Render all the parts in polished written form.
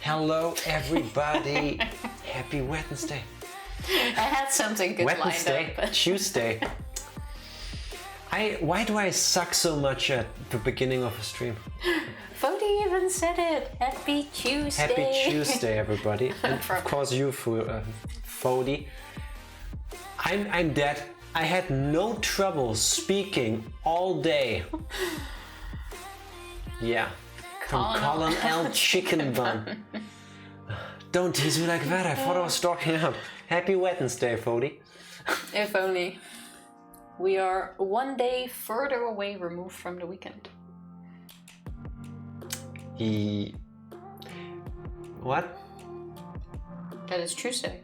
Hello everybody. Happy Wednesday. I had something good Wednesday, lined up. But... Tuesday. Why do I suck so much at the beginning of a stream? Fody even said it. Happy Tuesday. Happy Tuesday, everybody. And of course you, Fody. I'm dead. I had no trouble speaking all day. Yeah. From Colin L. Chicken Bun. Don't tease me like that. I thought I was stalking up. Happy Wednesday, Fody. If only. We are one day further away removed from the weekend. What? That is Tuesday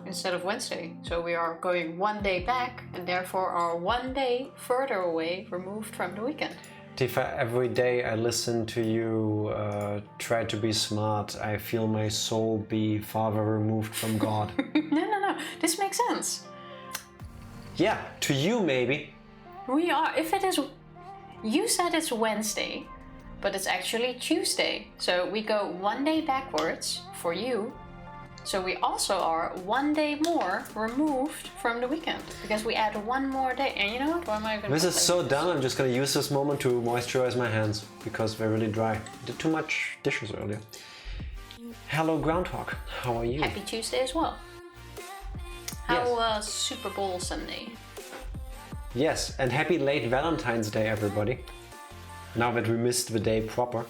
instead of Wednesday. So we are going one day back and therefore are one day further away removed from the weekend. Tifa, every day I listen to you try to be smart, I feel my soul be farther removed from God. No. This makes sense. Yeah, to you maybe. We are, if it is, you said it's Wednesday, but it's actually Tuesday. So we go one day backwards for you. So we also are one day more removed from the weekend because we add one more day. And you know what? Why am I going to? This is so dumb. I'm just going to use this moment to moisturize my hands because they're really dry. I did too much dishes earlier. Hello, Groundhog. How are you? Happy Tuesday as well. How was Super Bowl Sunday? Yes, and happy late Valentine's Day, everybody. Now that we missed the day proper.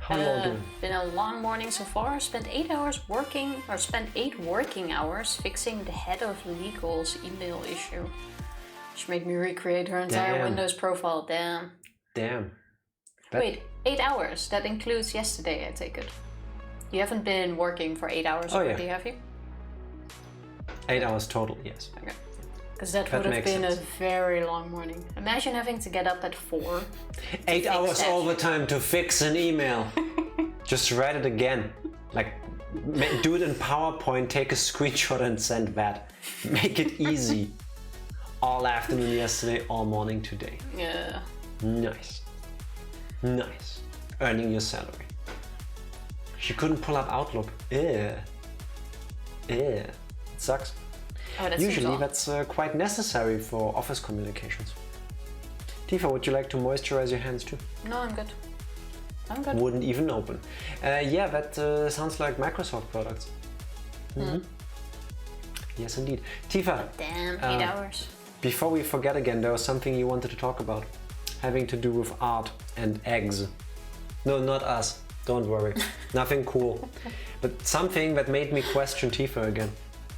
How are you all doing? Been a long morning so far. Spent 8 working hours fixing the head of legal's email issue, which made me recreate her entire Windows profile. Damn. Wait, 8 hours? That includes yesterday, I take it. You haven't been working for 8 hours already, have you? 8 hours total, yes. Okay. Because that would have been a very long morning. Imagine having to get up at 4. 8 hours overtime to fix an email. Just write it again. Like, do it in PowerPoint, take a screenshot and send that. Make it easy. All afternoon yesterday, all morning today. Yeah. Nice. Earning your salary. She couldn't pull up Outlook. It sucks. Oh, usually that's quite necessary for office communications. Tifa, would you like to moisturize your hands too? No, I'm good. Wouldn't even open. Yeah, that sounds like Microsoft products. Mm-hmm. Yes, indeed. Tifa. Damn, 8 hours. Before we forget again, there was something you wanted to talk about. Having to do with art and eggs. No, not us. Don't worry. Nothing cool. But something that made me question Tifa again.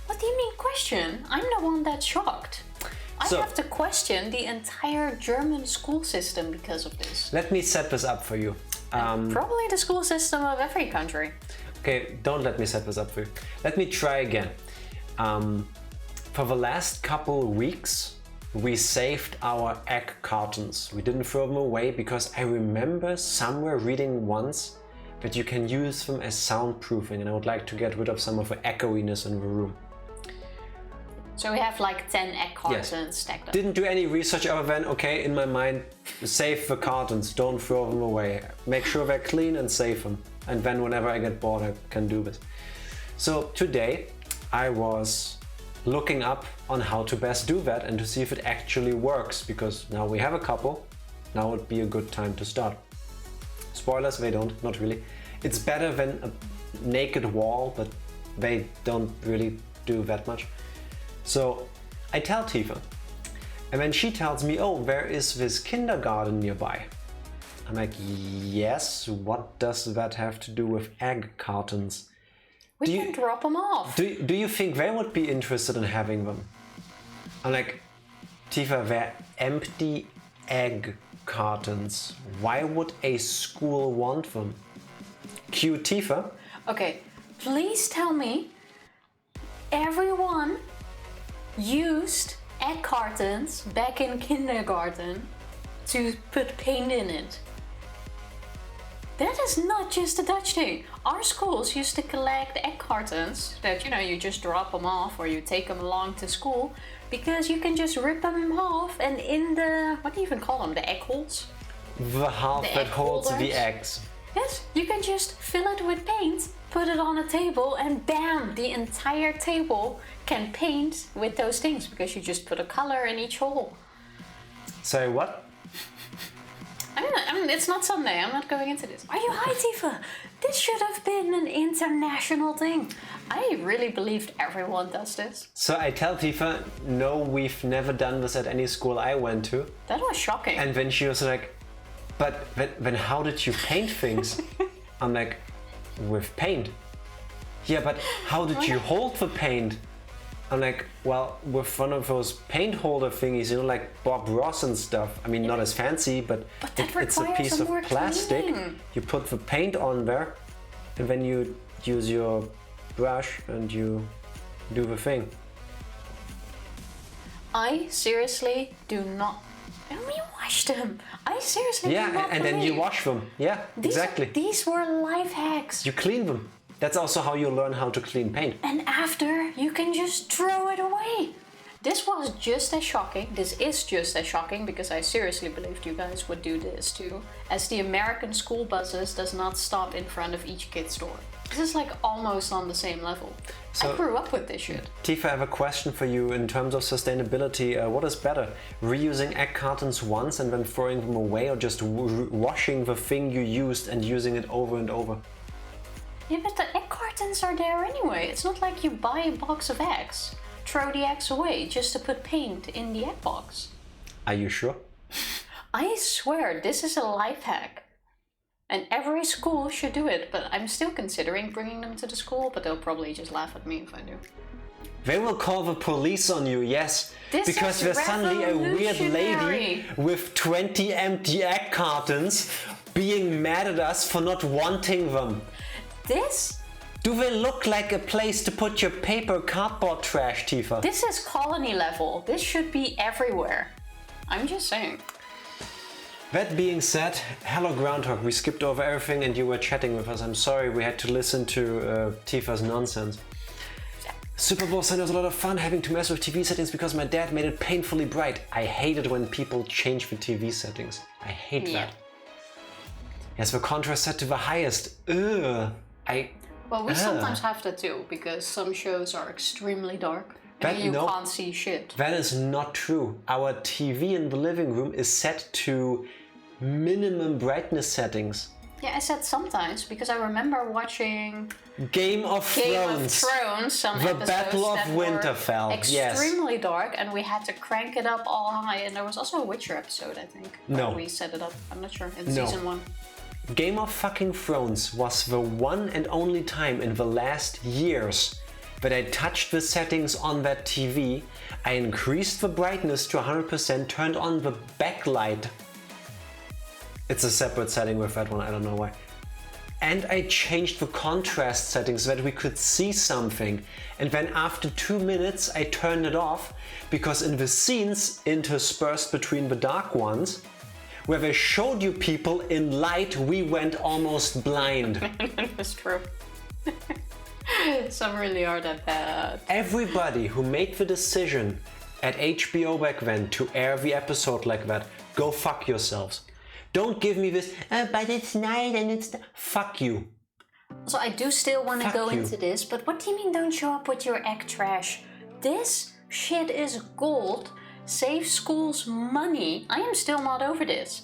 What do you mean question? I'm the one that's shocked. I have to question the entire German school system because of this. Let me set this up for you. Probably the school system of every country. Okay, don't let me set this up for you. Let me try again. For the last couple weeks, we saved our egg cartons. We didn't throw them away because I remember somewhere reading once that you can use them as soundproofing, and I would like to get rid of some of the echoiness in the room. So we have like 10 egg cartons stacked up. Didn't do any research other than, okay, in my mind, save the cartons, don't throw them away. Make sure they're clean and save them. And then whenever I get bored, I can do this. So today I was looking up on how to best do that and to see if it actually works, because now we have a couple, now would be a good time to start. Spoilers, they don't, not really. It's better than a naked wall, but they don't really do that much. So I tell Tifa, and then she tells me, oh, there is this kindergarten nearby. I'm like, yes, what does that have to do with egg cartons? We can drop them off. Do you think they would be interested in having them? I'm like, Tifa, they're empty egg cartons. Why would a school want them? Cue Tifa. Okay, please tell me everyone used egg cartons back in kindergarten to put paint in it. That is not just a Dutch thing. Our schools used to collect egg cartons that, you know, you just drop them off or you take them along to school because you can just rip them off and in the, what do you even call them, the egg holes? the half The that egg holds the holders. eggs. Yes, you can just fill it with paint, put it on a table, and bam, the entire table can paint with those things because you just put a color in each hole. Sorry, what? I mean, it's not Sunday, I'm not going into this. Are you high, Tifa? This should have been an international thing. I really believed everyone does this. So I tell Tifa, no, we've never done this at any school I went to. That was shocking. And then she was like, but then how did you paint things? I'm like, with paint. Yeah, but how did you hold the paint? I'm like, well, with one of those paint holder thingies, you know, like Bob Ross and stuff. I mean, not as fancy, but it's a piece of plastic. Cleaning. You put the paint on there, and then you use your brush and you do the thing. I seriously do not. And we washed them. I seriously do not and then you believe. wash them. Yeah, exactly. These were life hacks. You clean them. That's also how you learn how to clean paint. And after, you can just throw it away. This was just as shocking. This is just as shocking because I seriously believed you guys would do this too. As the American school buses does not stop in front of each kid's door. This is like almost on the same level. I grew up with this shit. Tifa, I have a question for you in terms of sustainability. What is better, reusing egg cartons once and then throwing them away, or just washing the thing you used and using it over and over? Yeah, but the egg cartons are there anyway. It's not like you buy a box of eggs, throw the eggs away just to put paint in the egg box. Are you sure? I swear, this is a life hack. And every school should do it, but I'm still considering bringing them to the school, but they'll probably just laugh at me if I do. They will call the police on you, yes. This because is there's suddenly a weird lady revolutionary. with 20 empty egg cartons being mad at us for not wanting them. This Do they look like a place to put your paper cardboard trash, Tifa? This is colony level. This should be everywhere. I'm just saying. That being said, hello Groundhog, we skipped over everything and you were chatting with us. I'm sorry we had to listen to Tifa's nonsense. Super Bowl Sunday was a lot of fun having to mess with TV settings because my dad made it painfully bright. I hate it when people change the TV settings. I hate that. Yes, the contrast set to the highest. Well, we sometimes have that too, because some shows are extremely dark and you can't see shit. That is not true. Our TV in the living room is set to minimum brightness settings. Yeah, I said sometimes, because I remember watching Game of Thrones, some The episodes Battle of that Winterfell, were extremely dark, and we had to crank it up all high. And there was also a Witcher episode, I think, where we set it up. I'm not sure, in season 1. Game of fucking Thrones was the one and only time in the last years that I touched the settings on that TV. I increased the brightness to 100%, turned on the backlight. It's a separate setting with that one, I don't know why. And I changed the contrast settings so that we could see something. And then after 2 minutes I turned it off, because in the scenes interspersed between the dark ones, where they showed you people in light, we went almost blind. That's true. Some really are that bad. Everybody who made the decision at HBO back then to air the episode like that, go fuck yourselves. Don't give me this, but it's night and it's... Fuck you. So I do still want to go into this, but what do you mean don't show up with your egg trash? This shit is gold. Save schools money. I am still not over this.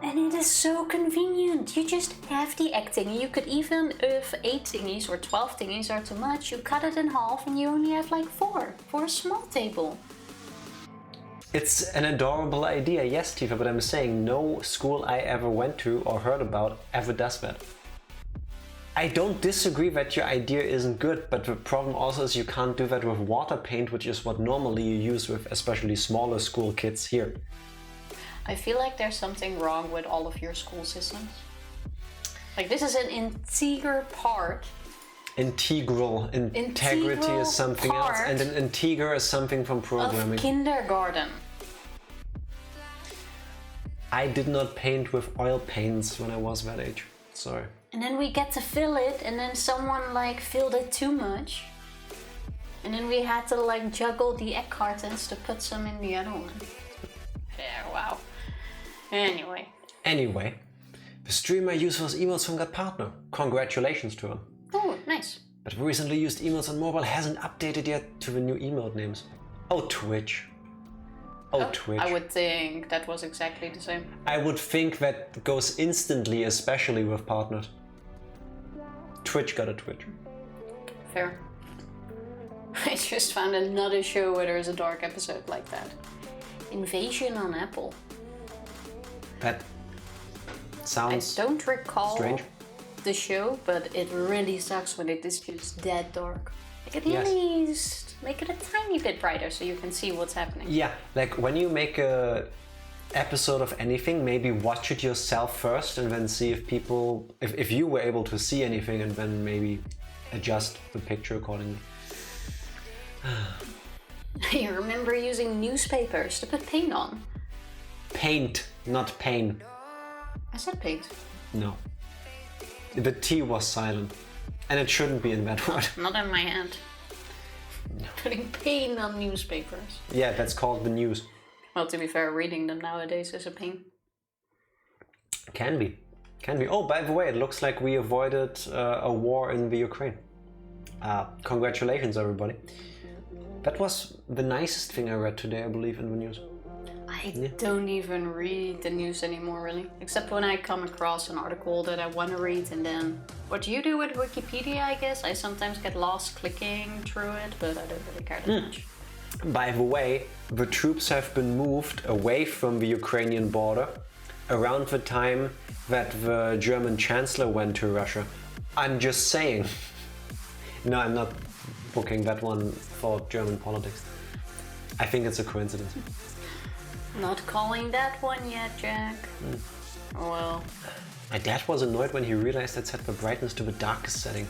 And it is so convenient. You just have the egg thingy. You could even, if 8 thingies or 12 thingies are too much, you cut it in half and you only have like 4 for a small table. It's an adorable idea, yes, Tifa, but I'm saying no school I ever went to or heard about ever does that. I don't disagree that your idea isn't good, but the problem also is you can't do that with water paint, which is what normally you use with especially smaller school kids here. I feel like there's something wrong with all of your school systems. Like, this is an integral part. Integrity is something else, and an integer is something from programming. Of kindergarten. I did not paint with oil paints when I was that age. Sorry. And then we get to fill it, and then someone like filled it too much. And then we had to like juggle the egg cartons to put some in the other one. Yeah, wow. Anyway, the streamer used those emails from that partner. Congratulations to him. Oh, nice. But the recently used emails on mobile hasn't updated yet to the new email names. Oh, Twitch. Oh, Twitch. I would think that was exactly the same. I would think that goes instantly, especially with partners. Twitch got a Twitch. Fair. I just found another show where there's a dark episode like that. Invasion on Apple. That sounds I don't recall strange. the show, but it really sucks when it is just that dark. Like at Yes. least make it a tiny bit brighter so you can see what's happening. Yeah, like when you make a episode of anything, maybe watch it yourself first and then see if people, if you were able to see anything, and then maybe adjust the picture accordingly. I remember using newspapers to put paint on. Paint, not pain. I said paint. No. The T was silent. And it shouldn't be in that word. Not in my head. No. Putting paint on newspapers. Yeah, that's called the news. Well, to be fair, reading them nowadays is a pain. Can be. Can be. Oh, by the way, it looks like we avoided a war in the Ukraine. Congratulations, everybody. That was the nicest thing I read today, I believe, in the news. I don't even read the news anymore, really. Except when I come across an article that I want to read, and then what you do with Wikipedia, I guess. I sometimes get lost clicking through it, but I don't really care that much. By the way, the troops have been moved away from the Ukrainian border around the time that the German Chancellor went to Russia. I'm just saying. No, I'm not booking that one for German politics. I think it's a coincidence. Not calling that one yet, Jack. Well. My dad was annoyed when he realized I'd set the brightness to the darkest setting.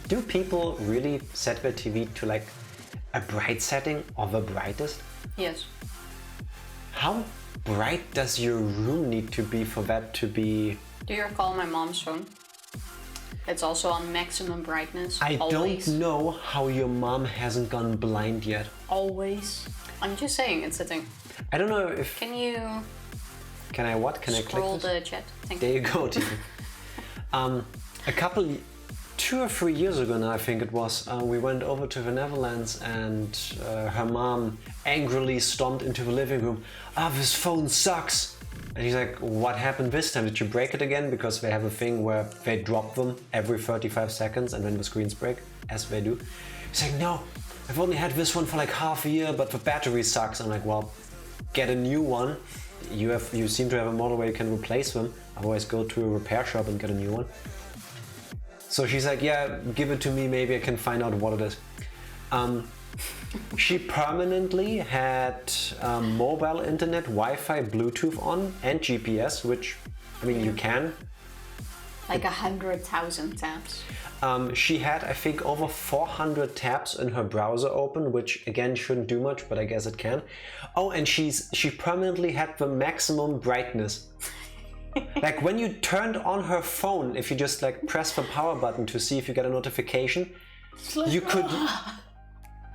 Do people really set their TV to like a bright setting or the brightest? Yes. How bright does your room need to be for that to be... Do you recall my mom's phone? It's also on maximum brightness. I always. don't know how your mom hasn't gone blind yet. Always. I'm just saying, it's a thing. I don't know if... Can you... Can I what? Can I scroll click this? the chat? Thank There you. you go, TV. A couple, 2 or 3 years ago now, I think it was, we went over to the Netherlands and her mom angrily stomped into the living room. This phone sucks. And he's like, what happened this time? Did you break it again? Because they have a thing where they drop them every 35 seconds and then the screens break, as they do. He's like, no, I've only had this one for like half a year, but the battery sucks. I'm like, well, get a new one. You seem to have a model where you can replace them. Otherwise, go to a repair shop and get a new one. So she's like, yeah, give it to me. Maybe I can find out what it is. She permanently had mobile internet, Wi-Fi, Bluetooth on, and GPS, which, I mean, you can. Like 100,000 tabs. She had, I think, over 400 tabs in her browser open, which again shouldn't do much, but I guess it can. Oh, and she permanently had the maximum brightness. Like when you turned on her phone, if you just like press the power button to see if you get a notification, you could,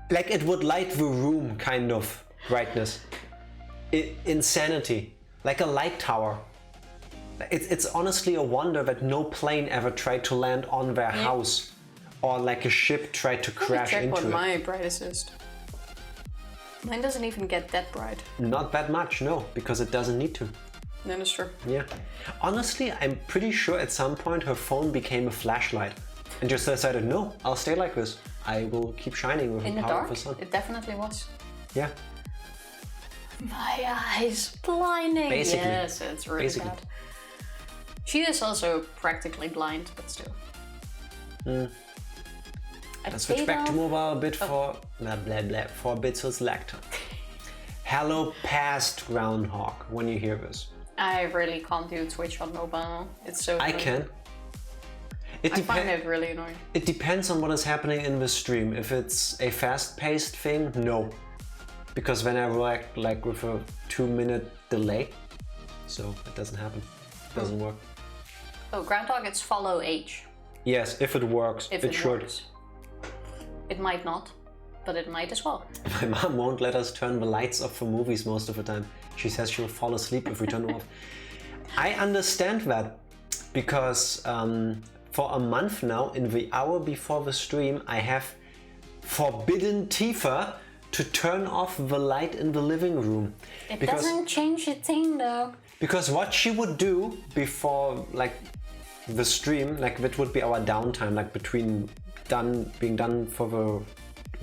like it would light the room kind of brightness. Insanity, like a light tower. It's honestly a wonder that no plane ever tried to land on their house, or like a ship tried to crash check into what it. my brightest is. Mine doesn't even get that bright. Not that much, no, because it doesn't need to. That is true. Yeah. Honestly, I'm pretty sure at some point her phone became a flashlight and just decided, no, I'll stay like this. I will keep shining with In the the power dark, of the sun. it definitely was. Yeah. My eyes blinding. Basically. Yes, it's really Basically. bad. She is also practically blind, but still. Let's switch back to mobile a bit for blah blah blah for a bit so select. Hello past groundhog when you hear this. I really can't do Twitch on mobile. It's so I annoying. can. I find it really annoying. It depends on what is happening in the stream. If it's a fast-paced thing, no. Because then I react like with a 2-minute delay. So it doesn't happen. It doesn't work. Oh, groundhog, it's follow H. Yes, if it works, If it should. works. It might not, but it might as well. My mom won't let us turn the lights off for movies most of the time. She says she'll fall asleep if we turn them off. I understand that because for a month now, in the hour before the stream, I have forbidden Tifa to turn off the light in the living room. It doesn't change a thing though. Because what she would do before like the stream, like that would be our downtime, like between being done for the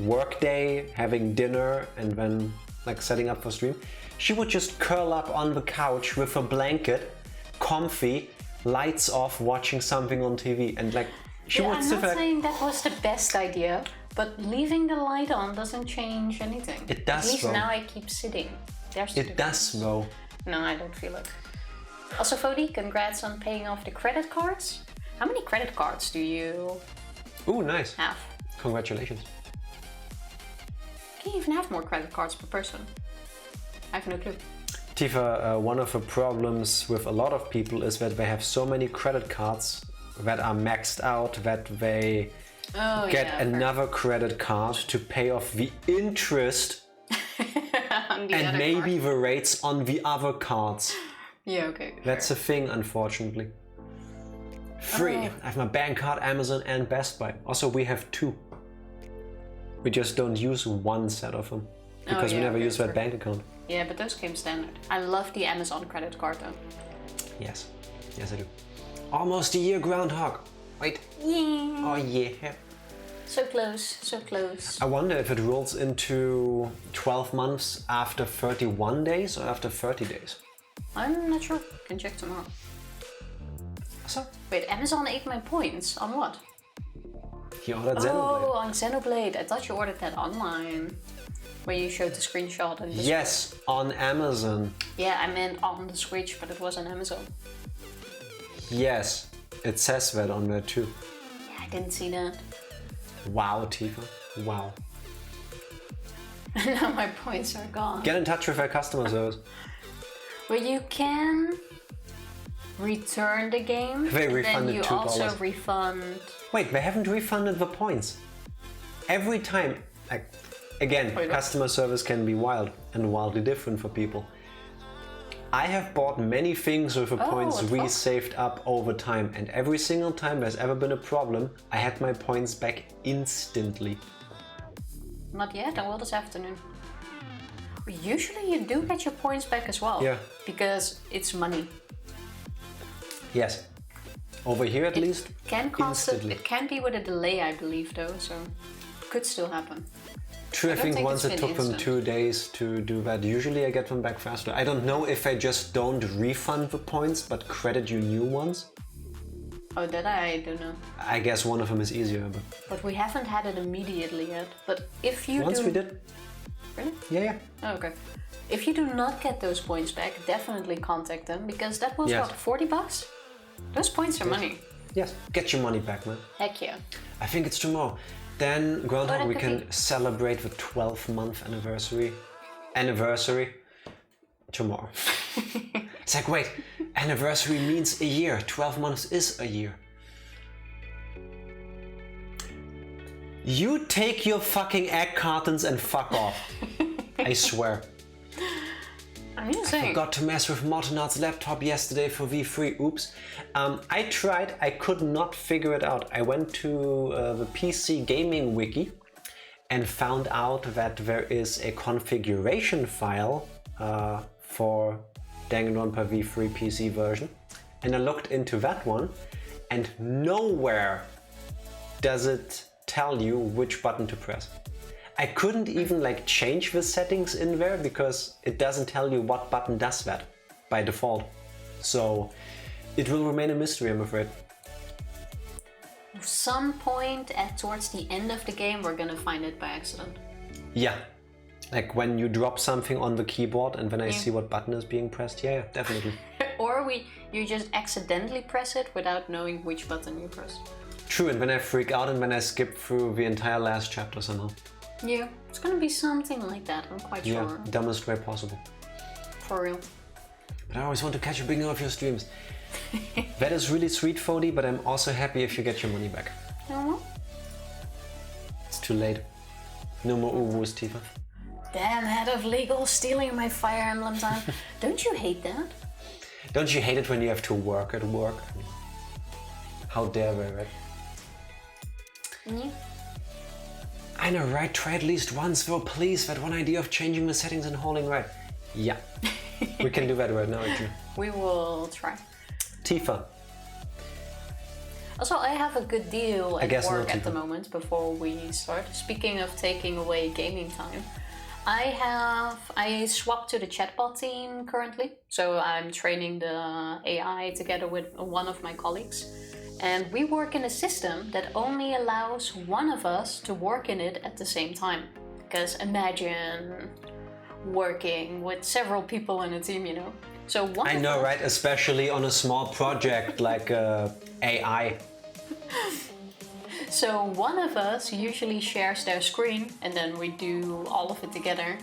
work day, having dinner, and then like setting up for stream, she would just curl up on the couch with a blanket, comfy, lights off, watching something on TV, and like she would sit there. I'm not saying that was the best idea, but leaving the light on doesn't change anything. It does. At least though. now I keep sitting. It does though. No, I don't feel it. Also, Fodi, congrats on paying off the credit cards. How many credit cards do you Ooh, nice. have? Congratulations. Can you even have more credit cards per person? I have no clue. Tifa, one of the problems with a lot of people is that they have so many credit cards that are maxed out that they get another credit card to pay off the interest and maybe the rates on the other cards. Yeah, okay. That's a thing, unfortunately. Free. I have my bank card, Amazon, and Best Buy. Also, we have 2. We just don't use one set of them because we never use that bank account. Yeah, but those came standard. I love the Amazon credit card though. Yes. Yes, I do. Almost a year, Groundhog. Wait. Yeah. Oh, yeah. So close, so close. I wonder if it rolls into 12 months after 31 days or after 30 days. I'm not sure. Can check tomorrow. So? Wait, Amazon ate my points. On what? You ordered Xenoblade. Oh, on Xenoblade. I thought you ordered that online. Where you showed the screenshot and the Yes, on Amazon. Yeah, I meant on the Switch, but it was on Amazon. Yes, it says that on there too. Yeah, I didn't see that. Wow, Tifa. Wow. Now my points are gone. Get in touch with our customer service. Well, you can return the game. They and then refunded you $2. also refund. Wait, they haven't refunded the points. Every time, like, again, customer service can be wild and wildly different for people. I have bought many things with the points we saved up over time, and every single time there's ever been a problem, I had my points back instantly. Not yet, I will this afternoon. Usually you do get your points back as well. Yeah. Because it's money. Yes. Over here at least, Can cost instantly. it can be with a delay, I believe, though, so could still happen. True, I think once it took them instant. 2 days to do that. Usually I get them back faster. I don't know if I just don't refund the points but credit you new ones. Oh, that I don't know. I guess one of them is easier. But we haven't had it immediately yet. But if you Once do... we did. Really? Yeah. Oh, okay. If you do not get those points back, definitely contact them, because that was Yes. what, $40? Those points are money. Yes. Get your money back, man. Heck yeah. I think it's tomorrow. Then, Groundhog, that we could can be. celebrate the 12-month anniversary tomorrow. It's like, wait, anniversary means a year. 12 months is a year. You take your fucking egg cartons and fuck off. I swear. I'm just saying. Forgot to mess with Motonauts' laptop yesterday for V3. Oops. I tried. I could not figure it out. I went to the PC gaming wiki and found out that there is a configuration file for Danganronpa V3 PC version. And I looked into that one, and nowhere does it tell you which button to press. I couldn't even like change the settings in there because it doesn't tell you what button does that by default. So it will remain a mystery, I'm afraid. Some point towards the end of the game, we're gonna find it by accident. Yeah. Like when you drop something on the keyboard and then I see what button is being pressed. Yeah, definitely. Or you just accidentally press it without knowing which button you press. True, and then I freak out and then I skip through the entire last chapter somehow. Yeah, it's gonna be something like that, I'm quite sure. Yeah, dumbest way possible. For real. But I always want to catch you beginning of your streams. That is really sweet, Fodi, but I'm also happy if you get your money back. Oh, It's too late. No more uwus, Tifa. Damn head of legal stealing my Fire Emblem time. Don't you hate that? Don't you hate it when you have to work at work? How dare they, right? Yeah. I know, right? Try at least once, though, please. That one idea of changing the settings and holding right. Yeah. We can do that right now, actually. We will try. Tifa. Also, I have a good deal at guess work not, at the Tifa. moment before we start. Speaking of taking away gaming time, I swapped to the chatbot team currently. So I'm training the AI together with one of my colleagues. And we work in a system that only allows one of us to work in it at the same time. Because imagine working with several people in a team, you know. So one I know, right? Especially on a small project like AI. So one of us usually shares their screen and then we do all of it together.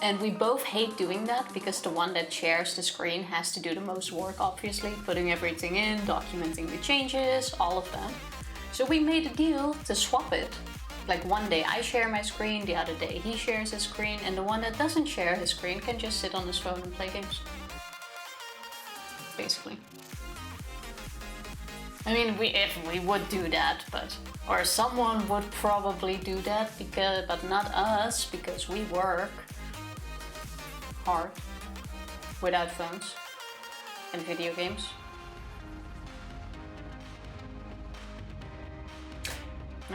And we both hate doing that because the one that shares the screen has to do the most work, obviously, putting everything in, documenting the changes, all of that. So we made a deal to swap it. Like one day I share my screen, the other day he shares his screen, and the one that doesn't share his screen can just sit on his phone and play games. Basically. I mean, if we would do that, or someone would probably do that, but not us, because we work hard without phones and video games.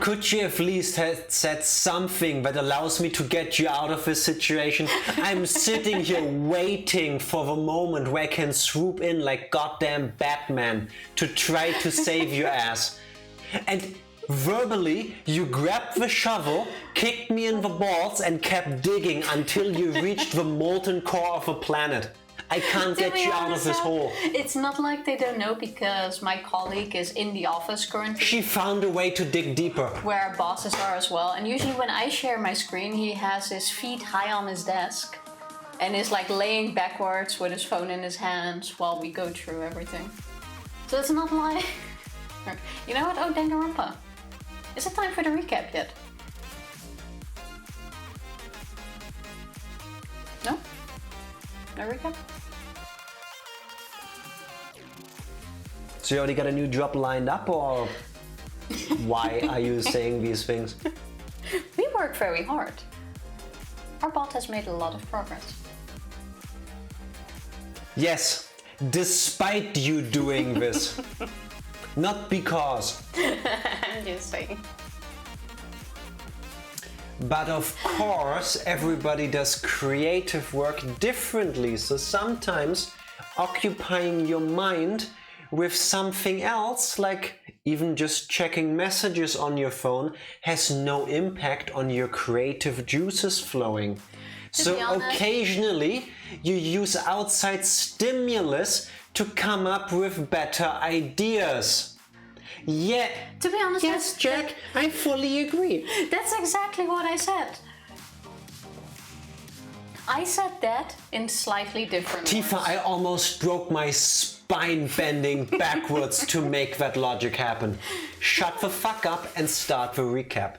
Could you at least have said something that allows me to get you out of this situation? I'm sitting here waiting for the moment where I can swoop in like goddamn Batman to try to save your ass. And verbally, you grabbed the shovel, kicked me in the balls and kept digging until you reached the molten core of the planet. I can't get you out of this hole. It's not like they don't know because my colleague is in the office currently. She found a way to dig deeper. Where our bosses are as well. And usually when I share my screen, he has his feet high on his desk and is like laying backwards with his phone in his hands while we go through everything. So it's not like... You know what? Oh, Danganronpa. Is it time for the recap yet? No? No recap? So you already got a new job lined up, or why are you saying these things? We work very hard. Our bot has made a lot of progress. Yes, despite you doing this. Not because. I'm just saying. But of course, everybody does creative work differently. So sometimes occupying your mind with something else, like even just checking messages on your phone, has no impact on your creative juices flowing. So occasionally you use outside stimulus to come up with better ideas. Yeah. To be honest, yes, Jack, I fully agree. That's exactly what I said. I said that in slightly different Tifa, words. I almost broke my spine bending backwards to make that logic happen. Shut the fuck up and start the recap.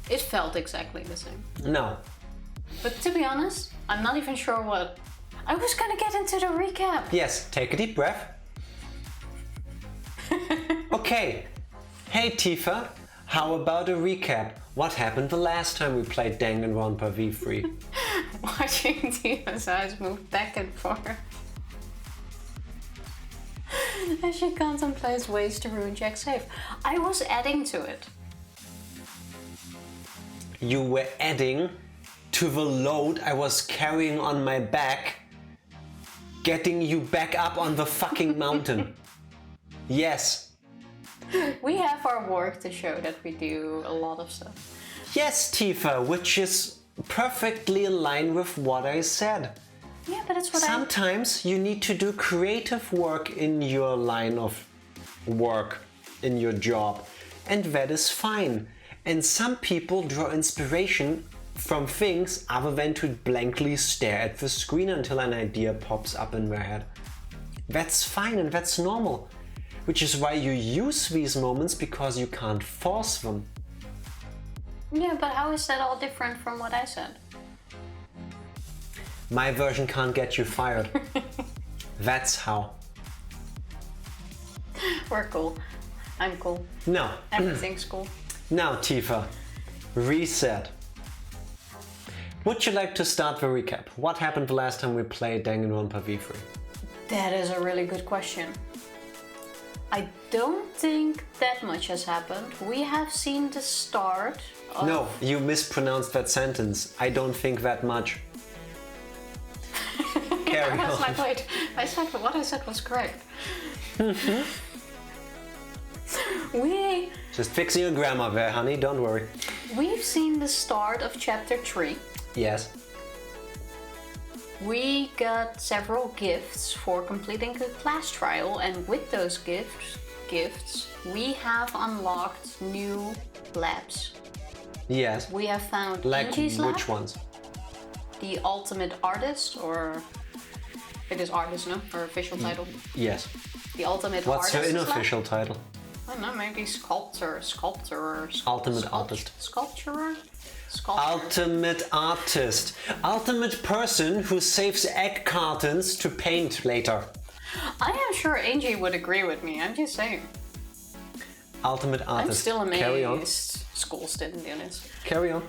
It felt exactly the same. No. But to be honest, I'm not even sure what... I was gonna get into the recap. Yes, take a deep breath. Okay. Hey Tifa, how about a recap? What happened the last time we played Danganronpa V3? Watching Tifa's eyes move back and forth as she contemplates ways to ruin Jack's safe. I was adding to it. You were adding to the load I was carrying on my back, getting you back up on the fucking mountain. Yes. We have our work to show that we do a lot of stuff. Yes, Tifa, which is perfectly in line with what I said. Yeah, but that's what Sometimes you need to do creative work in your line of work, in your job, and that is fine. And some people draw inspiration from things other than to blankly stare at the screen until an idea pops up in their head. That's fine and that's normal. which is why you use these moments, because you can't force them. Yeah, but how is that all different from what I said? My version can't get you fired. That's how. We're cool. I'm cool. No. Everything's cool. Now, Tifa, reset. Would you like to start the recap? What happened the last time we played Danganronpa V3? That is a really good question. I don't think that much has happened. We have seen the start of... No, you mispronounced that sentence. I don't think that much. Carry I was on. like, wait, I said what I said was correct. Just fixing your grammar there, honey, don't worry. We've seen the start of chapter 3. Yes. We got several gifts for completing the class trial, and with those gifts, we have unlocked new labs. Yes. We have found Like Angie's lab, which ones? the ultimate artist, or it is artist, no? Or official title. Yes. The ultimate What's artist. her unofficial title? I don't know, maybe sculptor, Ultimate artist. Sculpturer? Ultimate artist. Ultimate person who saves egg cartons to paint later. I am sure Angie would agree with me, I'm just saying. Ultimate artist. I'm still amazed. Carry on. Schools didn't do this. Carry on.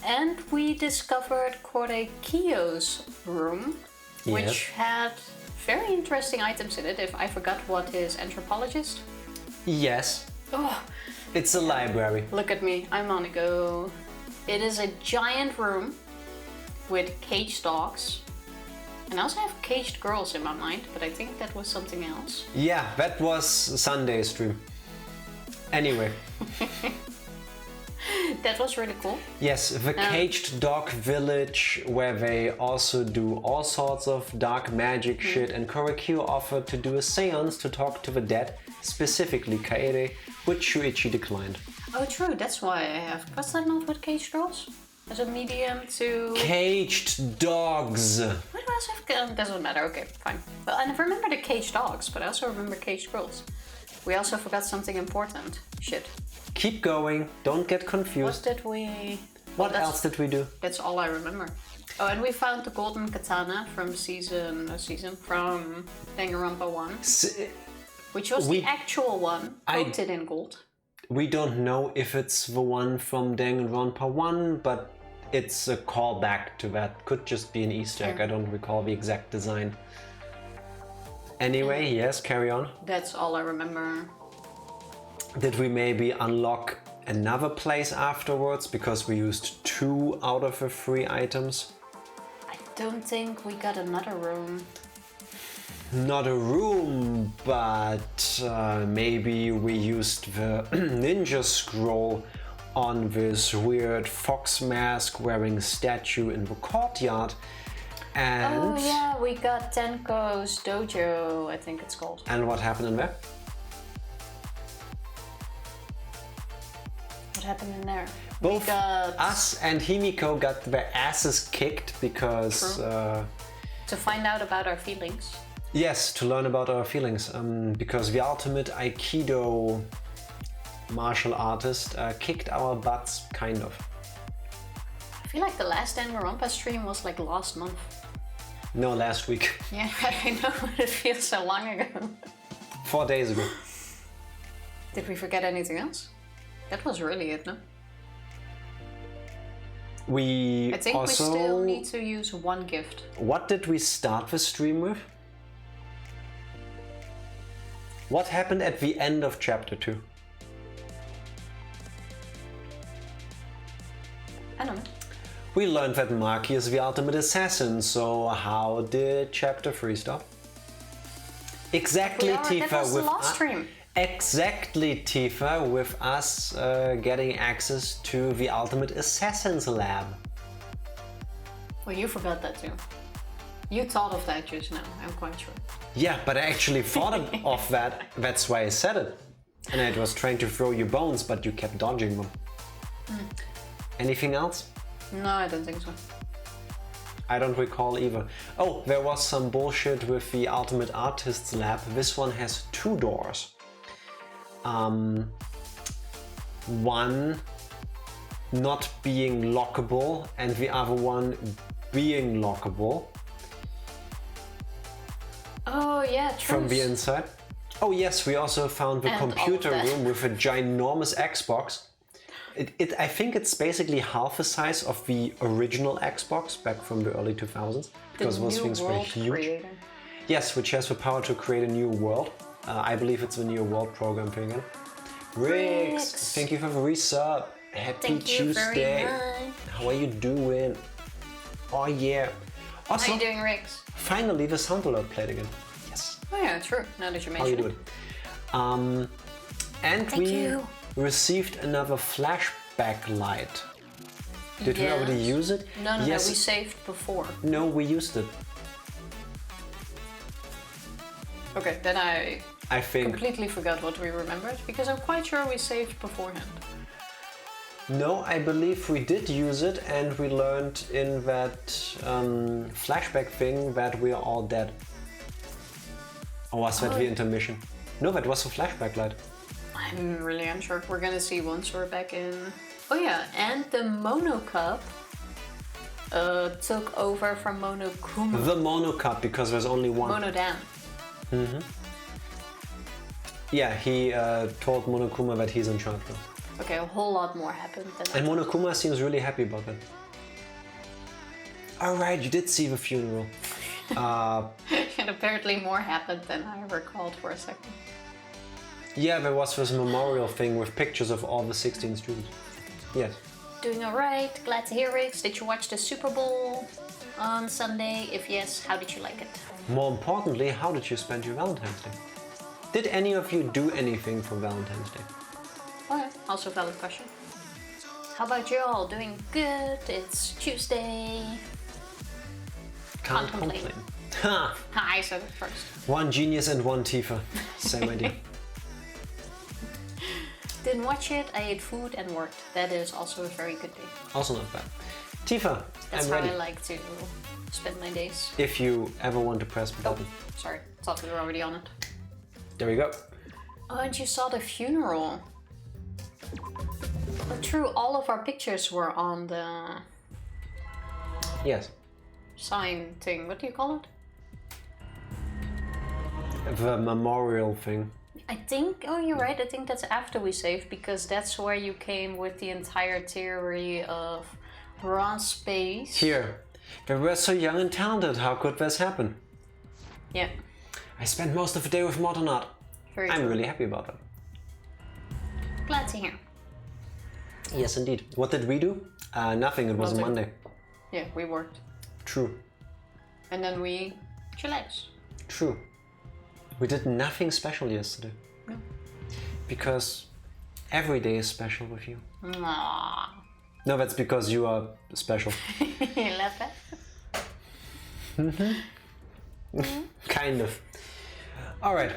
And we discovered Korekiyo's room, which Yes. had very interesting items in it. If I forgot what his anthropologist. Yes. Oh, It's a library. look at me, I'm on a go. It is a giant room with caged dogs. And I also have caged girls in my mind, but I think that was something else. Yeah, that was Sunday stream. Anyway. That was really cool. Yes, the Caged Dog Village, where they also do all sorts of dark magic shit, and Korekiyo offered to do a seance to talk to the dead, specifically Kaede, which Shuichi declined. Oh, true, that's why I have. Was that not with caged girls? As a medium to. Caged dogs! What do I also have? Doesn't matter, okay, fine. Well, I remember the caged dogs, but I also remember caged girls. We also forgot something important. Shit. Keep going, don't get What confused. did we. What else did we do? That's all I remember. Oh, and we found the golden katana from from Danganronpa 1, which was the actual one, coated in gold. We don't know if it's the one from Danganronpa 1, but it's a callback to that. Could just be an Easter egg, I don't recall the exact design. Anyway, yes, carry on. That's all I remember. Did we maybe unlock another place afterwards because we used 2 out of the 3 items? I don't think we got another room. Not a room, but maybe we used the ninja scroll on this weird fox mask wearing statue in the courtyard. And Oh yeah, we got Tenko's dojo, I think it's called. And what happened in there? What happened in there? Both we got us and Himiko got their asses kicked because... to find out about our feelings. Yes, to learn about our feelings. Because the ultimate Aikido martial artist kicked our butts, kind of. I feel like the last Danganronpa stream was like last month. No, last week. Yeah, I know, but it feels so long ago. 4 days ago. Did we forget anything else? That was really it, no? We I think also... we still need to use one gift. What did we start the stream with? What happened at the end of chapter 2? I don't know. We learned that Maki is the ultimate assassin, so how did chapter 3 stop? Exactly, Tifa, that was the with last stream. Exactly, Tifa, with us getting access to the ultimate assassin's lab. Well, you forgot that too. You thought of that just now, I'm quite sure. Yeah, but I actually thought of that. That's why I said it. And I was trying to throw you bones, but you kept dodging them. Anything else? No, I don't think so. I don't recall either. Oh, there was some bullshit with the Ultimate Artist's Lab. This one has 2 doors. one not being lockable and the other one being lockable. Oh yeah, true. From the inside. Oh yes, we also found the computer room with a ginormous Xbox. I think it's basically half the size of the original Xbox back from the early 2000s, because those things were huge. Creator. Yes, which has the power to create a new world. I believe it's the new world program thing again. Riggs, thank you for the resub. Happy Tuesday. How are you doing? Oh yeah. Also, how are you doing, Riggs? Finally, the sound alert played again. Yes. Oh yeah, true. Now that you mention it. How you doing? And we received another Flashback Light. Did we already use it? No, we saved before. No, we used it. Okay, then I think completely forgot what we remembered, because I'm quite sure we saved beforehand. No, I believe we did use it, and we learned in that flashback thing that we are all dead. Or was that the intermission? No, that was the Flashback Light. I'm really unsure. We're gonna see once we're back in. Oh yeah, and the Mono Cup took over from Monokuma. The Mono Cup, because there's only one. Mono Dan. Mm-hmm. Yeah, he told Monokuma that he's in charge now. Okay, a whole lot more happened than and Monokuma seems really happy about that. Alright, you did see the funeral. And apparently more happened than I recalled for a second. Yeah, there was this memorial thing with pictures of all the 16 students. Yes. Doing alright, glad to hear it. Did you watch the Super Bowl on Sunday? If yes, how did you like it? More importantly, how did you spend your Valentine's Day? Did any of you do anything for Valentine's Day? Oh yeah, also valid question. How about you all? Doing good? It's Tuesday. Can't complain. Ha! I said it first. One genius and one Tifa. Same idea. Didn't watch it, I ate food and worked. That is also a very good day. Also not bad. Tifa, that's I'm how ready. I like to spend my days. If you ever want to press the button. Sorry, thought we were already on it. There we go. Oh, and you saw the funeral. Oh, true, all of our pictures were on the... Yes. Sign thing, what do you call it? The memorial thing. I think, oh you're right, I think that's after we saved, because that's where you came with the entire theory of raw space. Here. They were so young and talented, how could this happen? Yeah. I spent most of the day with modern art. I'm really happy about that. Glad to hear. Yes, indeed. What did we do? Nothing, it was a Monday. Yeah, we worked. True. And then we chillaxed. True. We did nothing special yesterday. No. Because every day is special with you. Aww. No, that's because you are special. You love that? Mm-hmm. Kind of. Alright.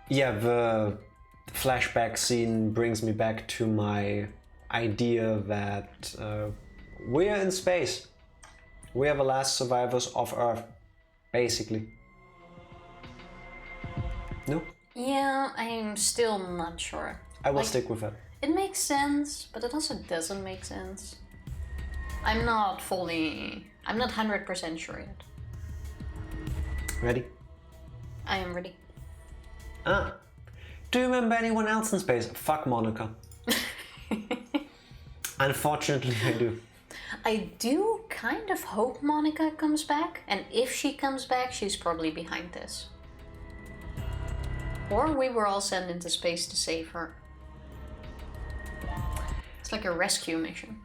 Yeah, the flashback scene brings me back to my idea that we're in space. We are the last survivors of Earth, basically. No? Yeah, I'm still not sure. I will stick with that. It makes sense, but it also doesn't make sense. I'm not 100% sure yet. Ready? I am ready. Ah. Do you remember anyone else in space? Fuck Monica. Unfortunately, I do. I do kind of hope Monica comes back, and if she comes back, she's probably behind this. Or we were all sent into space to save her. It's like a rescue mission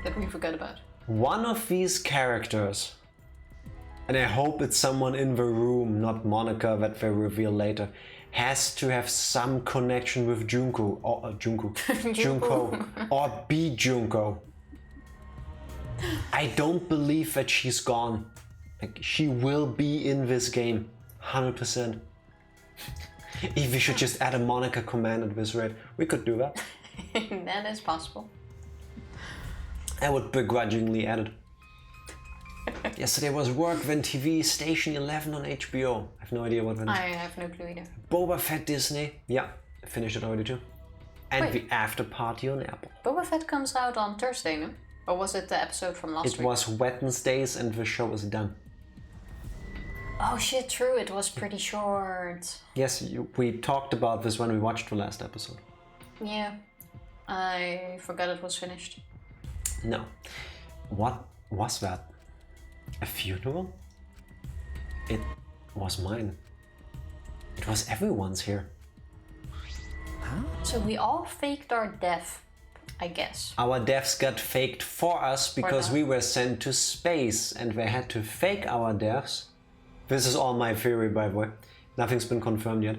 that we forgot about. One of these characters, and I hope it's someone in the room, not Monica, that they reveal later, has to have some connection with Junko, or Junko, or be Junko. I don't believe that she's gone. Like, she will be in this game, 100%. If we should just add a Monica command at this rate, we could do that. That is possible. I would begrudgingly add it. Yesterday was work, then TV, Station 11 on HBO. I have no idea what that is. I have no clue either. Boba Fett Disney. Yeah, I finished it already too. And Wait. the after party on Apple. Boba Fett comes out on Thursday, no? Or was it the episode from last week? It was Wednesdays and the show is done. Oh shit, true, it was pretty short. Yes, we talked about this when we watched the last episode. Yeah, I forgot it was finished. No. What was that? A funeral? It was mine. It was everyone's here. So we all faked our death, I guess. Our deaths got faked for us because we were sent to space and they had to fake our deaths. This is all my theory, by the way. Nothing's been confirmed yet.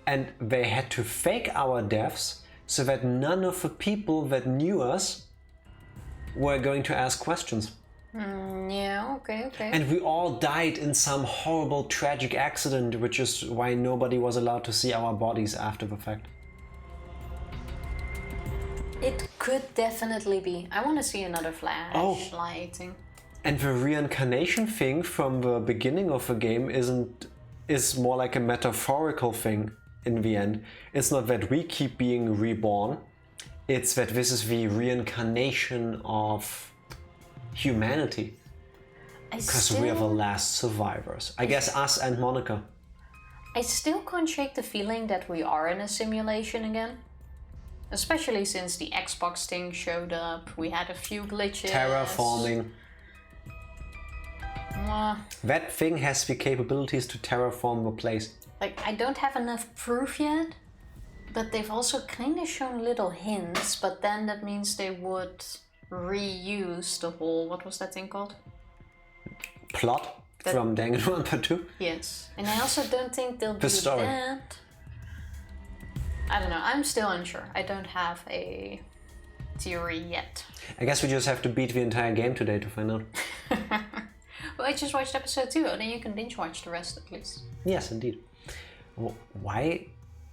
And they had to fake our deaths so that none of the people that knew us were going to ask questions. Yeah, okay. And we all died in some horrible tragic accident, which is why nobody was allowed to see our bodies after the fact. It could definitely be. I want to see another flashlighting. And the reincarnation thing from the beginning of the game is more like a metaphorical thing in the end. It's not that we keep being reborn, it's that this is the reincarnation of humanity. Because we are the last survivors. I guess us and Monica. I still can't shake the feeling that we are in a simulation again. Especially since the Xbox thing showed up, we had a few glitches. Terraforming. That thing has the capabilities to terraform the place. Like, I don't have enough proof yet, but they've also kind of shown little hints, but then that means they would reuse the whole, what was that thing called? Plot from Danganronpa 2? Yes. And I also don't think they'll do story. that. I don't know, I'm still unsure. I don't have a theory yet. I guess we just have to beat the entire game today to find out. Well, I just watched episode 2, and then you can binge watch the rest at least. Yes, indeed. Why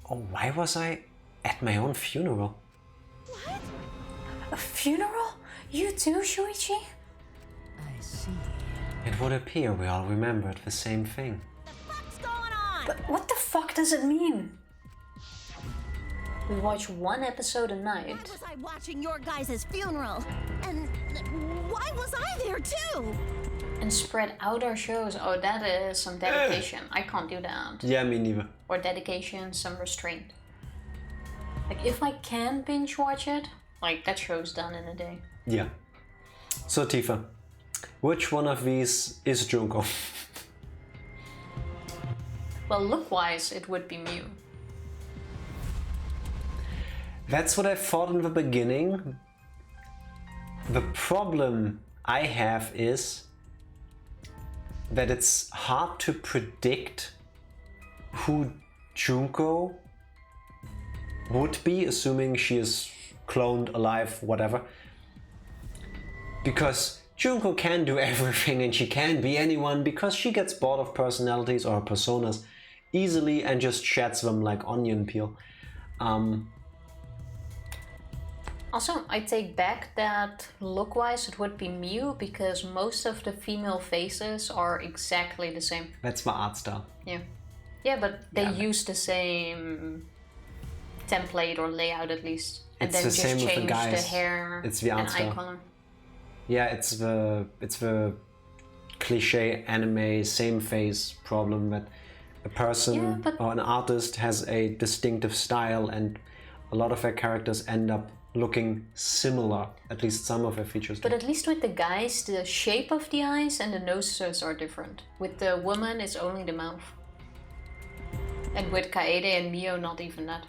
was I at my own funeral? What? A funeral? You too, Shuichi? I see. It would appear we all remembered the same thing. What the fuck's going on? But what the fuck does it mean? We watch one episode a night. Why was I watching your guys' funeral? And why was I there too? And spread out our shows. Oh, that is some dedication. I can't do that. Yeah, me neither. Or dedication, some restraint. Like, if I can binge watch it, like, that show's done in a day. Yeah. So, Tifa, which one of these is Junko? Well, look-wise, it would be Mew. That's what I thought in the beginning. The problem I have is that it's hard to predict who Junko would be, assuming she is cloned, alive, whatever. Because Junko can do everything and she can be anyone because she gets bored of personalities or personas easily and just sheds them like onion peel. Also, I take back that look-wise it would be Mew because most of the female faces are exactly the same. That's my art style. Yeah. Yeah, but they use the same template or layout at least. And It's then the just same with the change guys. the hair It's the art and eye style. color. Yeah, it's the cliche anime same face problem that a person or an artist has a distinctive style and a lot of their characters end up looking similar, at least some of their features. But at least with the guys, the shape of the eyes and the noses are different. With the woman, it's only the mouth. And with Kaede and Mio, not even that.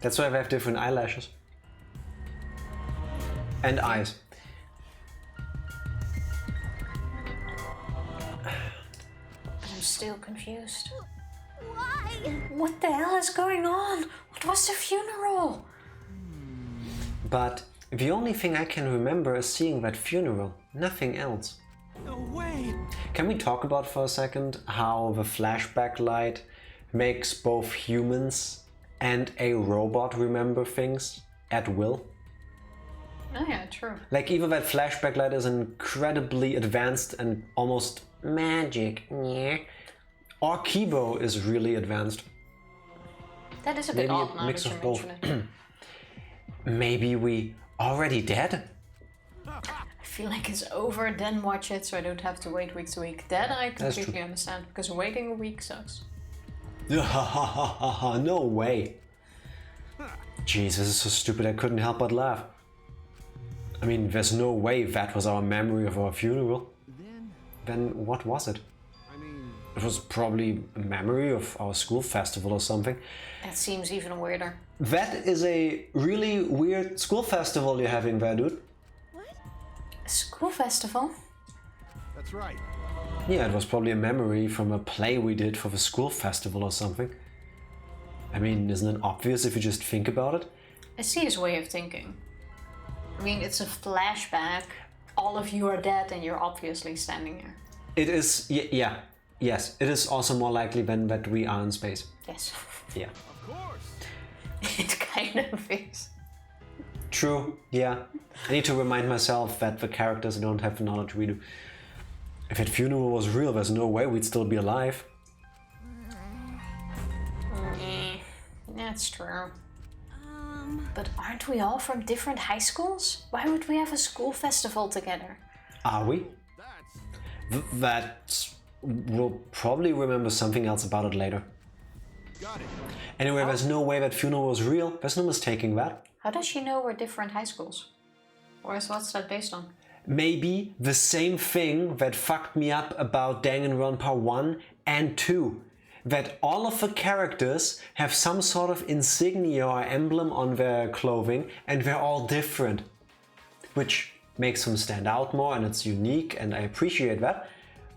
That's why they have different eyelashes. And eyes. I'm still confused. Why? What the hell is going on? What was the funeral? But the only thing I can remember is seeing that funeral, nothing else. No way! Can we talk about for a second how the flashback light makes both humans and a robot remember things at will? Oh yeah, true. Like even that Flashback Light is incredibly advanced and almost magic. Yeah. Or Kibo is really advanced. That is a bit Maybe odd a now mix that you of both. mention it. Maybe we already dead? I feel like it's over, then watch it so I don't have to wait week to week. That I completely understand, because waiting a week sucks. No way. Jeez, this is so stupid, I couldn't help but laugh. I mean, there's no way that was our memory of our funeral. Then what was it? It was probably a memory of our school festival or something. That seems even weirder. That is a really weird school festival you're having there, dude. A school festival? That's right. Yeah, it was probably a memory from a play we did for the school festival or something. I mean, isn't it obvious if you just think about it? I see his way of thinking. I mean, it's a flashback. All of you are dead and you're obviously standing here. It is, yeah. Yes, it is also more likely than that we are in space. Yes. Yeah. Of course. It kind of is. True, yeah. I need to remind myself that the characters don't have the knowledge we do. If that funeral was real, there's no way we'd still be alive. That's true. But aren't we all from different high schools? Why would we have a school festival together? Are we? We'll probably remember something else about it later. Got it. Anyway, there's no way that funeral was real. There's no mistaking that. How does she know we're different high schools? What's that based on? Maybe the same thing that fucked me up about Danganronpa 1 and 2. That all of the characters have some sort of insignia or emblem on their clothing and they're all different. Which makes them stand out more and it's unique and I appreciate that.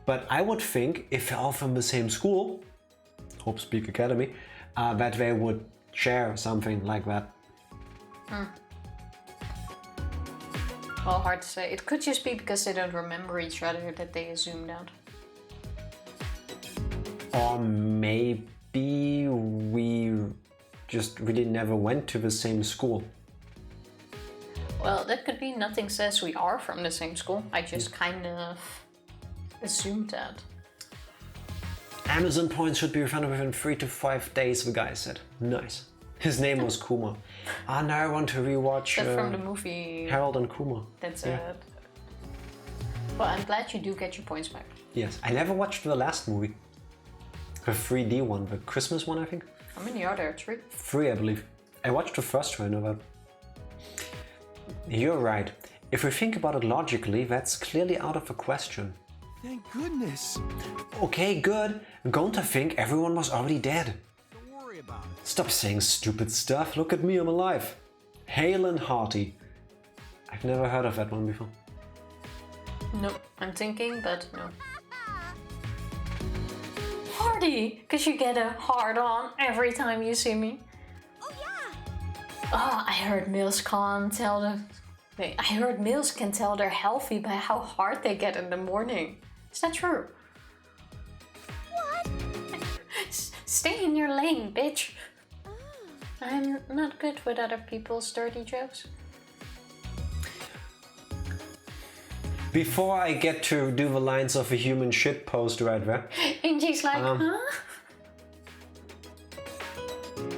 But I would think if they're all from the same school, Hope Speak Academy, that they would share something like that. Well, hard to say. It could just be because they don't remember each other that they assumed that. Or maybe we just really never went to the same school. Well, that could be. Nothing says we are from the same school. I just kind of assumed that. Amazon points should be refunded within 3 to 5 days, the guy said. Nice. His name was Kuma. Now I want to rewatch That's from the movie. Harold and Kuma. That's Yeah. it. Well, I'm glad you do get your points back. Yes, I never watched the last movie. The 3D one, the Christmas one, I think. How many are there? 3? 3, I believe. I watched the first one, I know that. You're right. If we think about it logically, that's clearly out of the question. Thank goodness. Okay, good. I'm going to think everyone was already dead. Don't worry about it. Stop saying stupid stuff. Look at me, I'm alive. Hale and hearty. I've never heard of that one before. No, I'm thinking, but no. Hardy, because you get a hard on every time you see me. Oh yeah. Oh, I heard males can tell they're healthy by how hard they get in the morning. Is that true? What? Stay in your lane, bitch. I'm not good with other people's dirty jokes. Before I get to do the lines of a human shit post right there, Angie's like, huh?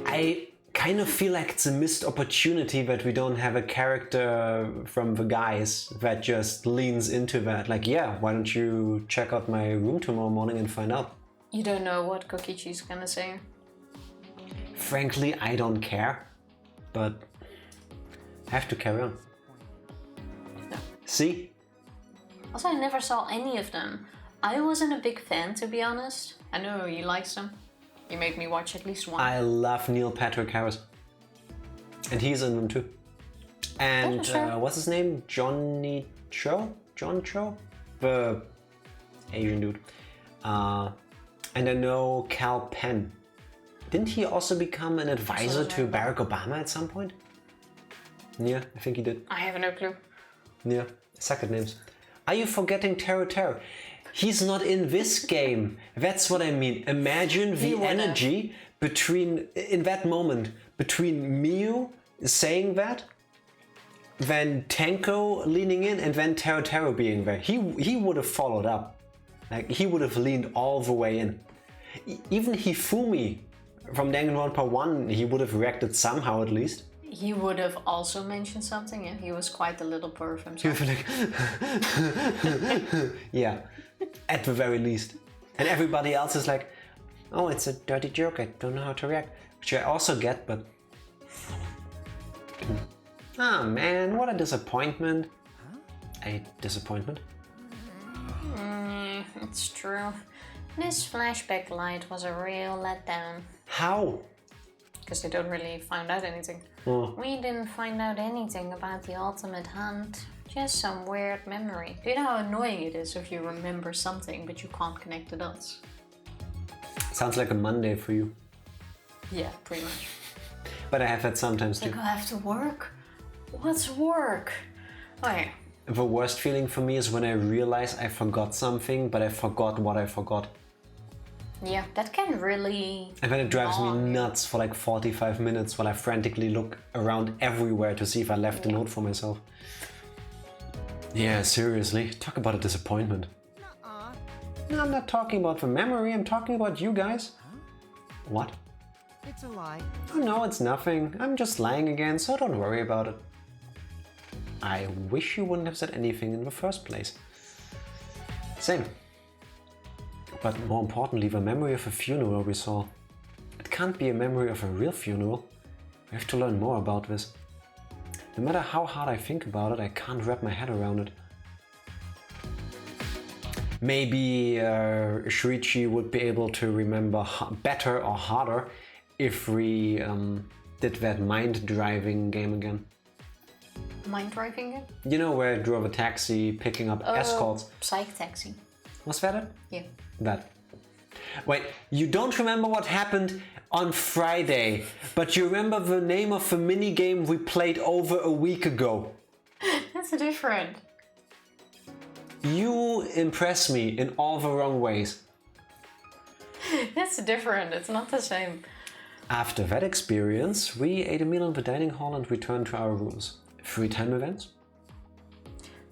I kind of feel like it's a missed opportunity that we don't have a character from the guys that just leans into that. Like, yeah, why don't you check out my room tomorrow morning and find out? You don't know what Kokichi's gonna say. Frankly, I don't care, but I have to carry on. No. See? Also, I never saw any of them. I wasn't a big fan, to be honest. I know you liked them. You made me watch at least one. I love Neil Patrick Harris. And he's in them too. And sure. what's his name? Johnny Cho? John Cho? The Asian dude. And I know Cal Penn. Didn't he also become an advisor to Barack Obama at some point? Yeah, I think he did. I have no clue. Yeah, suck at names. Are you forgetting Taro? He's not in this game. That's what I mean. Imagine the energy in that moment between Miu saying that then Tenko leaning in and then Taro being there. He would have followed up. Like, he would have leaned all the way in. Even Hifumi from Danganronpa 1, he would have reacted somehow at least. He would have also mentioned something, and he was quite a little perv himself. Yeah, at the very least. And everybody else is like, oh, it's a dirty joke, I don't know how to react. Which I also get, but... Ah, man, what a disappointment. A disappointment? It's true. This Flashback Light was a real letdown. How? Because they don't really find out anything. Oh. We didn't find out anything about the ultimate hunt. Just some weird memory. Do you know how annoying it is if you remember something but you can't connect the dots? Sounds like a Monday for you. Yeah, pretty much. But I have that sometimes too. Like, I have to work? What's work? Oh yeah. The worst feeling for me is when I realize I forgot something, but I forgot what I forgot. Yeah, that can really... And then it drives me nuts for like 45 minutes while I frantically look around everywhere to see if I left a note for myself. Yeah, seriously, talk about a disappointment. No, I'm not talking about the memory, I'm talking about you guys. What? It's a lie. Oh no, it's nothing. I'm just lying again, so don't worry about it. I wish you wouldn't have said anything in the first place. Same. But more importantly, the memory of a funeral we saw. It can't be a memory of a real funeral. We have to learn more about this. No matter how hard I think about it, I can't wrap my head around it. Maybe Shuichi would be able to remember better or harder if we did that mind-driving game again. Mind-driving it? You know, where I drove a taxi picking up escorts. Psych taxi. Was that it? Yeah. That. Wait, you don't remember what happened on Friday, but you remember the name of the minigame we played over a week ago. That's different. You impress me in all the wrong ways. That's different, it's not the same. After that experience, we ate a meal in the dining hall and returned to our rooms. Free time events?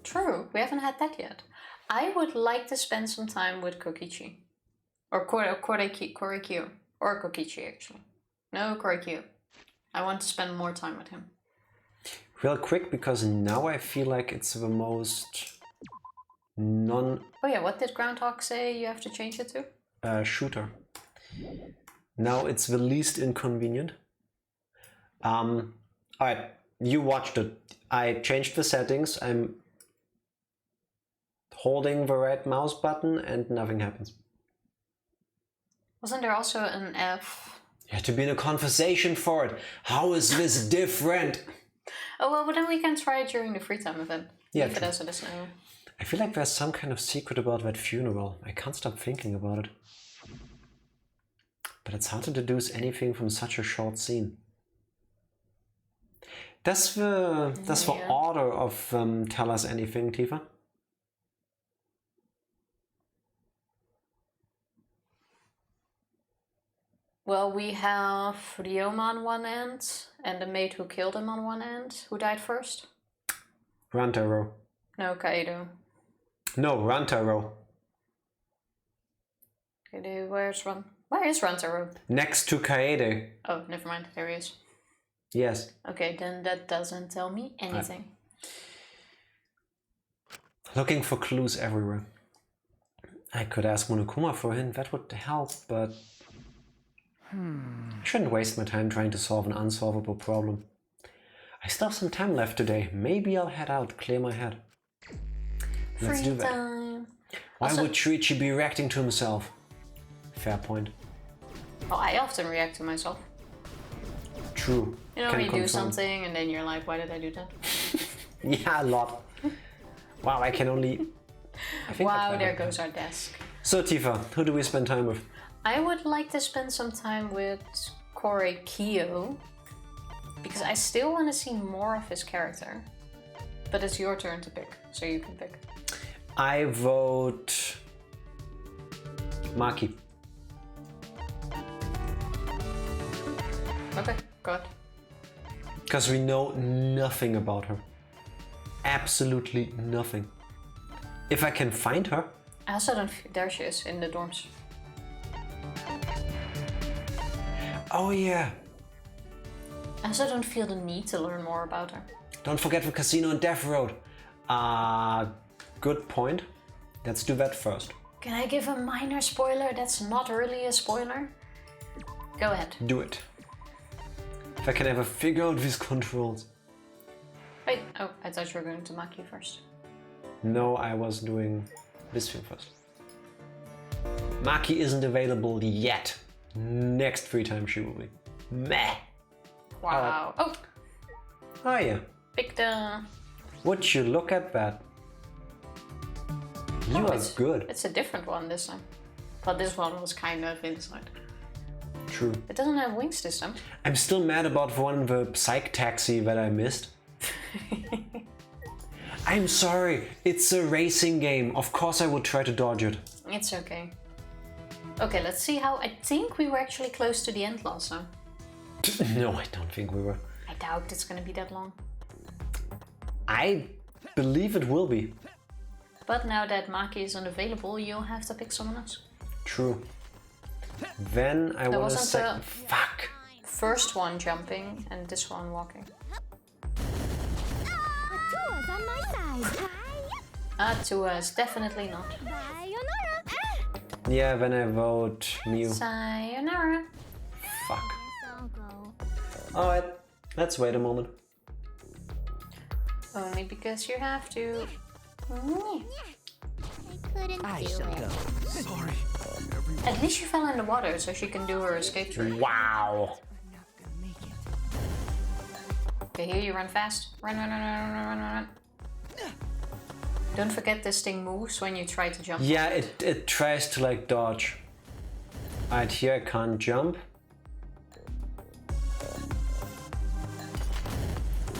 True, we haven't had that yet. I would like to spend some time with Kokichi. Or Korikyo. Or Kokichi, actually. No, Korikyo. I want to spend more time with him. Real quick, because now I feel like it's the most Oh yeah, what did Groundhog say you have to change it to? Shooter. Now it's the least inconvenient. Alright, you watched it. I changed the settings. I'm holding the right mouse button and nothing happens. Wasn't there also an F? You had to be in a conversation for it. How is this different? Oh well, but then we can try it during the free time event. Yeah, Leave it as it is now. I feel like there's some kind of secret about that funeral. I can't stop thinking about it. But it's hard to deduce anything from such a short scene. Does the order of tell us anything, Tifa? Well, we have Ryoma on one end, and the maid who killed him on one end. Who died first? Rantaro. No, Kaido. No, Rantaro. Kaido, where is Rantaro? Next to Kaede. Oh, never mind, there he is. Yes. Okay, then that doesn't tell me anything. Looking for clues everywhere. I could ask Monokuma for a hint, that would help, but... I shouldn't waste my time trying to solve an unsolvable problem. I still have some time left today. Maybe I'll head out, clear my head. Let's do that. Time. Why would Shuichi be reacting to himself? Fair point. Well, I often react to myself. True. You know, Can when you do confirm. something and then you're like, why did I do that? Yeah, a lot. Wow, I can only... I think Wow, there goes our desk. So Tifa, who do we spend time with? I would like to spend some time with Korikyo, because I still want to see more of his character. But it's your turn to pick, so you can pick. I vote... Maki. Okay, good. Because we know nothing about her. absolutely nothing. If I can find her. I also don't. There she is in the dorms. Oh yeah. I also don't feel the need to learn more about her. Don't forget the casino on Death Road. Good point. Let's do that first. Can I give a minor spoiler that's not really a spoiler? Go ahead. Do it. If I can ever figure out these controls. Wait, oh, I thought you were going to Maki first. No, I was doing this thing first. Maki isn't available yet. Next 3 times she will be. Meh. Wow. Oh, Oh yeah. pick the... Would you look at that? You are good. It's a different one this time. But this one was kind of inside. True. It doesn't have wings this time. I'm still mad about the one in the psych taxi that I missed. I'm sorry, it's a racing game. Of course I would try to dodge it. It's okay. Okay, let's see how... I think we were actually close to the end last time. No, I don't think we were. I doubt it's gonna be that long. I believe it will be. But now that Maki is unavailable, you'll have to pick someone else. True. Then I want to wasn't say... the- Fuck. First one jumping and this one walking. Atua's on my side. Atua is definitely not. Sayonara. Yeah, then I vote Mew. Sayonara. Fuck. I'll go. Alright, let's wait a moment. Only because you have to. I couldn't do it. Sorry. At least she fell in the water so she can do her escape trick. Wow. Okay, here you run fast. Run, run, run, run, run, run, run. Don't forget this thing moves when you try to jump. Yeah, it tries to like dodge. Alright, here I can't jump.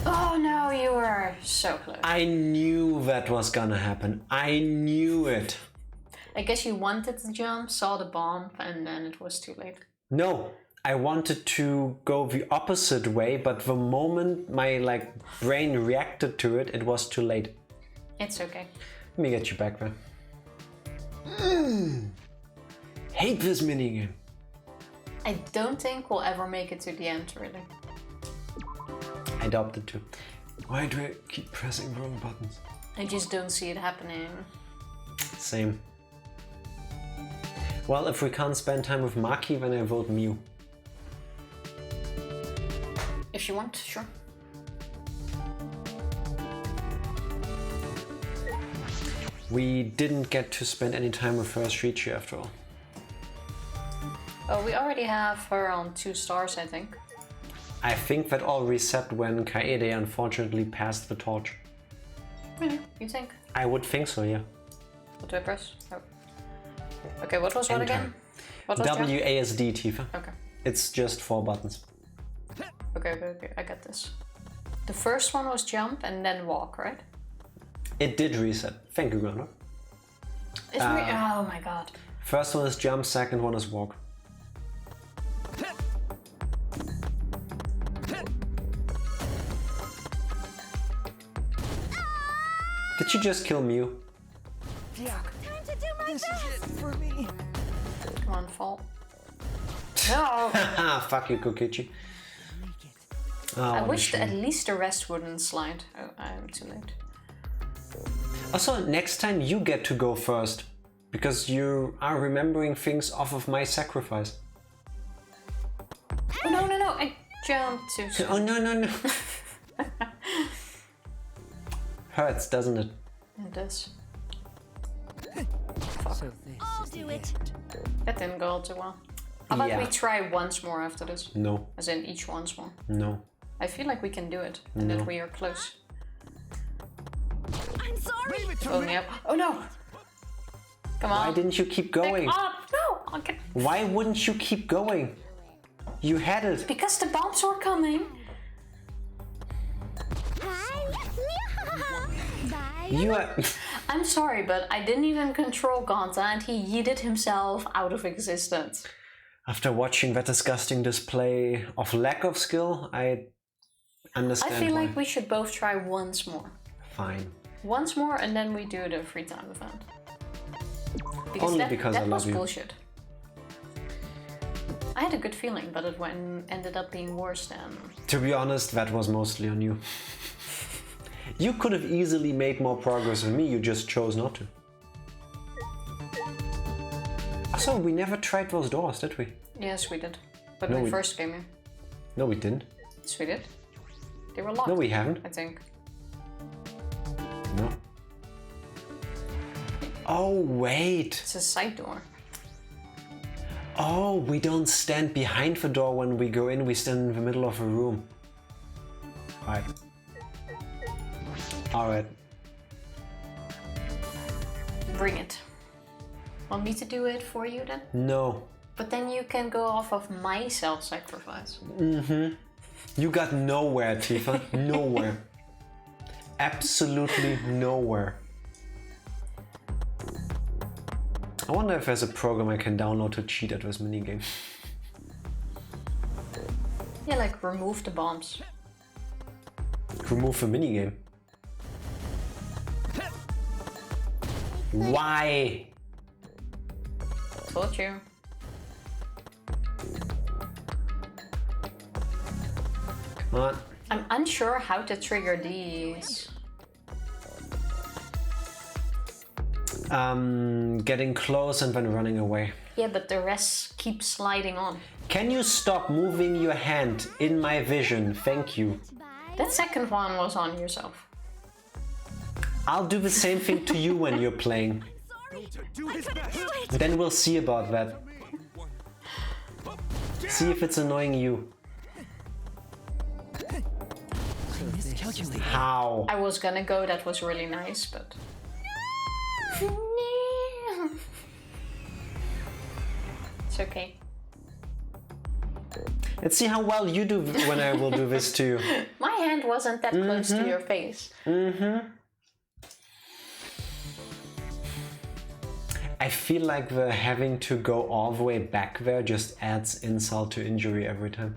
Oh no, you were so close. I knew that was gonna happen. I knew it. I guess you wanted to jump, saw the bomb, and then it was too late. No, I wanted to go the opposite way, but the moment my like brain reacted to it, it was too late. It's okay. Let me get you back there. Hate this minigame. I don't think we'll ever make it to the end, really. I doubt it too. Why do I keep pressing wrong buttons? I just don't see it happening. Same. Well, if we can't spend time with Maki, then I vote Mew. If you want, sure. We didn't get to spend any time with first Richi after all. Oh, we already have her on 2 stars, I think. I think that all reset when Kaede unfortunately passed the torch. Really? You think? I would think so, yeah. What do I press? Oh. Okay, what was what Enter. again? What was jump? WASD, Tifa. Okay. It's just 4 buttons. Okay, I got this. The first one was jump and then walk, right? It did reset. Thank you, Gunnar. Oh my god. First one is jump, second one is walk. Did you just kill Mew? Time to do my best. For me. Come on, fall. No! Haha, fuck you, Kokichi. Oh, I what a wished shame. at least the rest wouldn't slide. Oh, I'm too late. Also, next time you get to go first, because you are remembering things off of my sacrifice. Oh no, I jumped too soon. Oh no. Hurts, doesn't it? It does. So I'll do it. That didn't go all too well. How about Yeah. we try once more after this? No, As in each once more. no. I feel like we can do it and No. that we are close. I'm sorry. Leave it to Oh me. no! Oh no! Come on! Why didn't you keep going? Back up! No! Okay. Why wouldn't you keep going? You had it. Because the bombs were coming. Hi. Bye. You are. I'm sorry, but I didn't even control Gonta and he yeeted himself out of existence. After watching that disgusting display of lack of skill, I understand I feel why. like we should both try once more. Fine. Once more and then we do the free time event. Only because I that love was you. bullshit. I had a good feeling, but it ended up being worse than... To be honest, that was mostly on you. You could have easily made more progress than me, you just chose not to. Also, we never tried those doors, did we? Yes, we did. But No, when we we- first came here. No, we didn't. Yes, we did. They were locked. No, we haven't. I think. No. Oh, wait. It's a side door. Oh, we don't stand behind the door when we go in, we stand in the middle of a room. Right. Alright. Bring it. Want me to do it for you then? No. But then you can go off of my self-sacrifice. You got nowhere, Tifa. Nowhere. Absolutely nowhere. I wonder if there's a program I can download to cheat at this minigame. Yeah, like remove the bombs. Remove the minigame. Why? Told you. Come on. I'm unsure how to trigger these. Getting close and then running away. Yeah, but the rest keep sliding on. Can you stop moving your hand in my vision? Thank you. That second one was on yourself. I'll do the same thing to you when you're playing. Do his best. Then we'll see about that. See if it's annoying you. How? I was gonna go, that was really nice, but... It's okay. Let's see how well you do when I will do this to you. My hand wasn't that close to your face. I feel like the having to go all the way back there just adds insult to injury every time.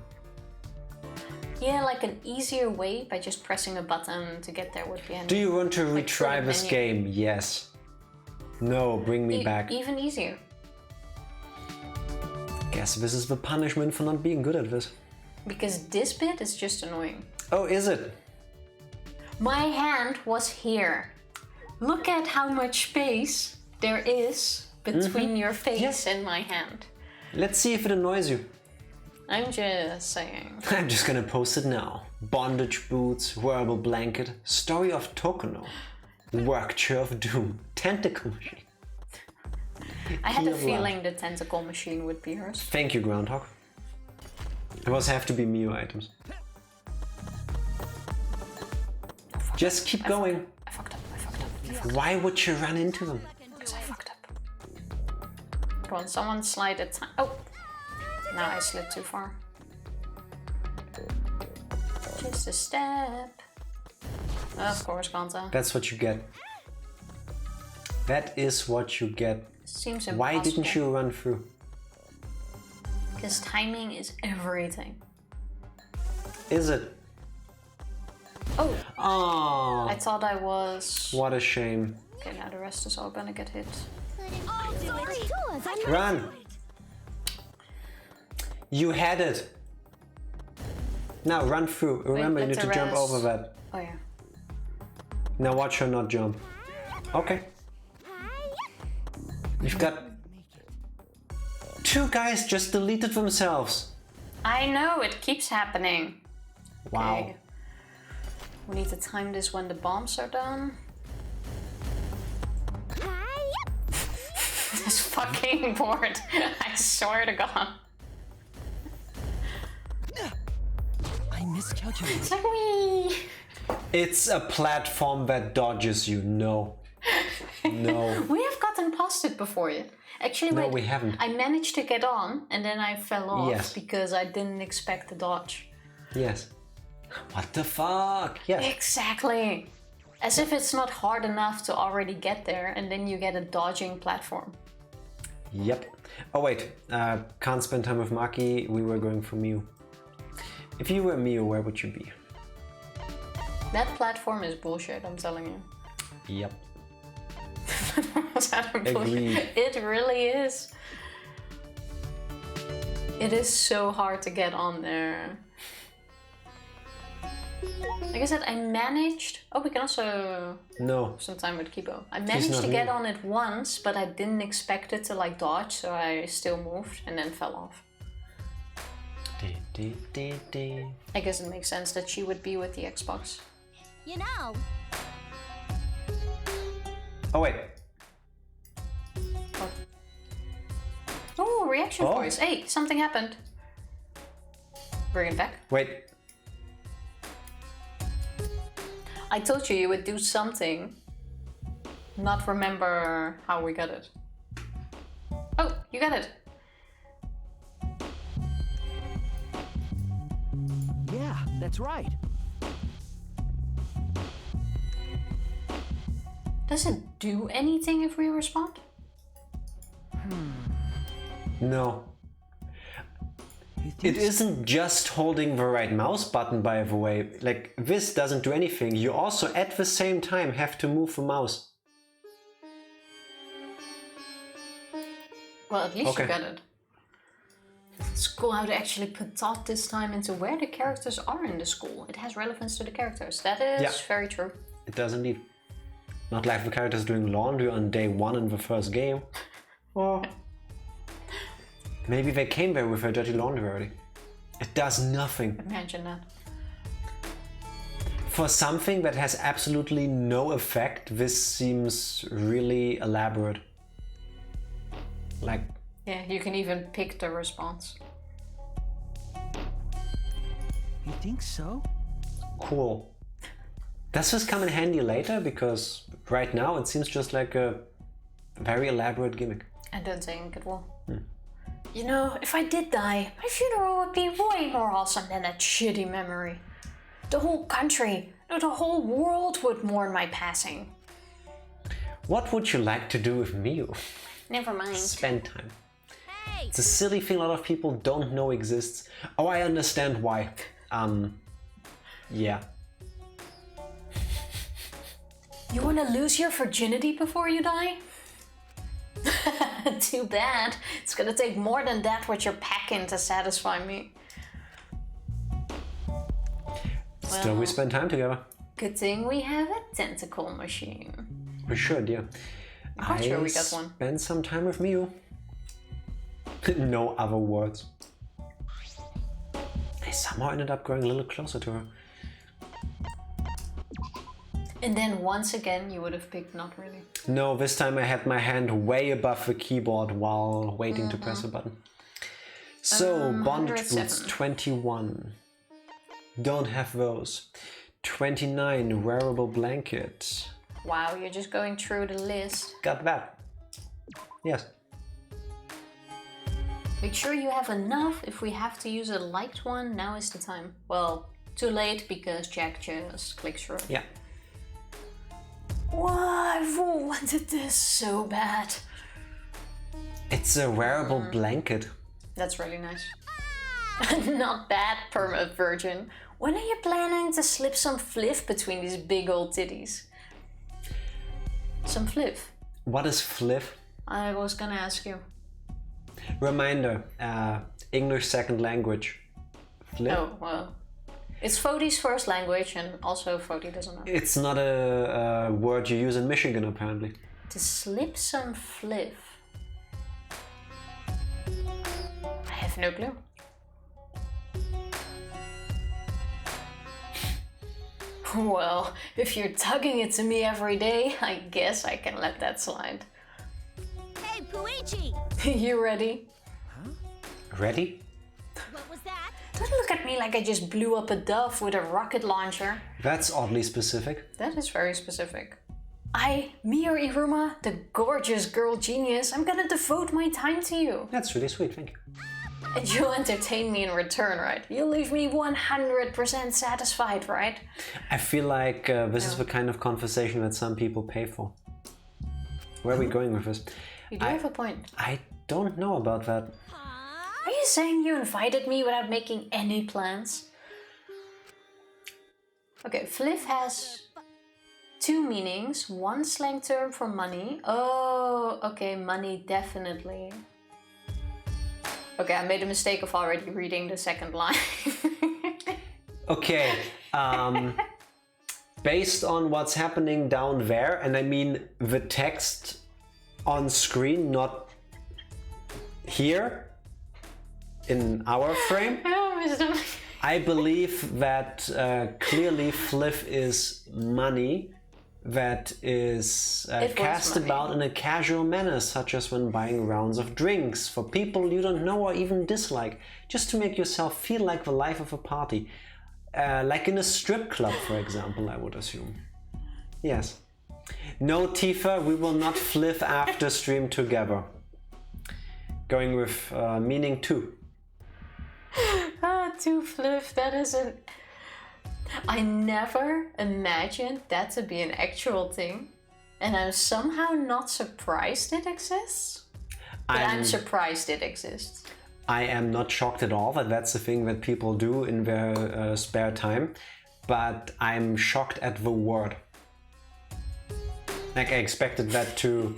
Yeah, like an easier way by just pressing a button to get there would be... Do you want to Like retry through the this menu. game? Yes. No, bring me back. Even easier. Guess this is the punishment for not being good at this. Because this bit is just annoying. Oh, is it? My hand was here. Look at how much space there is between your face and my hand. Let's see if it annoys you. I'm just saying. I'm just gonna post it now. Bondage boots, wearable blanket, story of Tokono, work chair of doom, tentacle machine. I had a Key of feeling the tentacle machine would be hers. Thank you, Groundhog. It must have to be Mio items. Just keep going. I fucked up. Why would you run into them? Because I fucked up. Come on, someone slide it. Oh! Now I slid too far. Just a step. Of course, Ganta. That's what you get. That is what you get. Seems impossible. Why didn't you run through? Because timing is everything. Is it? Oh! Oh, I thought I was... what a shame. Okay, now the rest is all gonna get hit. I'll do it. Run! You had it. Now run through. Remember, you let need to the jump rest- over that. Oh yeah. Now watch her not jump. Okay. You've got... Two guys just deleted themselves. I know, it keeps happening. Wow. Okay. We need to time this when the bombs are done. This fucking board. I swear to God. I miscalculated. It's like wee. It's a platform that dodges you. No. No. We have gotten past it before yet. Actually, No, wait, we haven't. I managed to get on and then I fell off Yes. because I didn't expect the dodge. Yes. What the fuck? Yes. Exactly. As if it's not hard enough to already get there and then you get a dodging platform. Yep. Oh wait. Can't spend time with Maki. We were going for Mew. If you were Mew, where would you be? That platform is bullshit, I'm telling you. Yep. Was that a bullshit? Agreed. It really is. It is so hard to get on there. Like I said, I managed... Oh, we can also... No. Some time with Kibo. I managed to get on it once, but I didn't expect it to like dodge, so I still moved and then fell off. I guess it makes sense that she would be with the Xbox. You know, Oh wait. Oh, reaction Oh. voice. Hey, something happened. Bring it back. Wait. I told you you would do something. Not remember how we got it. Oh, you got it. Yeah, that's right. Does it do anything if we respond? No. It isn't just holding the right mouse button, by the way. Like, this doesn't do anything. You also, at the same time, have to move the mouse. Well, at least Okay. you got it. It's cool how they actually put thought this time into where the characters are in the school. It has relevance to the characters. That is Yeah. very true. It does indeed. Not like the characters doing laundry on day 1 in the first game. Or maybe they came there with their dirty laundry already. It does nothing. Imagine that. For something that has absolutely no effect, this seems really elaborate. Like, Yeah, you can even pick the response. You think so? cool. Does this come in handy later? Because right now it seems just like a very elaborate gimmick. I don't think it will. You know, if I did die, my funeral would be way more awesome than that shitty memory. The whole country, no, the whole world would mourn my passing. What would you like to do with Miu? Never mind. Spend time. hey, It's a silly thing a lot of people don't know exists. Oh, I understand why. Yeah. You want to lose your virginity before you die? Too bad. It's gonna take more than that what you're packing to satisfy me. Still, we spend time together. Good thing we have a tentacle machine. We should, yeah. I'm quite sure we got one. Spend some time with Miu. No other words. I somehow ended up going a little closer to her. And then once again, you would have picked not really. No, this time I had my hand way above the keyboard while waiting to press a button. So, bondage 107. boots 21. Don't have those. 29, wearable blanket. Wow, you're just going through the list. Got that. Yes. Make sure you have enough. If we have to use a light one, now is the time. Well, too late because Jack just clicks through. Yeah. Whoa, I've wanted this so bad. It's a wearable blanket. That's really nice. Not bad, perma virgin. When are you planning to slip some fliff between these big old titties? Some fliff. What is fliff? I was gonna ask you. Reminder, English second language. Flip? Oh, well. It's Fodi's first language and also Fodi doesn't know. It's not a word you use in Michigan, apparently. To slip some fliff. I have no clue. Well, if you're tugging it to me every day, I guess I can let that slide. hey, Puichi! You ready? Ready? What was that? Don't look at me like I just blew up a dove with a rocket launcher. That's oddly specific. That is very specific. Mir Iruma, the gorgeous girl genius, I'm gonna devote my time to you. That's really sweet, thank you. And you'll entertain me in return, right? You'll leave me 100% satisfied, right? I feel like this is the kind of conversation that some people pay for. Where are we going with this? You do have a point. I don't know about that. Are you saying you invited me without making any plans? Okay, fliff has two meanings. One slang term for money. Oh, okay, money definitely. Okay, I made a mistake of already reading the second line. Okay, based on what's happening down there, and I mean the text on screen, not here in our frame, I believe that clearly fliff is money that is cast about in a casual manner, such as when buying rounds of drinks for people you don't know or even dislike, just to make yourself feel like the life of a party. Like in a strip club, for example, I would assume. Yes. No, Tifa, we will not fliff after stream together. Going with meaning two. To fliff, that is an... I never imagined that to be an actual thing. And I'm somehow not surprised it exists. But I'm surprised it exists. I am not shocked at all that that's a thing that people do in their spare time. But I'm shocked at the word. Like I expected that to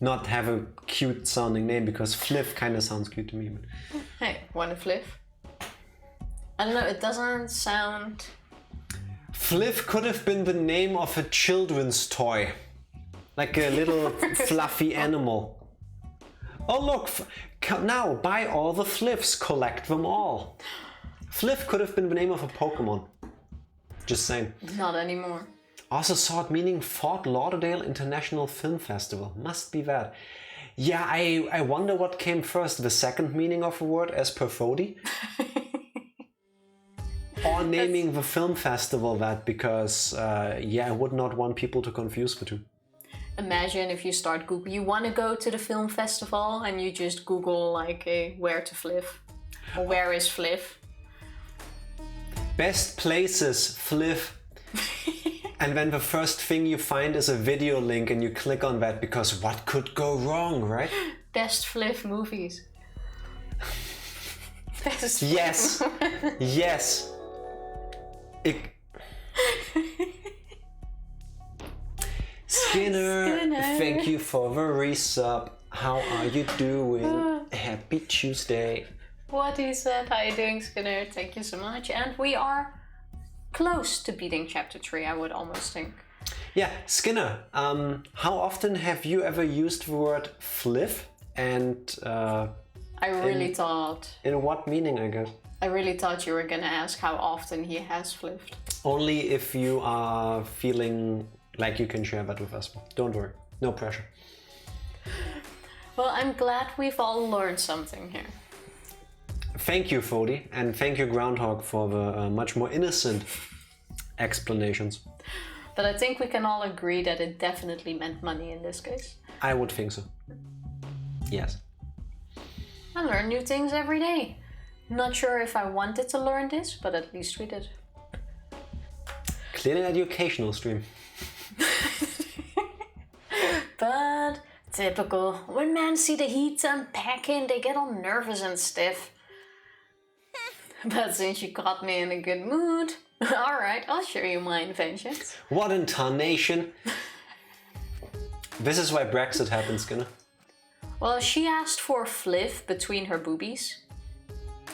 not have a cute sounding name, because fliff kind of sounds cute to me. But... Hey, wanna fliff? I don't know, it doesn't sound... Fliff could have been the name of a children's toy. Like a little fluffy animal. Oh look, now buy all the fliffs, collect them all. Fliff could have been the name of a Pokemon. Just saying. Not anymore. Also saw it meaning Fort Lauderdale International Film Festival. Must be that. Yeah, I wonder what came first, the second meaning of a word as per Fody? Or naming the film festival that, because yeah, I would not want people to confuse the two. Imagine if you start Google, you want to go to the film festival and you just Google like where to fliff. Or where is fliff? Best places, fliff. And then the first thing you find is a video link and you click on that, because what could go wrong, right? Best fliff movies. Best yes, yes. Skinner, thank you for the resub. How are you doing? Happy Tuesday. What he said, how are you doing, Skinner? Thank you so much. And we are close to beating chapter 3, I would almost think. Yeah, Skinner, how often have you ever used the word fliff? And I really thought... In what meaning, I guess? I really thought you were gonna ask how often he has fliffed. Only if you are feeling like you can share that with us. Don't worry, no pressure. Well, I'm glad we've all learned something here. Thank you, Fody, and thank you, Groundhog, for the much more innocent explanations. But I think we can all agree that it definitely meant money in this case. I would think so. Yes. I learn new things every day. Not sure if I wanted to learn this, but at least we did. Clearly an educational stream. But typical. When men see the heat unpacking, they get all nervous and stiff. But since you caught me in a good mood, alright, I'll show you my inventions. What intonation! This is why Brexit happens, Skinner. Well, she asked for fliff between her boobies.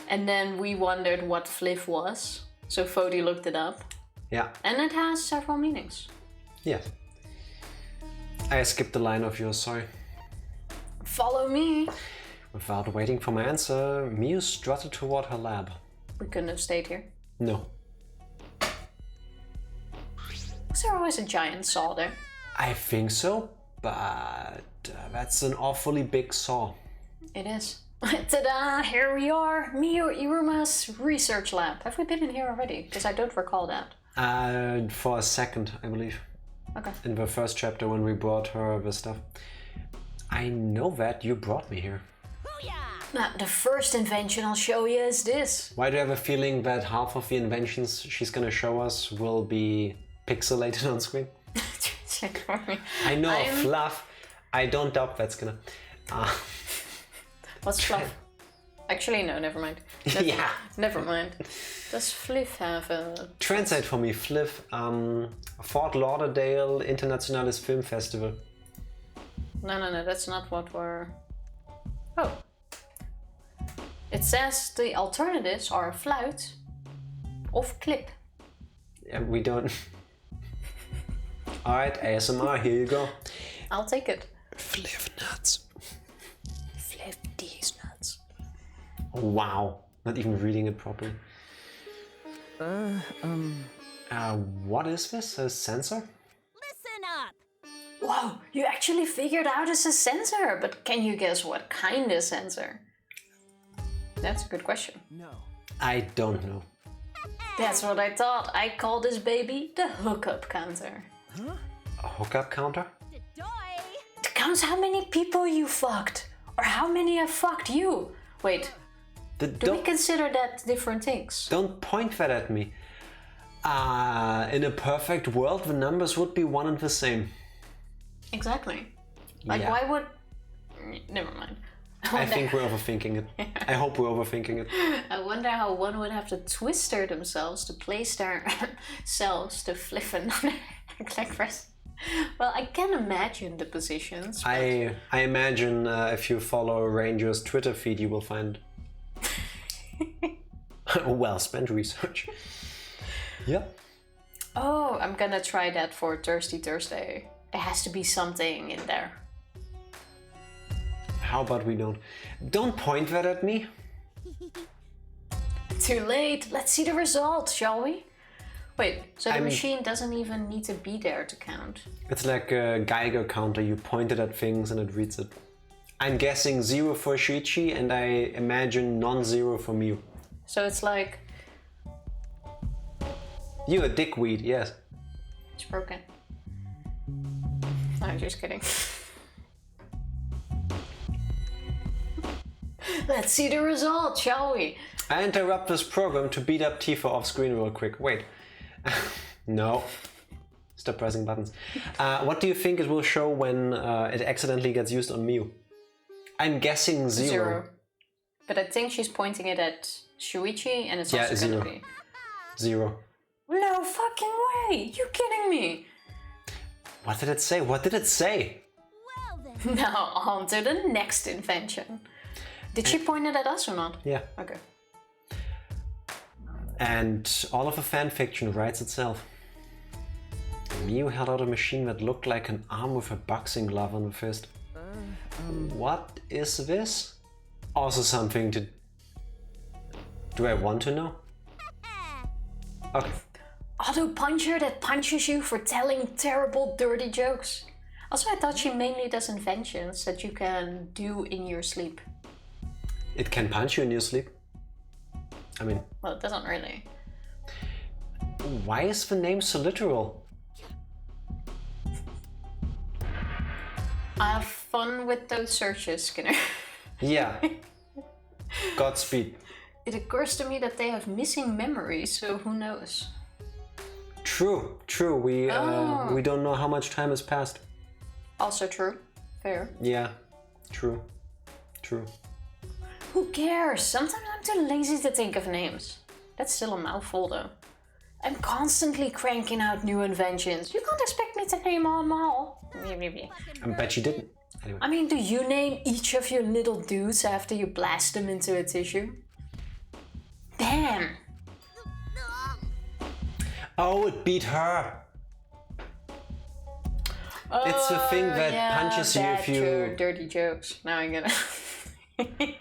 And then we wondered what fliff was. So Fody looked it up. Yeah. And it has several meanings. Yes. I skipped a line of yours, sorry. Follow me. Without waiting for my answer, Miu strutted toward her lab. We couldn't have stayed here. No. Was there always a giant saw there? I think so, but that's an awfully big saw. It is. Ta-da! Here we are, Miu Iruma's research lab. Have we been in here already? Because I don't recall that. For a second, I believe. Okay. In the first chapter when we brought her the stuff. I know that you brought me here. Now, the first invention I'll show you is this. Why do you have a feeling that half of the inventions she's gonna show us will be pixelated on screen? Check for me. I know, fluff. I don't doubt that's gonna... What's fluff? Actually, no, never mind. Yeah. Never mind. Does Fliff have a... Translate for me, Fliff. Fort Lauderdale Internationales Film Festival. No, that's not what we're... Oh. It says the alternatives are fluit of clip. Yeah, we don't... Alright, ASMR, here you go. I'll take it. Fliff nuts. Fliff these nuts. Wow, not even reading it properly. What is this? A sensor? Listen up! Whoa, you actually figured out it's a sensor, but can you guess what kind of sensor? That's a good question. No. I don't know. That's what I thought. I call this baby the hookup counter. A hookup counter? It counts how many people you fucked, or how many have fucked you. Wait, do we consider that different things? Don't point that at me. In a perfect world, the numbers would be one and the same. Exactly. Like, Yeah. why would... Never mind. I think we're overthinking it. I hope we're overthinking it. I wonder how one would have to twister themselves to place their selves to flip another like this. Well, I can imagine the positions. I imagine if you follow Ranger's Twitter feed, you will find well spent research. Yep. Oh, I'm gonna try that for Thirsty Thursday. There has to be something in there. How about we don't? Don't point that at me. Too late. Let's see the result, shall we? Wait, so the I'm- machine doesn't even need to be there to count. It's like a Geiger counter. You point it at things and it reads it. I'm guessing 0 for Shuichi and I imagine non-zero for Mew. So it's like... You a dickweed, yes. It's broken. No, I'm just kidding. Let's see the result, shall we? I interrupt this program to beat up Tifa off screen real quick. Wait. No. Stop pressing buttons. What do you think it will show when it accidentally gets used on Mew? I'm guessing 0. But I think she's pointing it at Shuichi and it's Yeah, also 0. gonna be... 0. No fucking way! You kidding me? What did it say? What did it say? Well then. Now on to the next invention. Did she point it at us or not? Yeah. Okay. And all of the fanfiction writes itself. Mew held out a machine that looked like an arm with a boxing glove on the fist. What is this? Also something to... Do I want to know? Okay. Auto puncher that punches you for telling terrible, dirty jokes. Also, I thought she mainly does inventions that you can do in your sleep. It can punch you in your sleep. I mean, Well, it doesn't really. why is the name so literal? Have fun with those searches, Skinner. Yeah. Godspeed. It occurs to me that they have missing memories, so who knows? True, true. We don't know how much time has passed. Also true. Fair. Yeah, true, true. Who cares? Sometimes I'm too lazy to think of names. That's still a mouthful though. I'm constantly cranking out new inventions. You can't expect me to name them all. I bet you didn't. Anyway. I mean, do you name each of your little dudes after you blast them into a tissue? Damn! Oh, it beat her. It's the thing that punches you if you... True. Dirty jokes. Now I get it.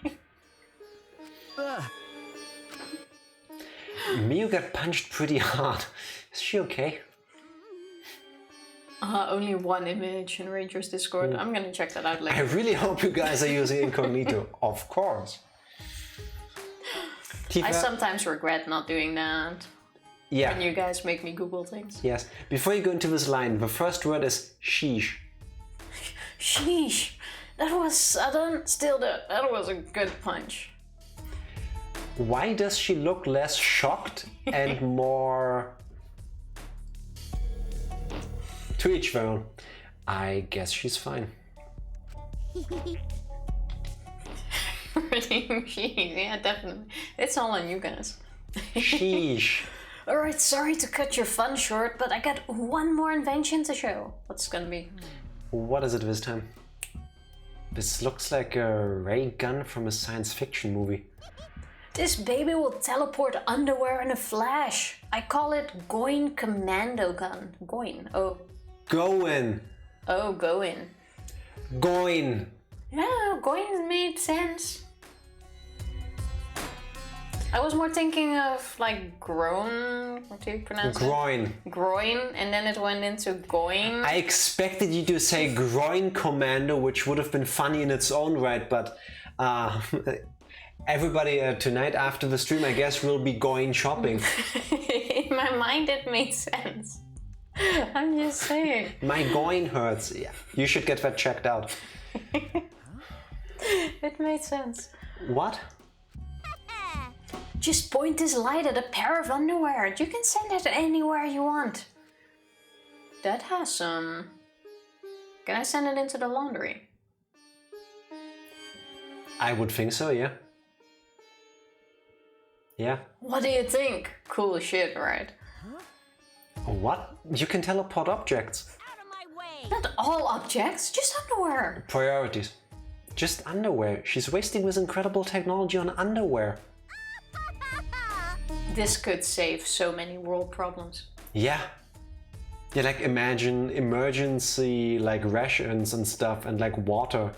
Mew got punched pretty hard. Is she okay? Only one image in Ranger's Discord. I'm gonna check that out I later. really hope you guys are using incognito. Of course. Tifa, I sometimes regret not doing that. yeah. When you guys make me Google things. Yes. Before you go into this line, the first word is sheesh. Sheesh. That was sudden. Still, that was a good punch. Why does she look less shocked and more... To each their own. I guess she's fine. Yeah, definitely. It's all on you guys. Sheesh. Alright, sorry to cut your fun short, but I got one more invention to show. What's gonna be? What is it this time? This looks like a ray gun from a science fiction movie. This baby will teleport underwear in a flash. I call it Goin Commando Gun. Goin. Oh. Going. Oh, Goin. Going. Yeah, Goin made sense. I was more thinking of like groan. What do you pronounce it? Groin. Groin, and then it went into going. I expected you to say groin commando, which would have been funny in its own right, but everybody tonight after the stream, I guess, will be going shopping. In my mind, it made sense. I'm just saying. My groin hurts. Yeah, you should get that checked out. It made sense. What? Just point this light at a pair of underwear. You can send it anywhere you want. That has some... Can I send it into the laundry? I would think so, yeah. Yeah. What do you think? Cool shit, right? What? You can teleport objects. Out of my way! Not all objects, just underwear. Priorities. Just underwear. She's wasting this incredible technology on underwear. This could save so many world problems. Yeah. Yeah, like imagine emergency like rations and stuff and like water.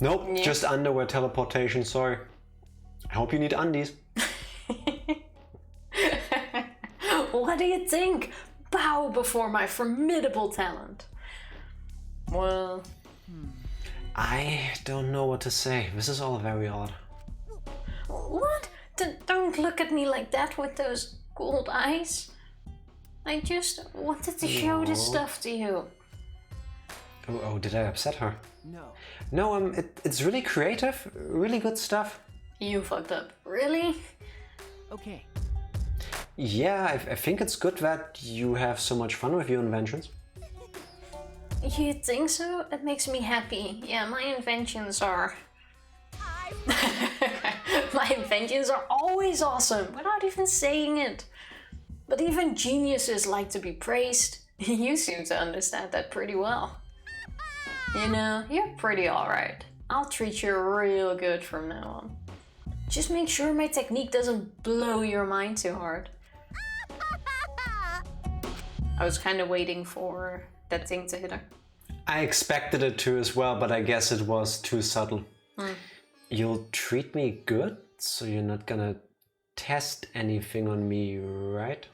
Nope, Yeah. just underwear teleportation, sorry. I hope you need undies. What do you think? Bow before my formidable talent. Well... I don't know what to say. This is all very odd. What? Don't look at me like that with those gold eyes. I just wanted to show this stuff to you. Oh, did I upset her? No. No, it's really creative, really good stuff. You fucked up. Really? Okay. Yeah, I think it's good that you have so much fun with your inventions. You think so? It makes me happy. Yeah, my inventions are... My inventions are always awesome, without even saying it. But even geniuses like to be praised. You seem to understand that pretty well. You know, you're pretty alright. I'll treat you real good from now on. Just make sure my technique doesn't blow your mind too hard. I was kind of waiting for that thing to hit her. I expected it to as well, but I guess it was too subtle. You'll treat me good, so you're not gonna test anything on me, right?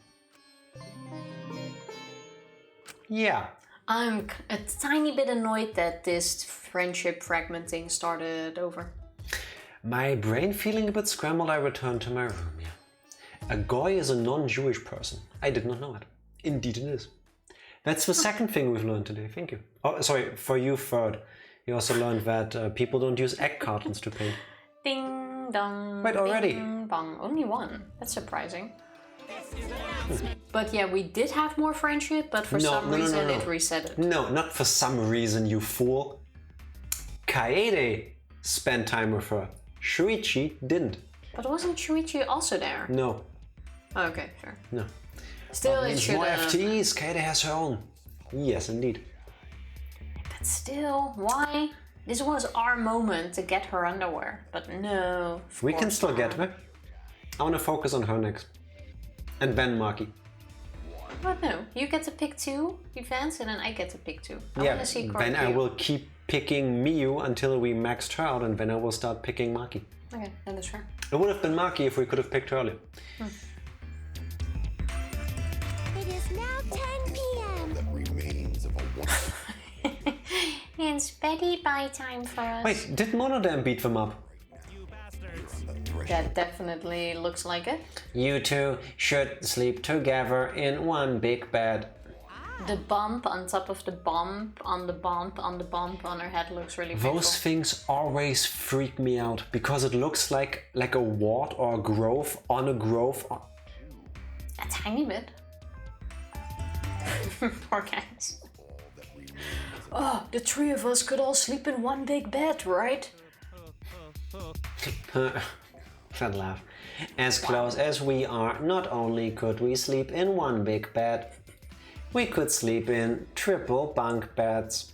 Yeah. I'm a tiny bit annoyed that this friendship fragmenting started over. My brain feeling a bit scrambled, I returned to my room, yeah. A goy is a non-Jewish person. I did not know it. Indeed it is. That's the second thing we've learned today, thank you. Oh, sorry, for you third. You also learned that people don't use egg cartons to paint. Ding dong. Wait, already? Ding bong. Only one. That's surprising. But yeah, we did have more friendship, but for some reason it reset it. No, not for some reason, you fool. Kaede spent time with her. Shuichi didn't. But wasn't Shuichi also there? No. Okay, sure. No. Still, it There's should more have. FTEs, Kaede has her own. Yes, indeed. But still, why? This was our moment to get her underwear. But no. of We can course still not. get her. I want to focus on her next. And Ben Marky. But no, you get to pick 2 events and then I get to pick 2. I Yeah, want to see then I will keep picking Miyu until we maxed her out, and then I will start picking Maki. Okay, then that's fair. It would have been Maki if we could have picked her earlier. It is now 10 p.m. That remains of a wonderful It's Betty bye time for us. Wait, did Monodam beat them up? That definitely looks like it. You two should sleep together in one big bed. The bump on top of the bump on the bump on the bump on her head looks really painful. Those things always freak me out because it looks like a wart or a growth on a growth. A tiny bit. Poor guys. Oh, the 3 of us could all sleep in one big bed, right? That laugh. As close as we are, not only could we sleep in one big bed, we could sleep in triple bunk beds.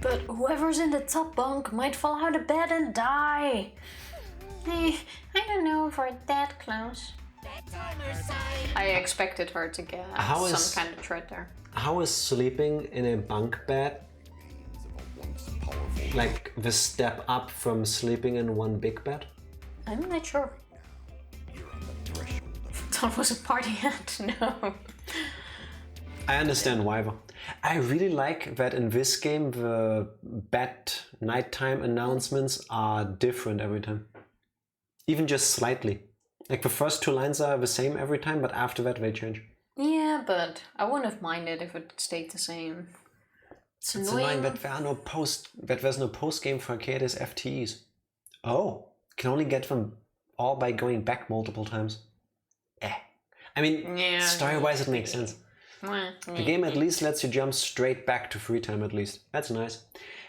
But whoever's in the top bunk might fall out of bed and die. I don't know if we're that close. I expected her to get some kind of threat there. How is sleeping in a bunk bed like the step up from sleeping in one big bed? I'm not sure. That was a party hat, no. I understand why though. I really like that in this game the bed nighttime announcements are different every time. Even just slightly. Like the first 2 lines are the same every time, but after that they change. Yeah, but I wouldn't have minded if it stayed the same. It's annoying that there's no post game for Arcades FTEs. Oh, can only get them all by going back multiple times. I mean, story-wise it makes sense. The game at least lets you jump straight back to free time at least. That's nice.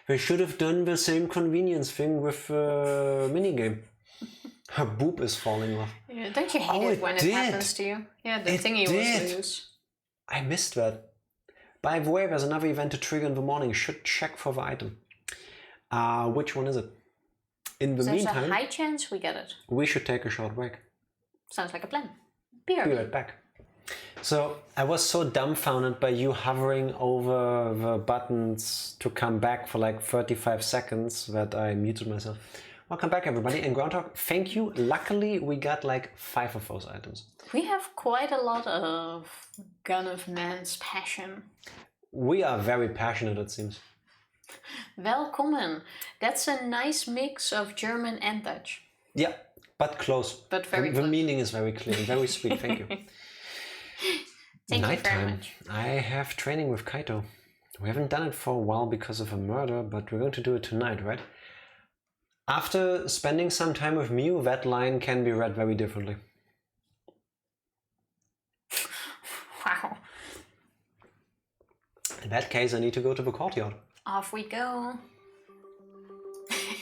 They should have done the same convenience thing with minigame. Her boob is falling off. Yeah, don't you hate it when it happens to you? Yeah, the thingy was loose. I missed that. By the way, there's another event to trigger in the morning. You should check for the item. Which one is it? In the meantime, there's a high chance we get it. We should take a short break. Sounds like a plan. Be right back. So I was so dumbfounded by you hovering over the buttons to come back for like 35 seconds that I muted myself. Welcome back everybody, and Groundhog, thank you. Luckily we got like 5 of those items. We have quite a lot of Gun of Man's passion. We are very passionate, it seems. Welcome. That's a nice mix of German and Dutch. Yeah, but close. But very The meaning is very clear and very sweet, thank you. Thank you very much. I have training with Kaito. We haven't done it for a while because of a murder, but we're going to do it tonight, right? After spending some time with Mew, that line can be read very differently. Wow. In that case, I need to go to the courtyard. Off we go.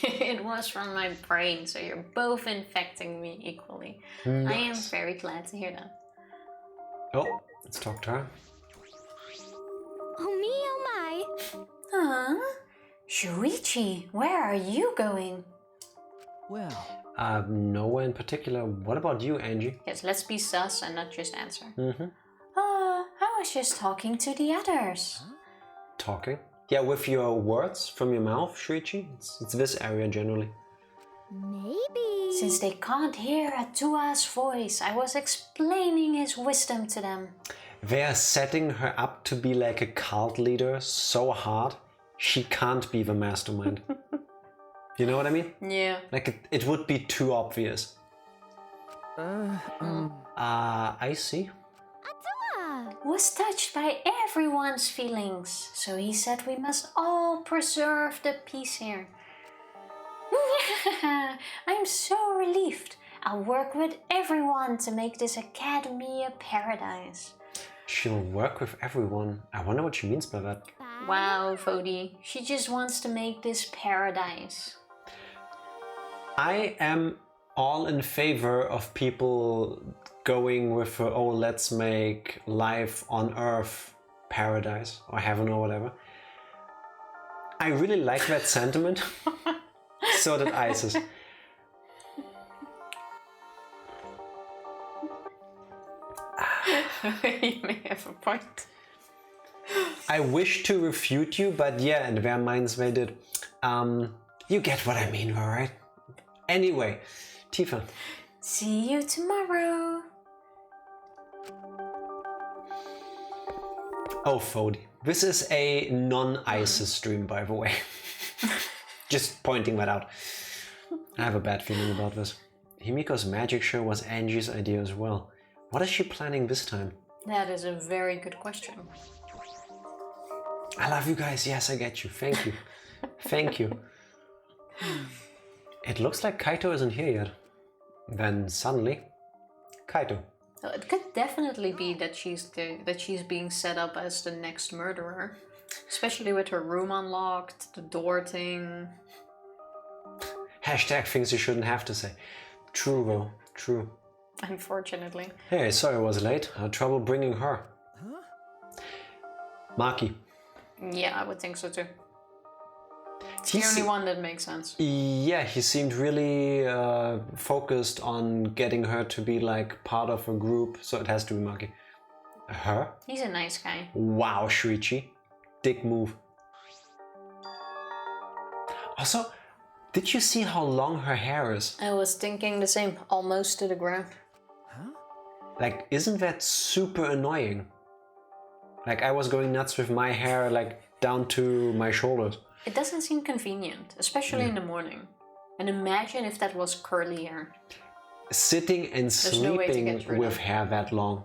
It was from my brain, so you're both infecting me equally. Nice. I am very glad to hear that. Oh, let's talk to her. Oh me, oh my. Huh? Shuichi, where are you going? Well, Nowhere in particular. What about you, Angie? Yes, let's be sus and not just answer. Mm-hmm. I was just talking to the others. Talking? Yeah, with your words from your mouth, Shuichi? It's this area generally. Maybe. Since they can't hear Atua's voice, I was explaining his wisdom to them. They are setting her up to be like a cult leader so hard, she can't be the mastermind. You know what I mean? Yeah. Like it would be too obvious. I see. Atua! Was touched by everyone's feelings, so he said we must all preserve the peace here. I'm so relieved. I'll work with everyone to make this academy a paradise. She'll work with everyone. I wonder what she means by that. Wow, Fodi. She just wants to make this paradise. I am all in favor of people going with, oh, let's make life on Earth paradise or heaven or whatever. I really like that sentiment. So did Isis. You may have a point. I wish to refute you, but yeah, in their minds they did. You get what I mean, alright? Anyway, Tifa. See you tomorrow. Oh, Fodi. This is a non-ISIS stream, by the way. Just pointing that out. I have a bad feeling about this. Himiko's magic show was Angie's idea as well. What is she planning this time? That is a very good question. I love you guys. Yes, I get you. Thank you. Thank you. It looks like Kaito isn't here yet. Then suddenly, Kaito. It could definitely be that she's being set up as the next murderer. Especially with her room unlocked, the door thing. Hashtag things you shouldn't have to say. True though, true. Unfortunately. Hey, sorry I was late. I had trouble bringing her. Maki. Yeah, I would think so too. It's He's- the only one that makes sense. Yeah, he seemed really focused on getting her to be like part of a group, so it has to be Maki. Her? He's a nice guy. Wow, Shuichi. Dick move. Also, did you see how long her hair is? I was thinking the same, almost to the ground. Like, isn't that super annoying? Like, I was going nuts with my hair, like, down to my shoulders. It doesn't seem convenient, especially in the morning. And imagine if that was curly hair. Sitting and no way to sleeping get rid with of. hair that long.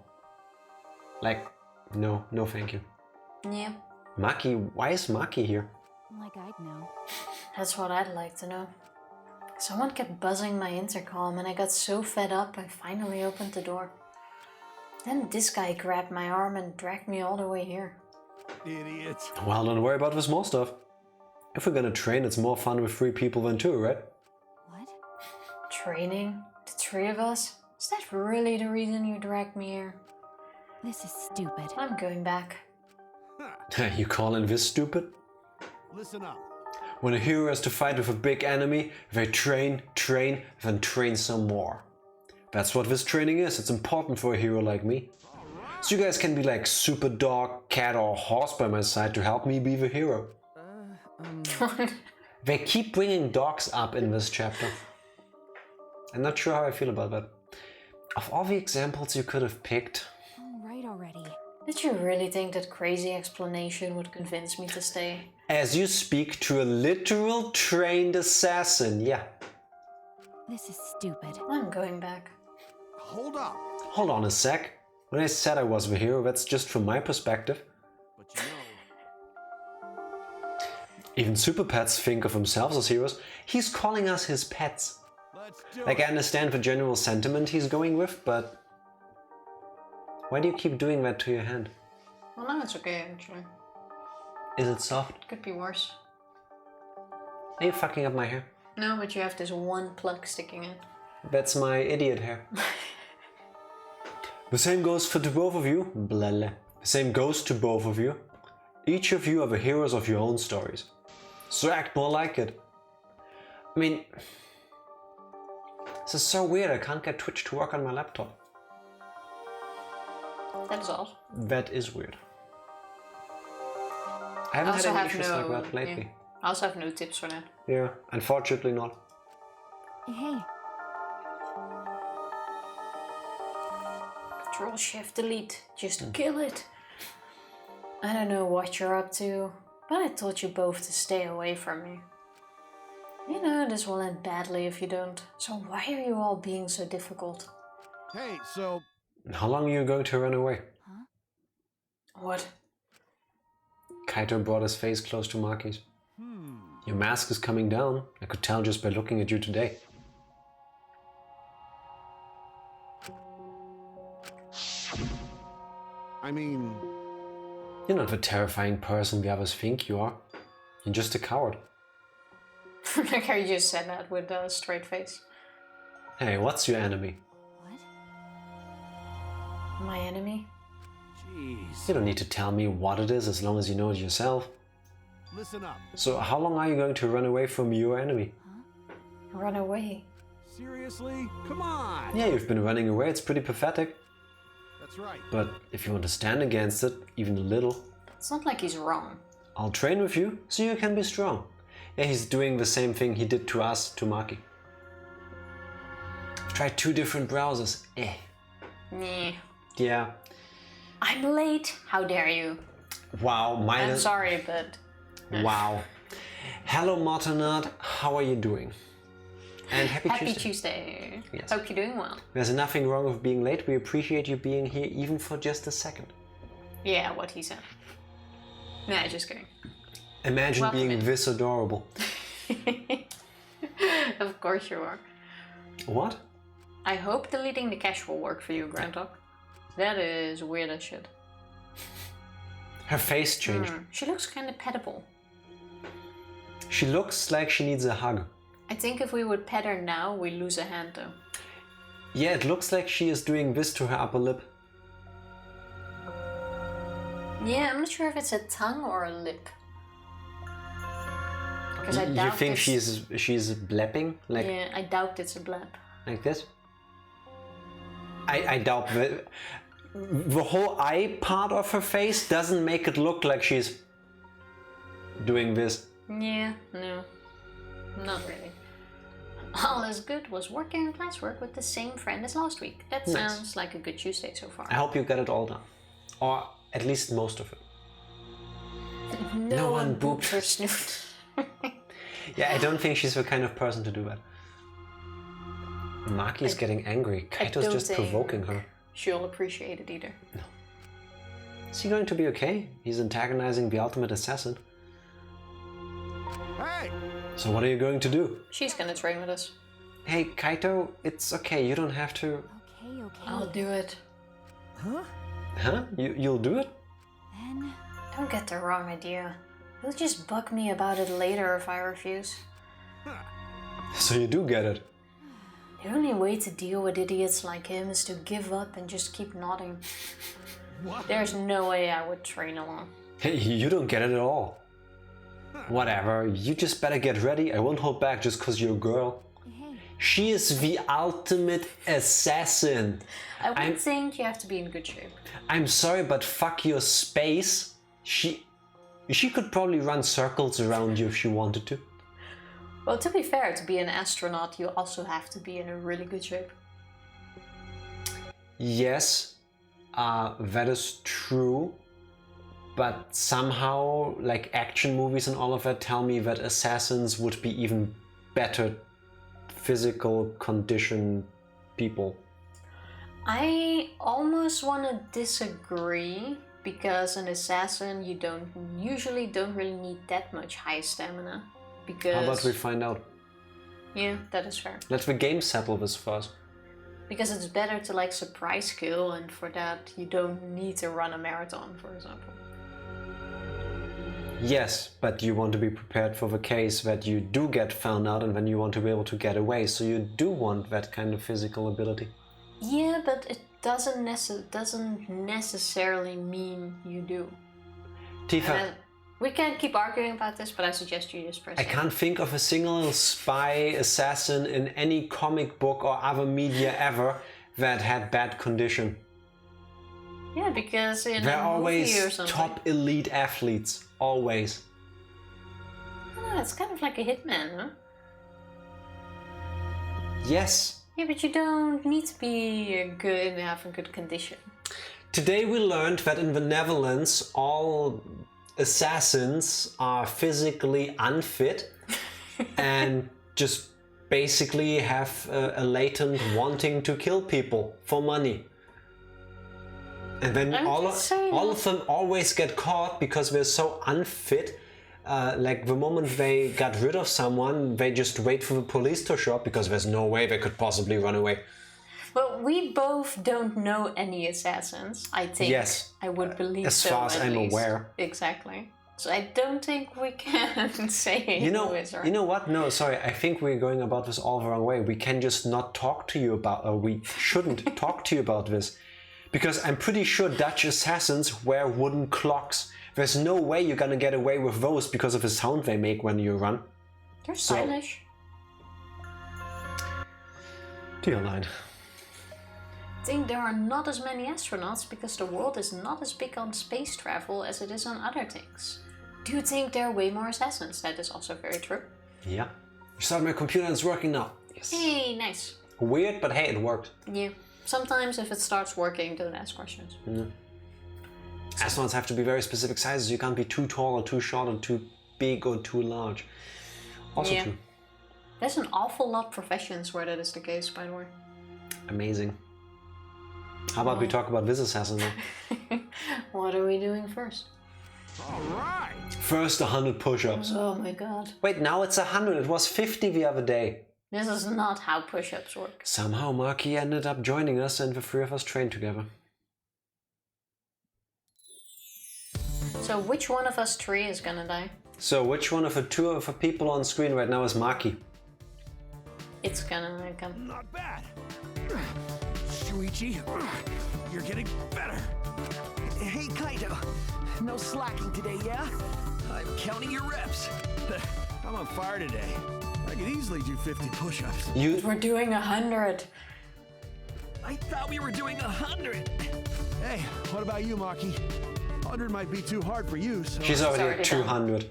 Like, no thank you. Yeah, Maki, why is Maki here? Like I'd know. that's what I'd like to know. Someone kept buzzing my intercom and I got so fed up I finally opened the door. Then this guy grabbed my arm and dragged me all the way here. Idiot. Well, don't worry about the small stuff. If we're gonna train, it's more fun with 3 people than 2, right? What? Training? The 3 of us? Is that really the reason you dragged me here? This is stupid. I'm going back. You calling this stupid? Listen up. When a hero has to fight with a big enemy, they train, then train some more. That's what this training is. It's important for a hero like me. So you guys can be like super dog, cat or horse by my side to help me be the hero. They keep bringing dogs up in this chapter. I'm not sure how I feel about that. Of all the examples you could have picked... All right already. Did you really think that crazy explanation would convince me to stay? As you speak to a literal trained assassin, yeah. This is stupid. I'm going back. Hold up. Hold on a sec. When I said I was the hero, that's just from my perspective. But you know, Even super pets think of themselves as heroes. He's calling us his pets. let's do Like, I it. understand the general sentiment he's going with, but... Why do you keep doing that to your hand? Well, now it's okay, actually. Is it soft? Could be worse. Are you fucking up my hair? No, but you have this one plug sticking in. That's my idiot hair. The same goes for the both of you. Blah, blah. The same goes to both of you. Each of you are the heroes of your own stories. So act more like it. I mean... This is so weird, I can't get Twitch to work on my laptop. That's all. That is weird. I haven't had any issues like that lately. Yeah. I also have no tips for that. Yeah, unfortunately not. Hey, Control-Shift-Delete. Just kill it. I don't know what you're up to, but I told you both to stay away from me. You know this will end badly if you don't. So why are you all being so difficult? Hey, so How long are you going to run away? What? Kaito brought his face close to Maki's. Your mask is coming down. I could tell just by looking at you today. I mean, You're not the terrifying person the others think you are. You're just a coward. Like how you just said that with a straight face. Hey, what's your enemy? what? My enemy? jeez. You don't need to tell me what it is as long as you know it yourself. Listen up. So how long are you going to run away from your enemy? Run away. Seriously? Come on. Yeah, you've been running away, it's pretty pathetic. That's right. But if you want to stand against it, even a little, It's not like he's wrong. I'll train with you so you can be strong. Yeah, he's doing the same thing he did to us, to Maki. I've tried 2 different browsers. Nah. Yeah. I'm late. How dare you? Wow, I'm minus... sorry, but Wow. Hello, Martinard. How are you doing? And happy happy Tuesday. Tuesday. Yes. Hope you're doing well. There's nothing wrong with being late. We appreciate you being here even for just a second. Yeah, what he said. Nah, just kidding. Imagine Welcome being in. this adorable. Of course you are. What? I hope deleting the cache will work for you, Grandtalk. That is weird as shit. Her face changed. She looks kind of petable. She looks like she needs a hug. I think if we would pet her now, we lose a hand though. Yeah, it looks like she is doing this to her upper lip. Yeah, I'm not sure if it's a tongue or a lip. Because I doubt You think it's... she's blapping? Like, Yeah, I doubt it's a blab. like this? I doubt that. The whole eye part of her face doesn't make it look like she's doing this. Yeah, no. Not really. All is good was working on classwork with the same friend as last week. That Nice. sounds like a good Tuesday so far. I hope you got it all done. Or at least most of it. No one one booped. booped her snoot. Yeah, I don't think she's the kind of person to do that. Maki is getting angry. Kaito's don't just think provoking her. She'll appreciate it either. Is he going to be okay? He's antagonizing the ultimate assassin. Hey! So what are you going to do? She's gonna train with us. Hey, Kaito, it's okay. You don't have to... Okay, okay. I'll do it. Huh? You'll do it? Then Don't get the wrong idea. He'll just bug me about it later if I refuse. So you do get it. The only way to deal with idiots like him is to give up and just keep nodding. What? There's no way I would train along. Hey, you don't get it at all. Whatever, you just better get ready. I won't hold back just because you're a girl. hey, She is the ultimate assassin. I would think you have to be in good shape. I'm sorry, but fuck your space. She could probably run circles around you if she wanted to. Well, to be fair, to be an astronaut, you also have to be in a really good shape. Yes, that is true. But somehow, like action movies and all of that tell me that assassins would be even better physical condition people. I almost want to disagree, because an assassin, you usually don't really need that much high stamina. Because How about we find out? yeah, that is fair. Let the game settle this first. Because it's better to like surprise kill, and for that you don't need to run a marathon, for example. Yes, but you want to be prepared for the case that you do get found out and then you want to be able to get away, so you do want that kind of physical ability. Yeah, but it doesn't necessarily mean you do. Tifa, And we can keep arguing about this, but I suggest you just press I A. can't think of a single spy assassin in any comic book or other media ever that had bad condition. Yeah, because in They're a movie or always something. top elite athletes. Always. I don't know, it's kind of like a hitman, huh? Yes. Yeah, but you don't need to be good and have a good condition. Today we learned that in the Netherlands all assassins are physically unfit and just basically have a latent wanting to kill people for money. And then I'm all just saying of them always get caught because they're so unfit. Like the moment they got rid of someone, they just wait for the police to show up because there's no way they could possibly run away. Well, we both don't know any assassins, I think. Yes. I would believe as so, far as at I'm least. aware. Exactly. So I don't think we can say You know, who is right. you know what? No, sorry. I think we're going about this all the wrong way. We can just not talk to you about, or we shouldn't talk to you about this. Because I'm pretty sure Dutch assassins wear wooden clocks. There's no way you're gonna get away with those because of the sound they make when you run. They're stylish. Dear line. I think there are not as many astronauts because the world is not as big on space travel as it is on other things. Do you think there are way more assassins? That is also very true. Yeah. Start my computer and it's working now. Yes. Hey, nice. Weird, but hey, it worked. Yeah. Sometimes if it starts working, don't ask questions. Astronauts have to be very specific sizes. You can't be too tall or too short or too big or too large. Also Yeah. true. There's an awful lot of professions where that is the case, by the way. Amazing. How about we talk about this assassin now? What are we doing first? All right. First 100 push-ups. Oh my god. Wait, now it's 100. It was 50 the other day. This is not how push-ups work. Somehow Maki ended up joining us and the three of us trained together. So which one of us three is gonna die? So which one of the two of the people on screen right now is Maki? It's gonna come. Not bad. Shuichi, you're getting better. Hey, Kaito. No slacking today, yeah? I'm counting your reps. I'm on fire today. I could easily do 50 push-ups. We're doing 100. I thought we were doing 100. Hey, what about you, Maki? 100 might be too hard for you, so... She's already already at 200.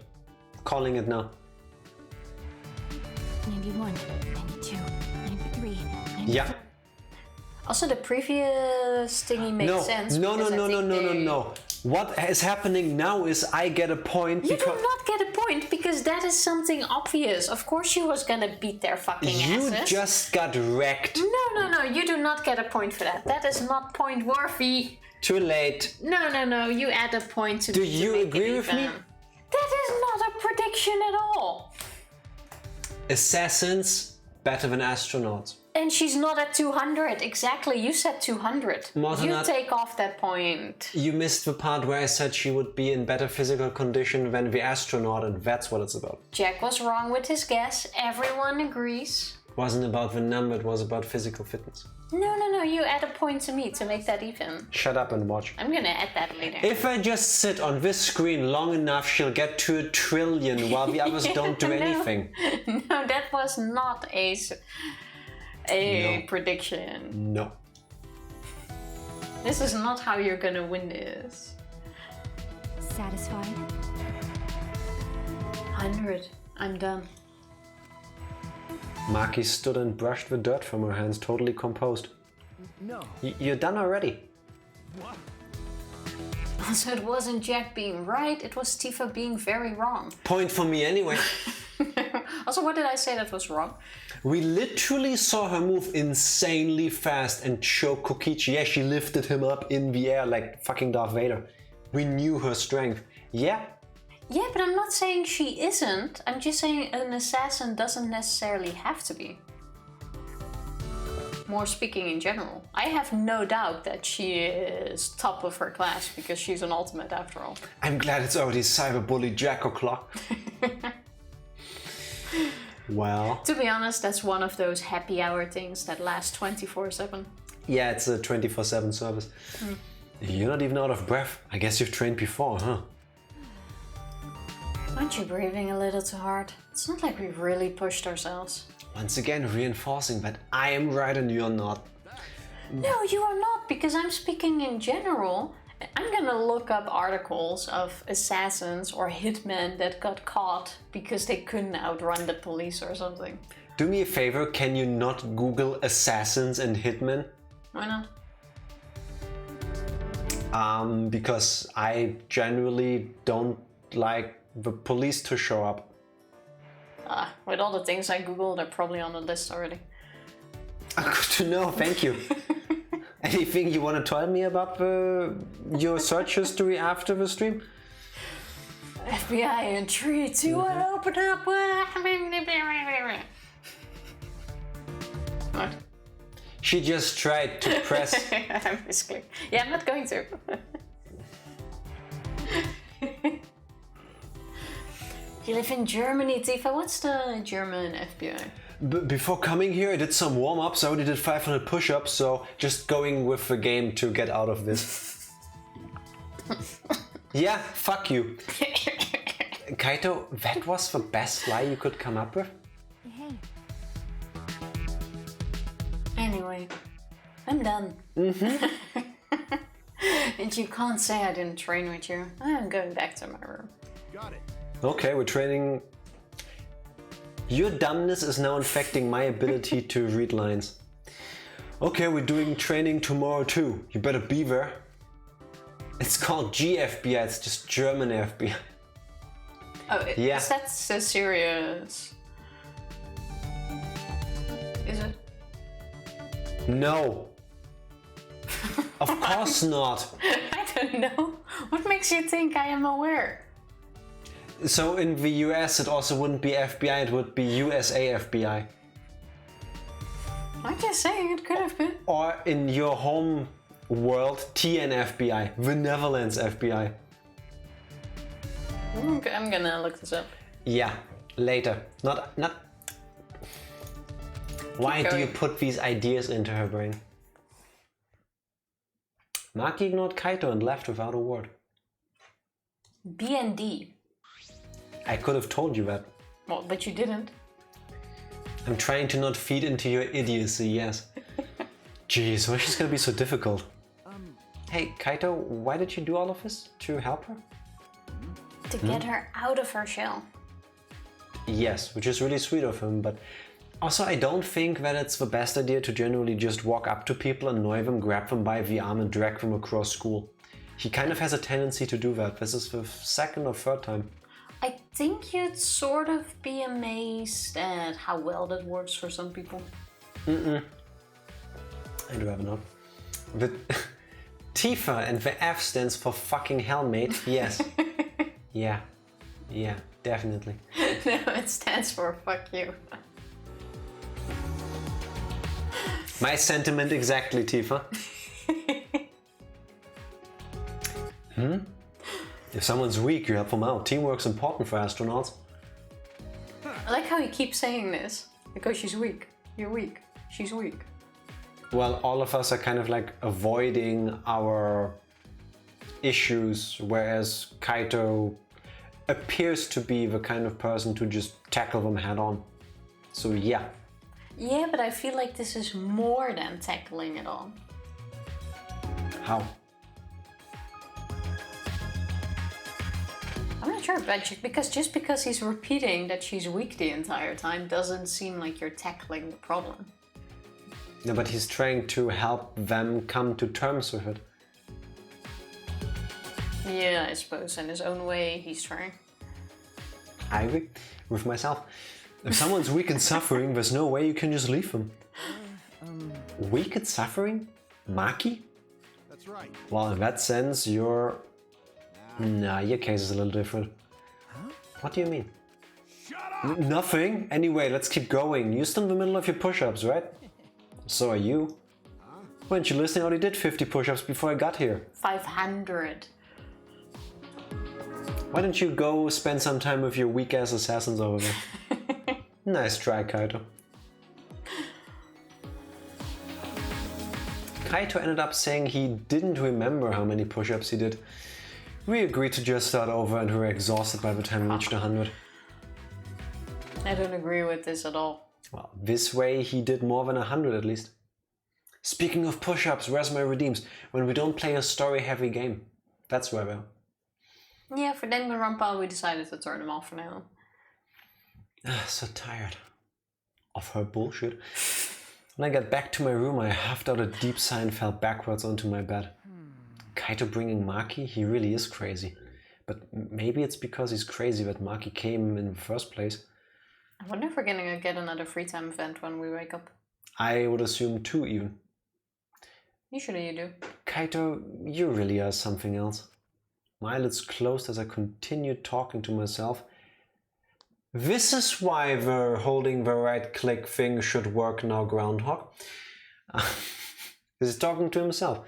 Calling it now. 91, 92, 93, 94. Yeah. Also, the previous thingy makes sense. No. because I think they- What is happening now is I get a point You do because not get a point because that is something obvious. Of course, she was gonna beat their fucking you asses. just got wrecked. No. You do not get a point for that. That is not point worthy. Too late. No. You add a point to. Do to you make it agree with me? even. That is not a prediction at all. Assassins better than astronauts. And she's not at 200. Exactly. You said 200. Martin, You take off that point. You missed the part where I said she would be in better physical condition than the astronaut, and that's what it's about. Jack was wrong with his guess. Everyone agrees. It wasn't about the number, it was about physical fitness. No. You add a point to me to make that even. Shut up and watch. I'm gonna add that later. If I just sit on this screen long enough, she'll get to 1 trillion while the others don't do anything. No, that was not a No. prediction. No. This is not how you're gonna win this. Satisfied? 100. I'm done. Maki stood and brushed the dirt from her hands, totally composed. No. You're done already. What? Also, it wasn't Jack being right, it was Tifa being very wrong. Point for me anyway. Also, what did I say that was wrong? We literally saw her move insanely fast and choke Kokichi. Yeah, she lifted him up in the air like fucking Darth Vader. We knew her strength. Yeah, Yeah, but I'm not saying she isn't. I'm just saying an assassin doesn't necessarily have to be. More speaking in general. I have no doubt that she is top of her class because she's an ultimate after all. I'm glad it's already cyberbully Jack o'clock. Well, To be honest, that's one of those happy hour things that last 24/7. yeah, it's a 24/7 service. You're not even out of breath. I guess you've trained before, huh? Aren't you breathing a little too hard? It's not like we really pushed ourselves. Once again, reinforcing that I am right and you're not. No, you are not, because I'm speaking in general. I'm gonna look up articles of assassins or hitmen that got caught because they couldn't outrun the police or something. Do me a favor, can you not Google assassins and hitmen? Why not? Because I generally don't like the police to show up. With all the things I googled, they're probably on the list already. Good to know, thank you. Anything you want to tell me about your search history after the stream? FBI in 3, 2, 1, open up! What? She just tried to press. I misclicked. Yeah, I'm not going to. You live in Germany, Tifa. What's the German FBI? Before coming here, I did some warm-ups. I already did 500 push-ups, so just going with the game to get out of this. Yeah, fuck you. Kaito, that was the best lie you could come up with? Hey, Anyway, I'm done. And you can't say I didn't train with you. I'm going back to my room. Got it. Okay, we're training. Your dumbness is now infecting my ability to read lines. Okay, we're doing training tomorrow too. You better be there. It's called GFBI, it's just German FBI. Oh, Yeah. is that so serious? Is it? No. Of course not. I don't know. What makes you think I am aware? So in the US it also wouldn't be FBI, it would be USA FBI. I'm just saying it could have been. Or in your home world, TNFBI, the Netherlands FBI. I'm gonna look this up. Yeah, later. Not. Why do you going. put these ideas into her brain? Maki ignored Kaito and left without a word. B and D. I could have told you that. Well, but you didn't. I'm trying to not feed into your idiocy, yes. Jeez, why she's gonna be so difficult? Hey, Kaito, why did you do all of this? To help her? To get her out of her shell. Yes, which is really sweet of him, but also I don't think that it's the best idea to generally just walk up to people, annoy them, grab them by the arm and drag them across school. He kind of has a tendency to do that. This is the second or third time. I think you'd sort of be amazed at how well that works for some people. I do have enough. The Tifa and the F stands for fucking hell, mate. Yes. Yeah, definitely. No, it stands for fuck you. My sentiment exactly, Tifa. If someone's weak, you help them out. Teamwork's important for astronauts. I like how you keep saying this. Because she's weak. You're weak. She's weak. Well, all of us are kind of like avoiding our issues, whereas Kaito appears to be the kind of person to just tackle them head on. So yeah. Yeah, but I feel like this is more than tackling it on. How? I'm not sure, but just because he's repeating that she's weak the entire time doesn't seem like you're tackling the problem. No, but he's trying to help them come to terms with it. Yeah, I suppose in his own way he's trying. I agree with myself. If someone's weak and suffering, there's no way you can just leave them. Weak and suffering? Maki? That's right. Well, in that sense, your case is a little different. What do you mean? Shut up! Nothing. Anyway, let's keep going. You're still in the middle of your push-ups, right? So are you. Weren't you listening? I already did 50 push-ups before I got here. 500. Why don't you go spend some time with your weak-ass assassins over there? Nice try, Kaito. Kaito ended up saying he didn't remember how many push-ups he did. We agreed to just start over and we were exhausted by the time we reached 100. I don't agree with this at all. Well, this way he did more than 100 at least. Speaking of push-ups, where's my redeems? When we don't play a story-heavy game. That's where we are. Yeah, for Danganronpa we decided to turn them off for now. So tired of her bullshit. When I got back to my room, I huffed out a deep sigh and fell backwards onto my bed. Kaito bringing Maki? He really is crazy. But maybe it's because he's crazy that Maki came in the first place. I wonder if we're gonna get another free time event when we wake up. I would assume 2 even. Usually you do. Kaito, you really are something else. My eyelids closed as I continued talking to myself. This is why the holding the right click thing should work now, Groundhog. He's talking to himself.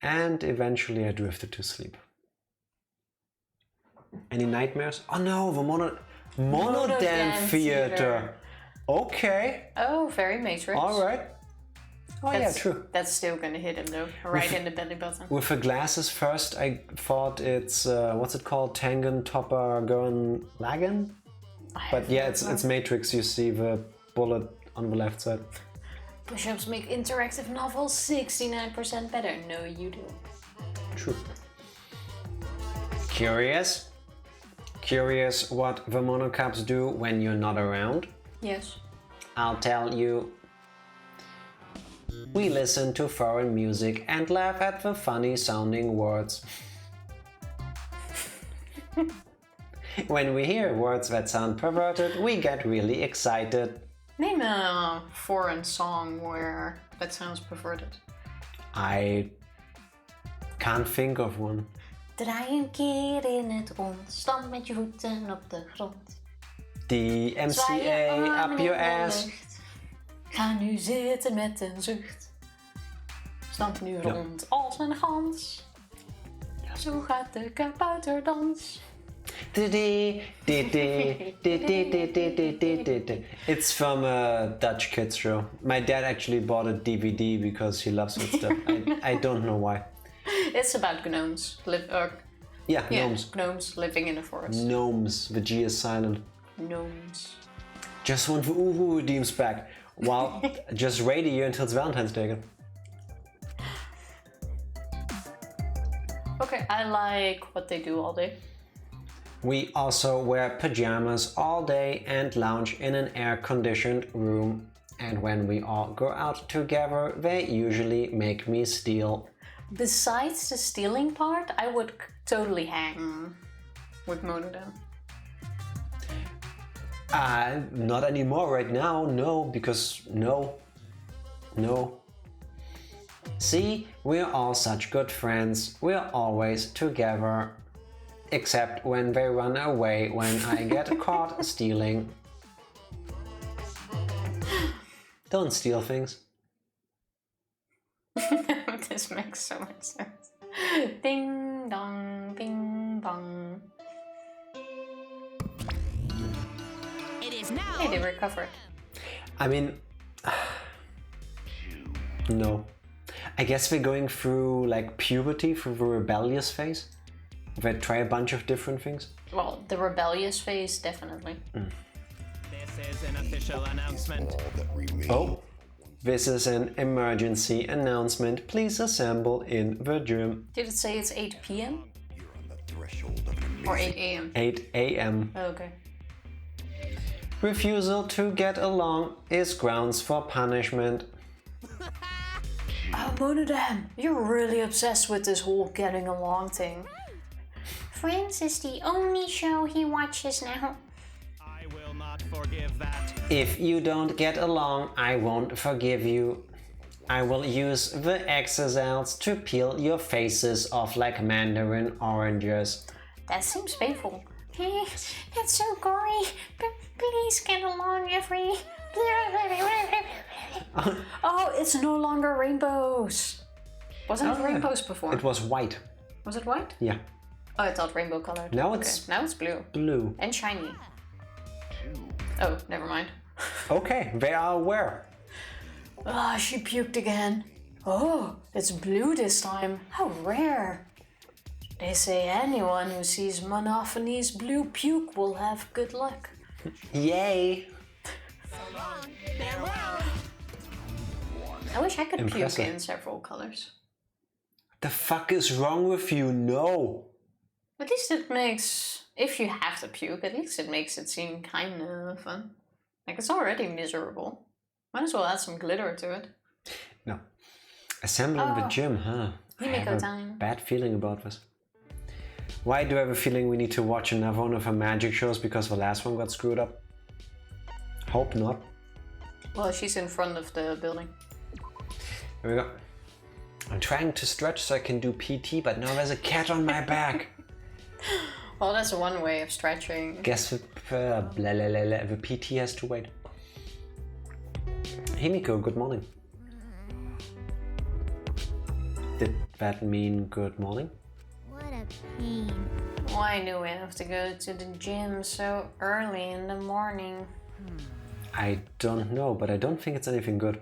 And eventually I drifted to sleep. Any nightmares? Oh no, the Monodan Theater. Okay. Oh, very Matrix. Alright. Oh yeah, true. That's still gonna hit him though, right in the belly button. With the glasses first, I thought it's, what's it called? Tengen Topper Gurren Lagann? But yeah, it's Matrix. You see the bullet on the left side. Push-ups make interactive novels 69% better. No, you do. True. Curious? Curious what the monocaps do when you're not around? Yes. I'll tell you. We listen to foreign music and laugh at the funny sounding words. When we hear words that sound perverted, we get really excited. Name a foreign song where that sounds perverted. I can't think of one. Draai een keer in het rond, stand met je voeten op de grond. The Zwaai je MCA armen up in your de ass. lucht. Ga nu zitten met een zucht. Stamp nu rond als een gans. Zo gaat de kabouterdans. It's from a Dutch kids show. My dad actually bought a DVD because he loves that stuff. I don't know why. It's about gnomes. Gnomes. Living in a forest. Gnomes. The G is silent. Gnomes. Just want the Uhu redeems back. Well, just wait a year until it's Valentine's Day again. Okay, I like what they do all day. We also wear pajamas all day and lounge in an air-conditioned room. And when we all go out together, they usually make me steal. Besides the stealing part, I would totally hang with Monodam. Not anymore right now, no, because no. See, we're all such good friends, we're always together. Except when they run away when I get caught stealing. Don't steal things. This makes so much sense. Ding dong, bing bong. It is now. Hey, they recovered. I mean, no. I guess we're going through like puberty, through the rebellious phase. They try a bunch of different things. Well, the rebellious phase, definitely. This is an official announcement. All that remains. Oh, this is an emergency announcement. Please assemble in the gym. Did it say it's 8 p.m. You're on the threshold of an or amazing 8 a.m.? 8 a.m. Oh, okay. Refusal to get along is grounds for punishment. Oh, Monodam, you're really obsessed with this whole getting along thing. Friends is the only show he watches now. I will not forgive that. If you don't get along, I won't forgive you. I will use the exocels to peel your faces off like mandarin oranges. That seems painful. That's so gory. Please get along, every. Oh, it's no longer rainbows. Wasn't it rainbows before? It was white. Was it white? Yeah. Oh, I thought rainbow colored. Now Okay, it's now it's blue blue. and shiny. Oh, never mind. Okay, they are aware. Ah, she puked again. Oh, it's blue this time. How rare. They say anyone who sees Monophanie's blue puke will have good luck. Yay! I wish I could Impressive. puke in several colors. The fuck is wrong with you? No! At least it makes, if you have to puke, at least it makes it seem kind of fun. Like, it's already miserable. Might as well add some glitter to it. No. Assembling the gym, huh? I Himiko have a time. bad feeling about this. Why do I have a feeling we need to watch another one of her magic shows because the last one got screwed up? Hope not. Well, she's in front of the building. Here we go. I'm trying to stretch so I can do PT, but now there's a cat on my back. Well, that's one way of stretching. Guess the PT has to wait. Himiko, good morning. Did that mean good morning? What a pain. Why do we have to go to the gym so early in the morning? I don't know, but I don't think it's anything good.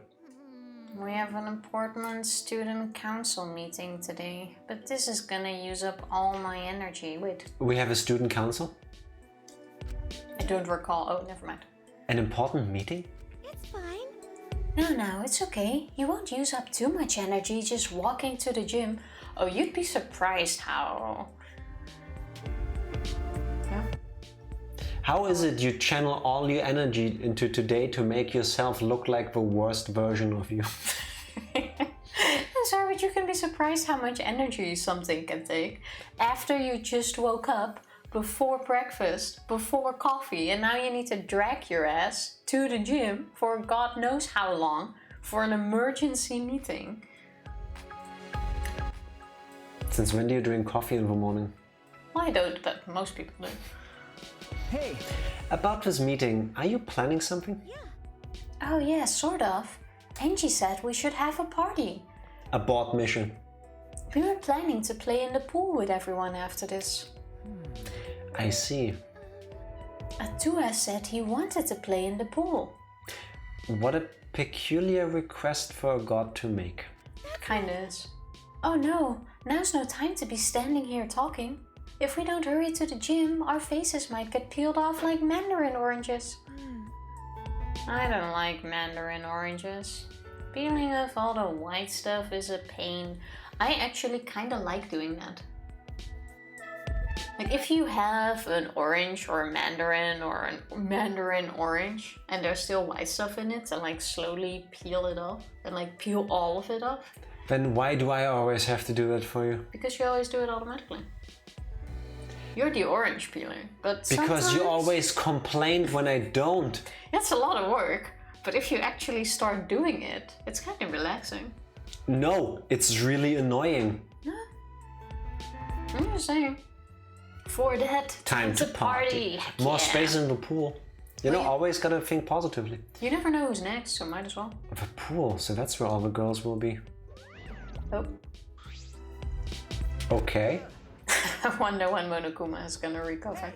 We have an important student council meeting today, but this is gonna use up all my energy. Wait, We have a student council? I don't recall. Oh, never mind. An important meeting? It's fine. No, it's okay. You won't use up too much energy just walking to the gym. Oh, you'd be surprised how... Yeah. How is it you channel all your energy into today to make yourself look like the worst version of you? I'm sorry, but you can be surprised how much energy something can take. After you just woke up, before breakfast, before coffee, and now you need to drag your ass to the gym for God knows how long for an emergency meeting. Since when do you drink coffee in the morning? Well, I don't, but most people do. Hey, About this meeting, are you planning something? Oh yeah, sort of. Angie said we should have a party. Abort mission. We were planning to play in the pool with everyone after this. I see. Atua said he wanted to play in the pool. What a peculiar request for a god to make. Kinda is. Oh no, now's no time to be standing here talking. If we don't hurry to the gym, our faces might get peeled off like mandarin oranges. I don't like mandarin oranges. Peeling off all the white stuff is a pain. I actually kinda like doing that. Like if you have an orange or a mandarin orange and there's still white stuff in it, and like slowly peel it off and like peel all of it off. Then why do I always have to do that for you? Because you always do it automatically. You're the orange peeler, but Because sometimes... you always complained when I don't. That's a lot of work, but if you actually start doing it, it's kind of relaxing. No, it's really annoying. I'm just saying. For that, Time to party. Heck More yeah. space in the pool. You know, Wait. always gotta think positively. You never know who's next, so might as well. The pool, so that's where all the girls will be. Oh. Okay. I wonder when Monokuma is gonna recover.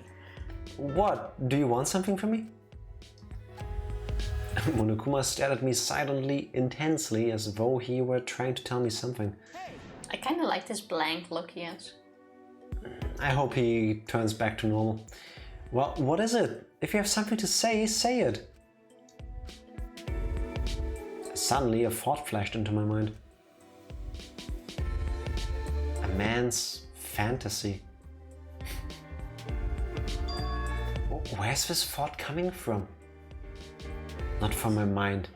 What? Do you want something from me? Monokuma stared at me silently, intensely, as though he were trying to tell me something. I kinda like this blank look he has. I hope he turns back to normal. Well, what is it? If you have something to say, say it. Suddenly a thought flashed into my mind. A man's fantasy. Where's this thought coming from? Not from my mind,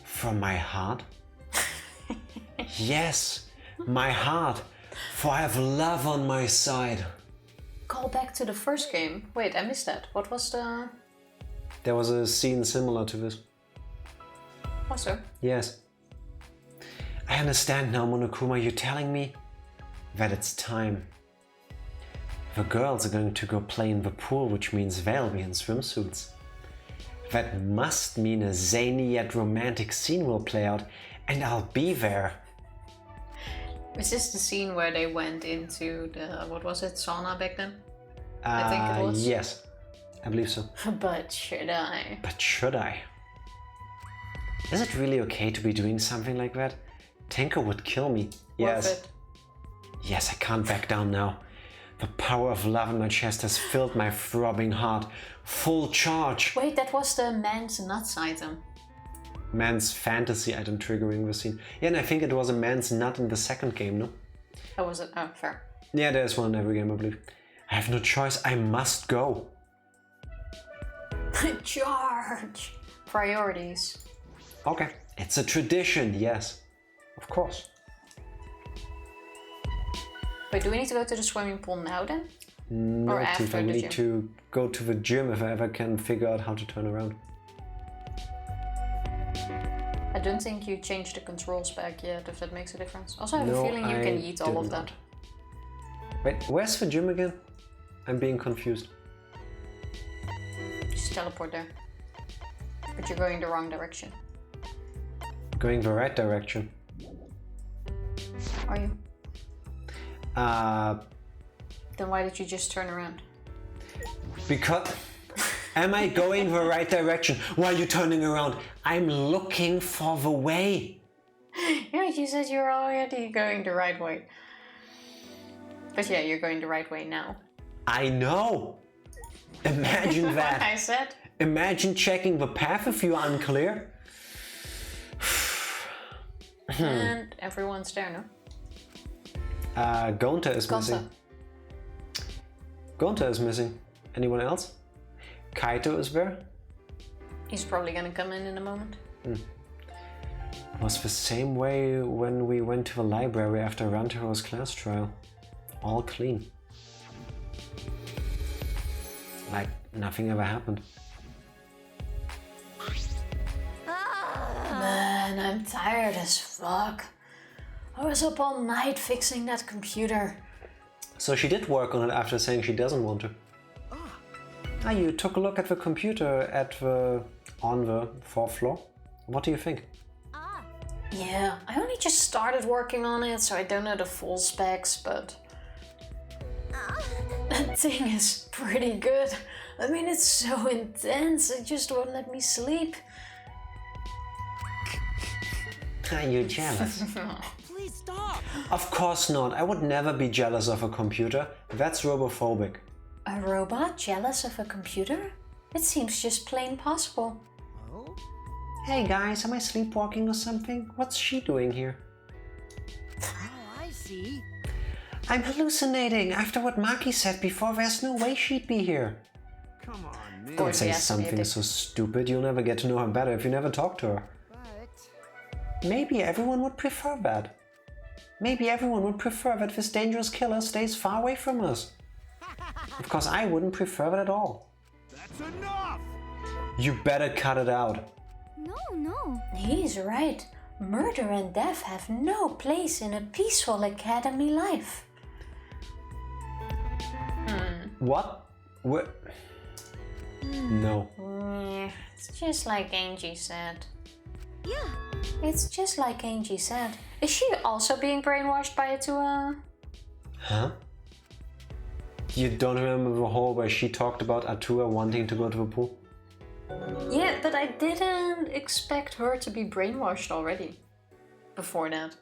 from my heart? Yes, my heart, for I have love on my side. Call back to the first game. Wait, I missed that. What was the... There was a scene similar to this. Was there? Yes. I understand now, Monokuma. You're telling me that it's time. The girls are going to go play in the pool, which means they'll be in swimsuits. That must mean a zany yet romantic scene will play out, and I'll be there. Is this the scene where they went into the, what was it, sauna back then? I think it was. Yes, I believe so. But should I? But should I? Is it really okay to be doing something like that? Tenko would kill me. Yes. Worth it. Yes, I can't back down now. The power of love in my chest has filled my throbbing heart. Full charge. Wait, that was the man's nuts item. Man's fantasy item triggering the scene. Yeah, and I think it was a man's nut in the second game, no? Or was it? Oh, fair. Yeah, there's one in every game, I believe. I have no choice. I must go. Charge! Priorities. Okay. It's a tradition, yes. Of course. Wait, do we need to go to the swimming pool now then? No, Or after Tifa, we the need gym? to go to the gym if I ever can figure out how to turn around. I don't think you changed the controls back yet, if that makes a difference. Also, I have No, a feeling you can I eat all of did that. not. Wait, where's the gym again? I'm being confused. Just teleport there. But you're going the wrong direction. Going the right direction. Are you? Then why did you just turn around? Because... Am I going the right direction? Why are you turning around? I'm looking for the way. Yeah, you said you're already going the right way. But yeah, you're going the right way now. I know. Imagine What that. I said? Imagine checking the path if you're unclear. And everyone's there, no? Gonta is Gonta. missing. Gonta is missing. Anyone else? Kaito is there. He's probably gonna come in a moment. It was the same way when we went to the library after Rantaro's class trial. All clean. Like nothing ever happened. Man, I'm tired as fuck. I was up all night fixing that computer. So she did work on it after saying she doesn't want to. Ah, you took a look at the computer on the 4th floor. What do you think? Yeah, I only just started working on it, so I don't know the full specs, but... That thing is pretty good. I mean, it's so intense, it just won't let me sleep. Are you jealous? Please stop. Of course not. I would never be jealous of a computer. That's robophobic. A robot jealous of a computer? It seems just plain possible. Hey guys, am I sleepwalking or something? What's she doing here? Oh, I see. I'm hallucinating. After what Maki said before, there's no way she'd be here. Come on, man. Don't say yes, something maybe. so stupid. You'll never get to know her better if you never talk to her. But Maybe everyone would prefer that. Maybe everyone would prefer that this dangerous killer stays far away from us. Of course, I wouldn't prefer that at all. That's enough! You better cut it out. No. He's right. Murder and death have no place in a peaceful academy life. What? No. Yeah, it's just like Angie said. Yeah. It's just like Angie said. Is she also being brainwashed by Atua? Huh? You don't remember the whole where she talked about Atua wanting to go to the pool? Yeah, but I didn't expect her to be brainwashed already. Before that.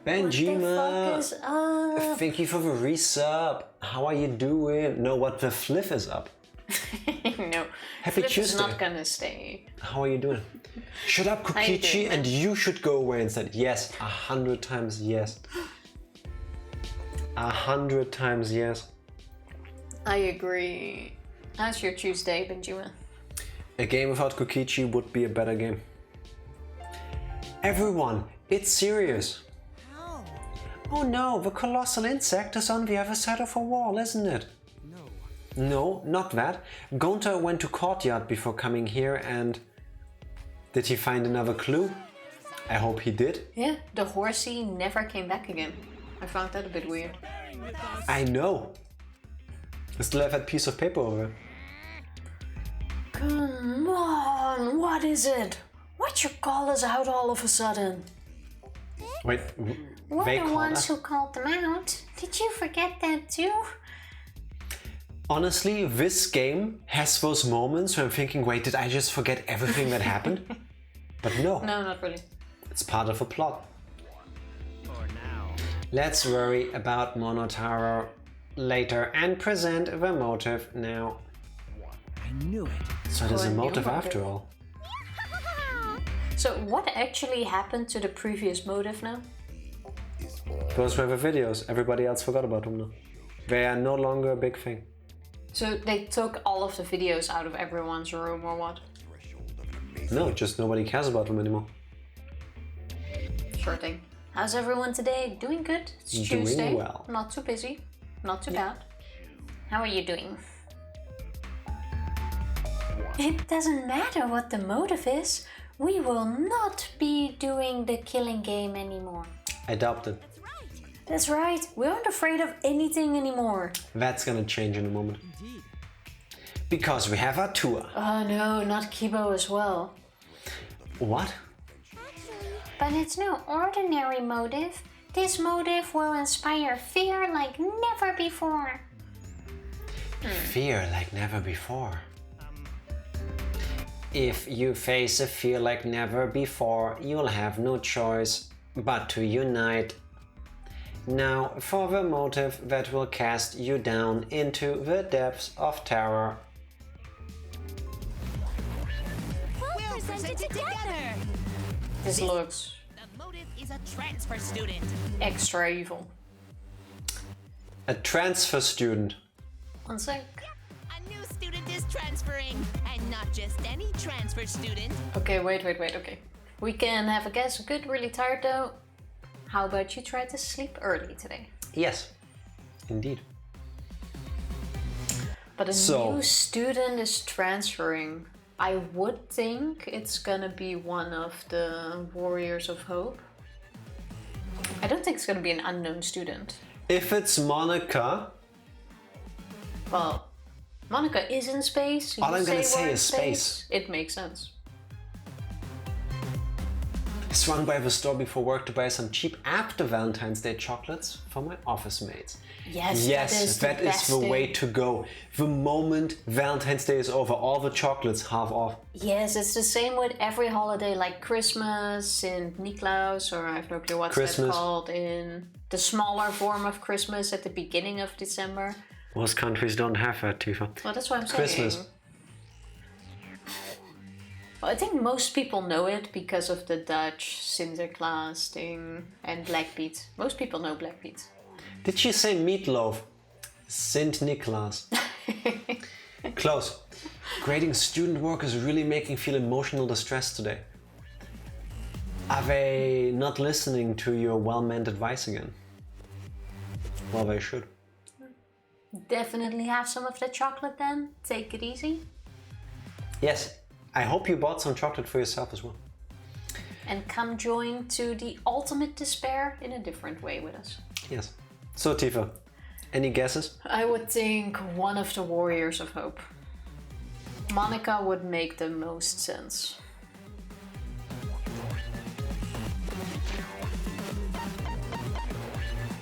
Benjima! What the fuck is up? Thank you for the resub. How are you doing? No, what the fliff is up. No, Happy Flip is Tuesday. not gonna stay. How are you doing? Shut up, How you Kokichi, doing, man? and you should go away instead. Yes, 100 times yes. 100 times yes. I agree. How's your Tuesday, Benjima? A game without Kokichi would be a better game. Everyone, it's serious. how? Oh no, the colossal insect is on the other side of a wall, isn't it? No, not that. Gonta went to courtyard before coming here and... Did he find another clue? I hope he did. Yeah, the horsey never came back again. I found that a bit weird. I know. I still have that piece of paper over there. Come on, what is it? Why'd you call us out all of a sudden? Wait, We're they the called ones us? who called them out. Did you forget that too? Honestly, this game has those moments where I'm thinking, wait, did I just forget everything that happened? But no, No, not really. it's part of a plot. Let's worry about Monotaro later and present the motive now. I knew it. So there's a Oh, a new motive motive. after all. So what actually happened to the previous motive now? Those were the videos, everybody else forgot about them now. They are no longer a big thing. So they took all of the videos out of everyone's room or what? No, just nobody cares about them anymore. Sure thing. How's everyone today? Doing good? It's Doing Tuesday. well. Not too busy. Not too bad. How are you doing? It doesn't matter what the motive is. We will not be doing the killing game anymore. Adopted. That's right. We aren't afraid of anything anymore. That's gonna change in a moment. Indeed. Because we have our tour. Oh no, not Kibo as well. What? But it's no ordinary motive. This motive will inspire fear like never before. Fear like never before. If you face a fear like never before, you'll have no choice but to unite. Now for the motive that will cast you down into the depths of terror. We'll present it together. This looks The motive is a transfer student. extra evil. A transfer student. One sec. A new student is transferring, and not just any transfer student. Okay, wait, okay. We can have a guess. Good, really tired though. How about you try to sleep early today? Yes, indeed. But a So- new student is transferring. I would think it's gonna be one of the Warriors of Hope. I don't think it's gonna be an unknown student. If it's Monica, Well, Monica is in space. All I'm gonna we're say in is space. It makes sense. swung by the store before work to buy some cheap after Valentine's Day chocolates for my office mates. Yes, that is the way to go. The moment Valentine's Day is over, all the chocolates half off. Yes, it's the same with every holiday, like Christmas, St. Niklaus, or I have no clue what's that called, in the smaller form of Christmas at the beginning of December. Most countries don't have that, Tifa. Well, that's what I'm saying. Christmas. Well, I think most people know it because of the Dutch Sinterklaas thing and Blackbeat. Most people know Blackbeat. Did she say meatloaf? Saint Nicholas. Close. Grading student work is really making me feel emotional distress today. Are they not listening to your well-meant advice again? Well, they should. Definitely have some of the chocolate then. Take it easy. Yes. I hope you bought some chocolate for yourself as well. And come join to the ultimate despair in a different way with us. Yes. So Tifa, any guesses? I would think one of the Warriors of Hope. Monica would make the most sense.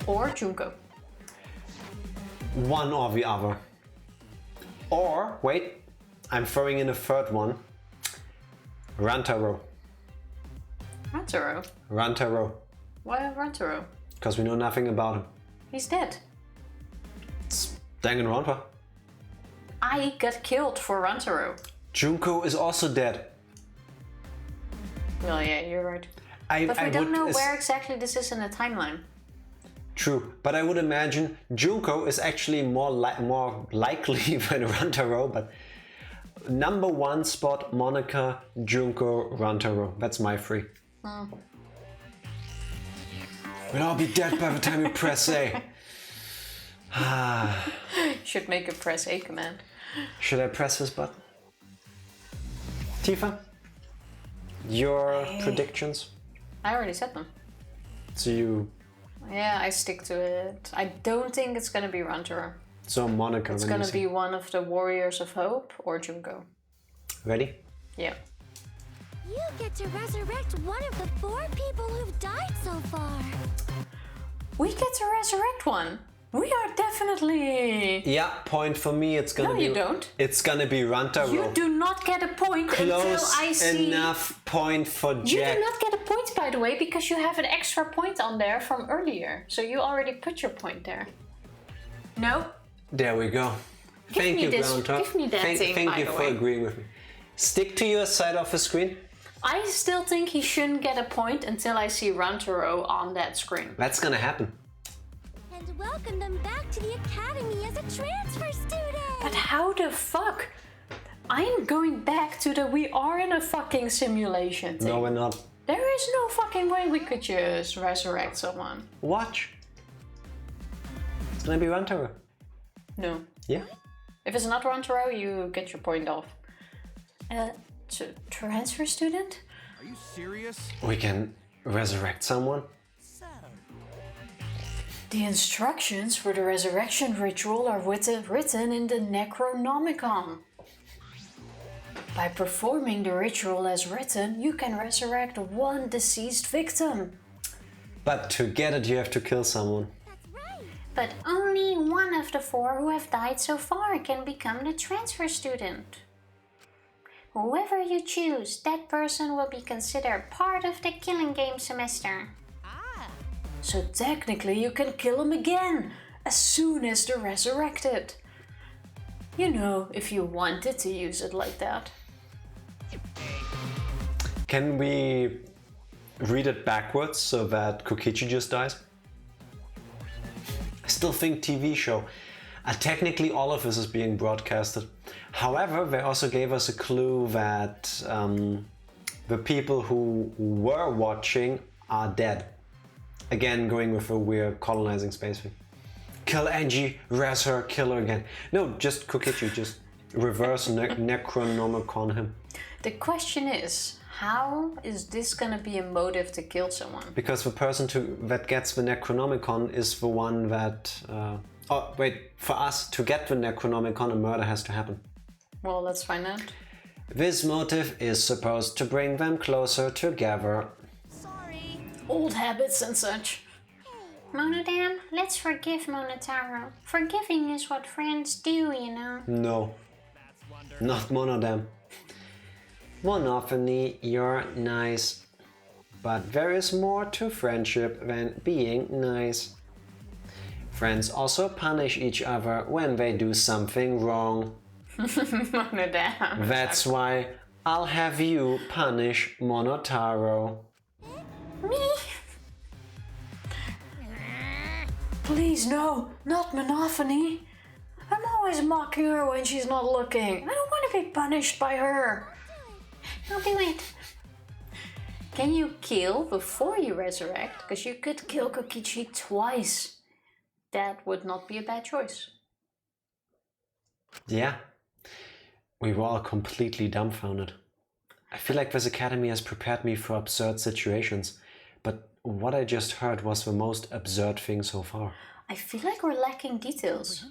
Or Junko. One or the other. Or, wait, I'm throwing in a third one. Rantaro. Rantaro? Rantaro. Why Rantaro? Because we know nothing about him. He's dead. It's Danganronpa. I got killed for Rantaro. Junko is also dead. Well, yeah, you're right. But we don't know where exactly this is in the timeline. True, but I would imagine Junko is actually more likely than Rantaro, but number one spot, Monica, Junko, Rantaro. That's my three. We'll all be dead by the time you press A. Should make a press A command. Should I press this button? Tifa, your predictions? I already said them. So you... Yeah, I stick to it. I don't think it's gonna be Rantaro. So Monica. It's gonna be one of the Warriors of Hope or Junko. Ready? Yeah. You get to resurrect one of the 4 people who've died so far. We get to resurrect one. We are definitely... Yeah, point for me. It's gonna be... No, you don't. It's gonna be Rantaro. You do not get a point until I see... enough point for Jack. You do not get a point, by the way, because you have an extra point on there from earlier. So you already put your point there. No? There we go. Thank you, Groundhog. Give me that thing, Thank by you the for way. agreeing with me. Stick to your side of the screen. I still think he shouldn't get a point until I see Rantaro on that screen. That's gonna happen. And welcome them back to the academy as a transfer student. But how the fuck? I'm going back to the we are in a fucking simulation thing. No, we're not. There is no fucking way we could just resurrect someone. Watch. It's gonna be Rantaro. No. Yeah. If it's not Rantaro, you get your point off. Transfer student? Are you serious? We can resurrect someone. The instructions for the resurrection ritual are written in the Necronomicon. By performing the ritual as written, you can resurrect one deceased victim. But to get it, you have to kill someone. That's right. But only one of the 4 who have died so far can become the transfer student. Whoever you choose, that person will be considered part of the killing game semester. So technically you can kill him again, as soon as they're resurrected. You know, if you wanted to use it like that. Can we read it backwards so that Kokichi just dies? I still think TV show. Technically all of this is being broadcasted. However, they also gave us a clue that the people who were watching are dead. Again, going with a weird colonizing space thing. Kill Angie, res her, kill her again. No, just Kokichi, just reverse Necronomicon him. The question is, how is this gonna be a motive to kill someone? Because the person that gets the Necronomicon is the one that... oh, wait, for us to get the Necronomicon, a murder has to happen. Well, let's find out. This motive is supposed to bring them closer together. So Old habits and such. Monodam, let's forgive Monotaro. Forgiving is what friends do, you know. No, not monodam. Monophony, you're nice. But there is more to friendship than being nice. Friends also punish each other when they do something wrong. Monodam. That's why I'll have you punish Monotaro. Me? Please, no, not Monophony. I'm always mocking her when she's not looking. I don't want to be punished by her. I'll do it. Can you kill before you resurrect? Because you could kill Kokichi twice. That would not be a bad choice. Yeah, we were all completely dumbfounded. I feel like this academy has prepared me for absurd situations, but what I just heard was the most absurd thing so far. I feel like we're lacking details.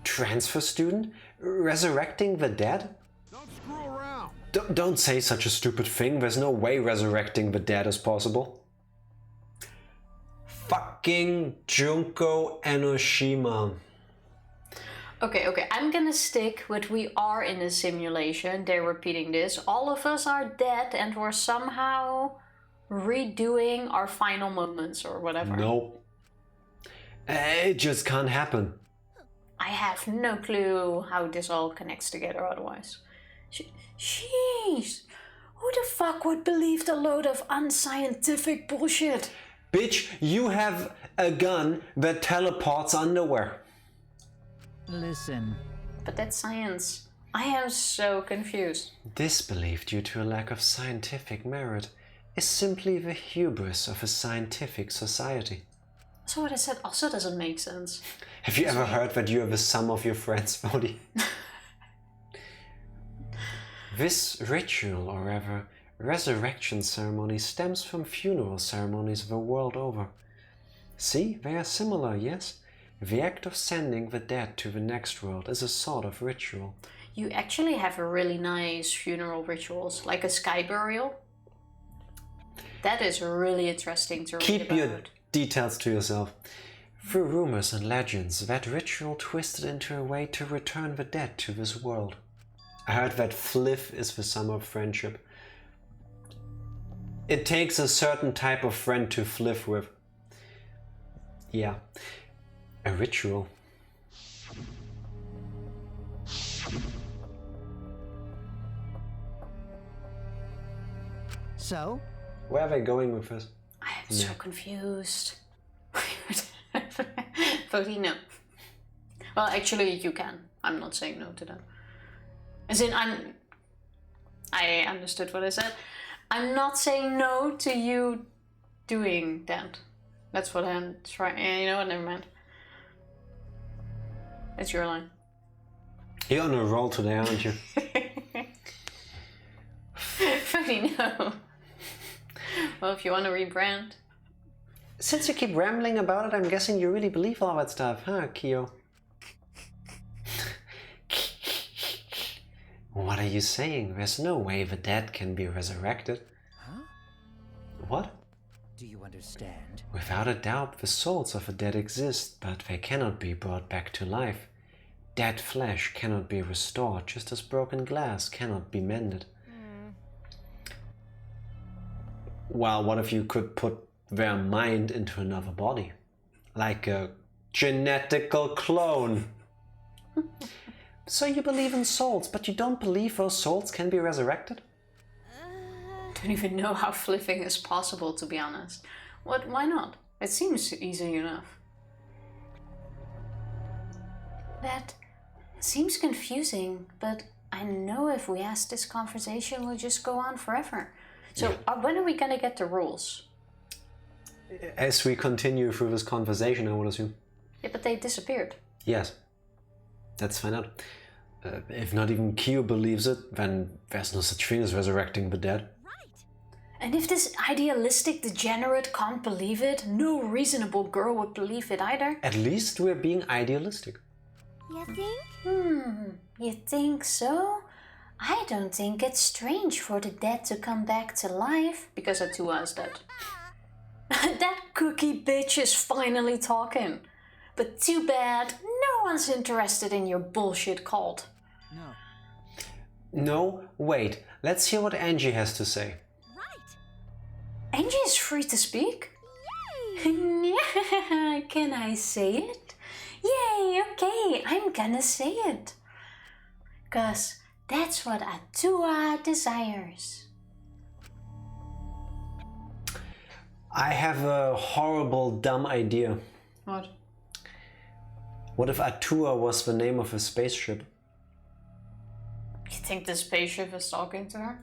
Transfer student? Resurrecting the dead? Don't screw around. Don't say such a stupid thing. There's no way resurrecting the dead is possible. Fucking Junko Enoshima. Okay, I'm gonna stick with we are in a simulation. They're repeating this. All of us are dead and we're somehow redoing our final moments or whatever. Nope. It just can't happen. I have no clue how this all connects together otherwise. Jeez! Who the fuck would believe the load of unscientific bullshit? Bitch, you have a gun that teleports underwear. Listen. But that's science. I am so confused. Disbelief due to a lack of scientific merit is simply the hubris of a scientific society. So what I said also doesn't make sense. Have you ever heard that you are the sum of your friends' body? This ritual, or rather resurrection ceremony, stems from funeral ceremonies the world over. See, they are similar, yes? The act of sending the dead to the next world is a sort of ritual. You actually have a really nice funeral rituals, like a sky burial. That is really interesting to read Keep about. your details to yourself. Through rumors and legends, that ritual twisted into a way to return the dead to this world. I heard that Fliff is the sum of friendship. It takes a certain type of friend to fliff with. Yeah, a ritual. So? Where are they going with this? I am so confused. Voting no. Well, actually, you can. I'm not saying no to that. As in, I understood what I said. I'm not saying no to you doing that. That's what I'm trying. You know what? Never mind. It's your line. You're on a roll today, aren't you? Voting no. Well, if you want to rebrand. Since you keep rambling about it, I'm guessing you really believe all that stuff, huh, Kyo? What are you saying? There's no way the dead can be resurrected. Huh? What? Do you understand? Without a doubt, the souls of the dead exist, but they cannot be brought back to life. Dead flesh cannot be restored, just as broken glass cannot be mended. Well, what if you could put their mind into another body? Like a genetical clone. So you believe in souls, but you don't believe those souls can be resurrected? Don't even know how flipping is possible, to be honest. Why not? It seems easy enough. That seems confusing, but I know if we ask this conversation, we'll just go on forever. So when are we gonna get the rules? As we continue through this conversation, I would assume. Yeah, but they disappeared. Yes. Let's find out. If not even Kyo believes it, then there's no such thing as resurrecting the dead. And if this idealistic degenerate can't believe it, no reasonable girl would believe it either. At least we're being idealistic. You think? You think so? I don't think it's strange for the dead to come back to life. Because Atua is dead. That cookie bitch is finally talking. But too bad, no one's interested in your bullshit cult. No. No, wait. Let's hear what Angie has to say. Right. Angie is free to speak. Yeah, can I say it? Yay, okay, I'm gonna say it. 'Cause that's what Atua desires. I have a horrible, dumb idea. What? What if Atua was the name of a spaceship? You think the spaceship is talking to her?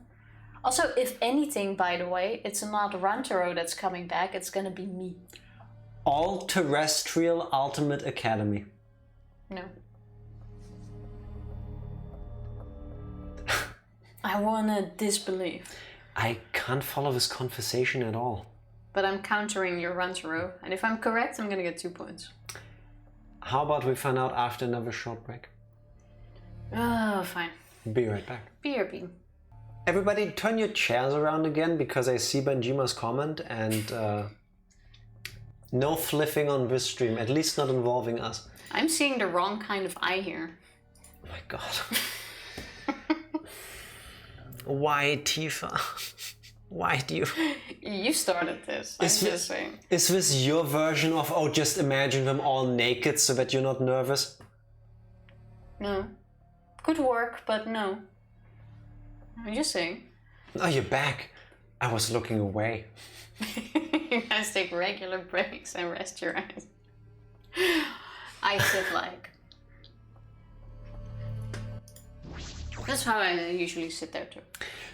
Also, if anything, by the way, it's not Rantaro that's coming back, it's gonna be me. All Terrestrial Ultimate Academy. No. I wanna disbelieve. I can't follow this conversation at all. But I'm countering your Rantaro, and if I'm correct, I'm gonna get 2 points. How about we find out after another short break? Oh, fine. Be right back. BRB. Everybody turn your chairs around again because I see Benjima's comment and no flipping on this stream, at least not involving us. I'm seeing the wrong kind of eye here. Oh my god. Why, Tifa? Why do you... You started this, I'm just saying. Is this your version of, oh, just imagine them all naked so that you're not nervous? No. Could work, but no. I'm just saying. Oh, you're back. I was looking away. You guys take regular breaks and rest your eyes. I sit like. That's how I usually sit there too.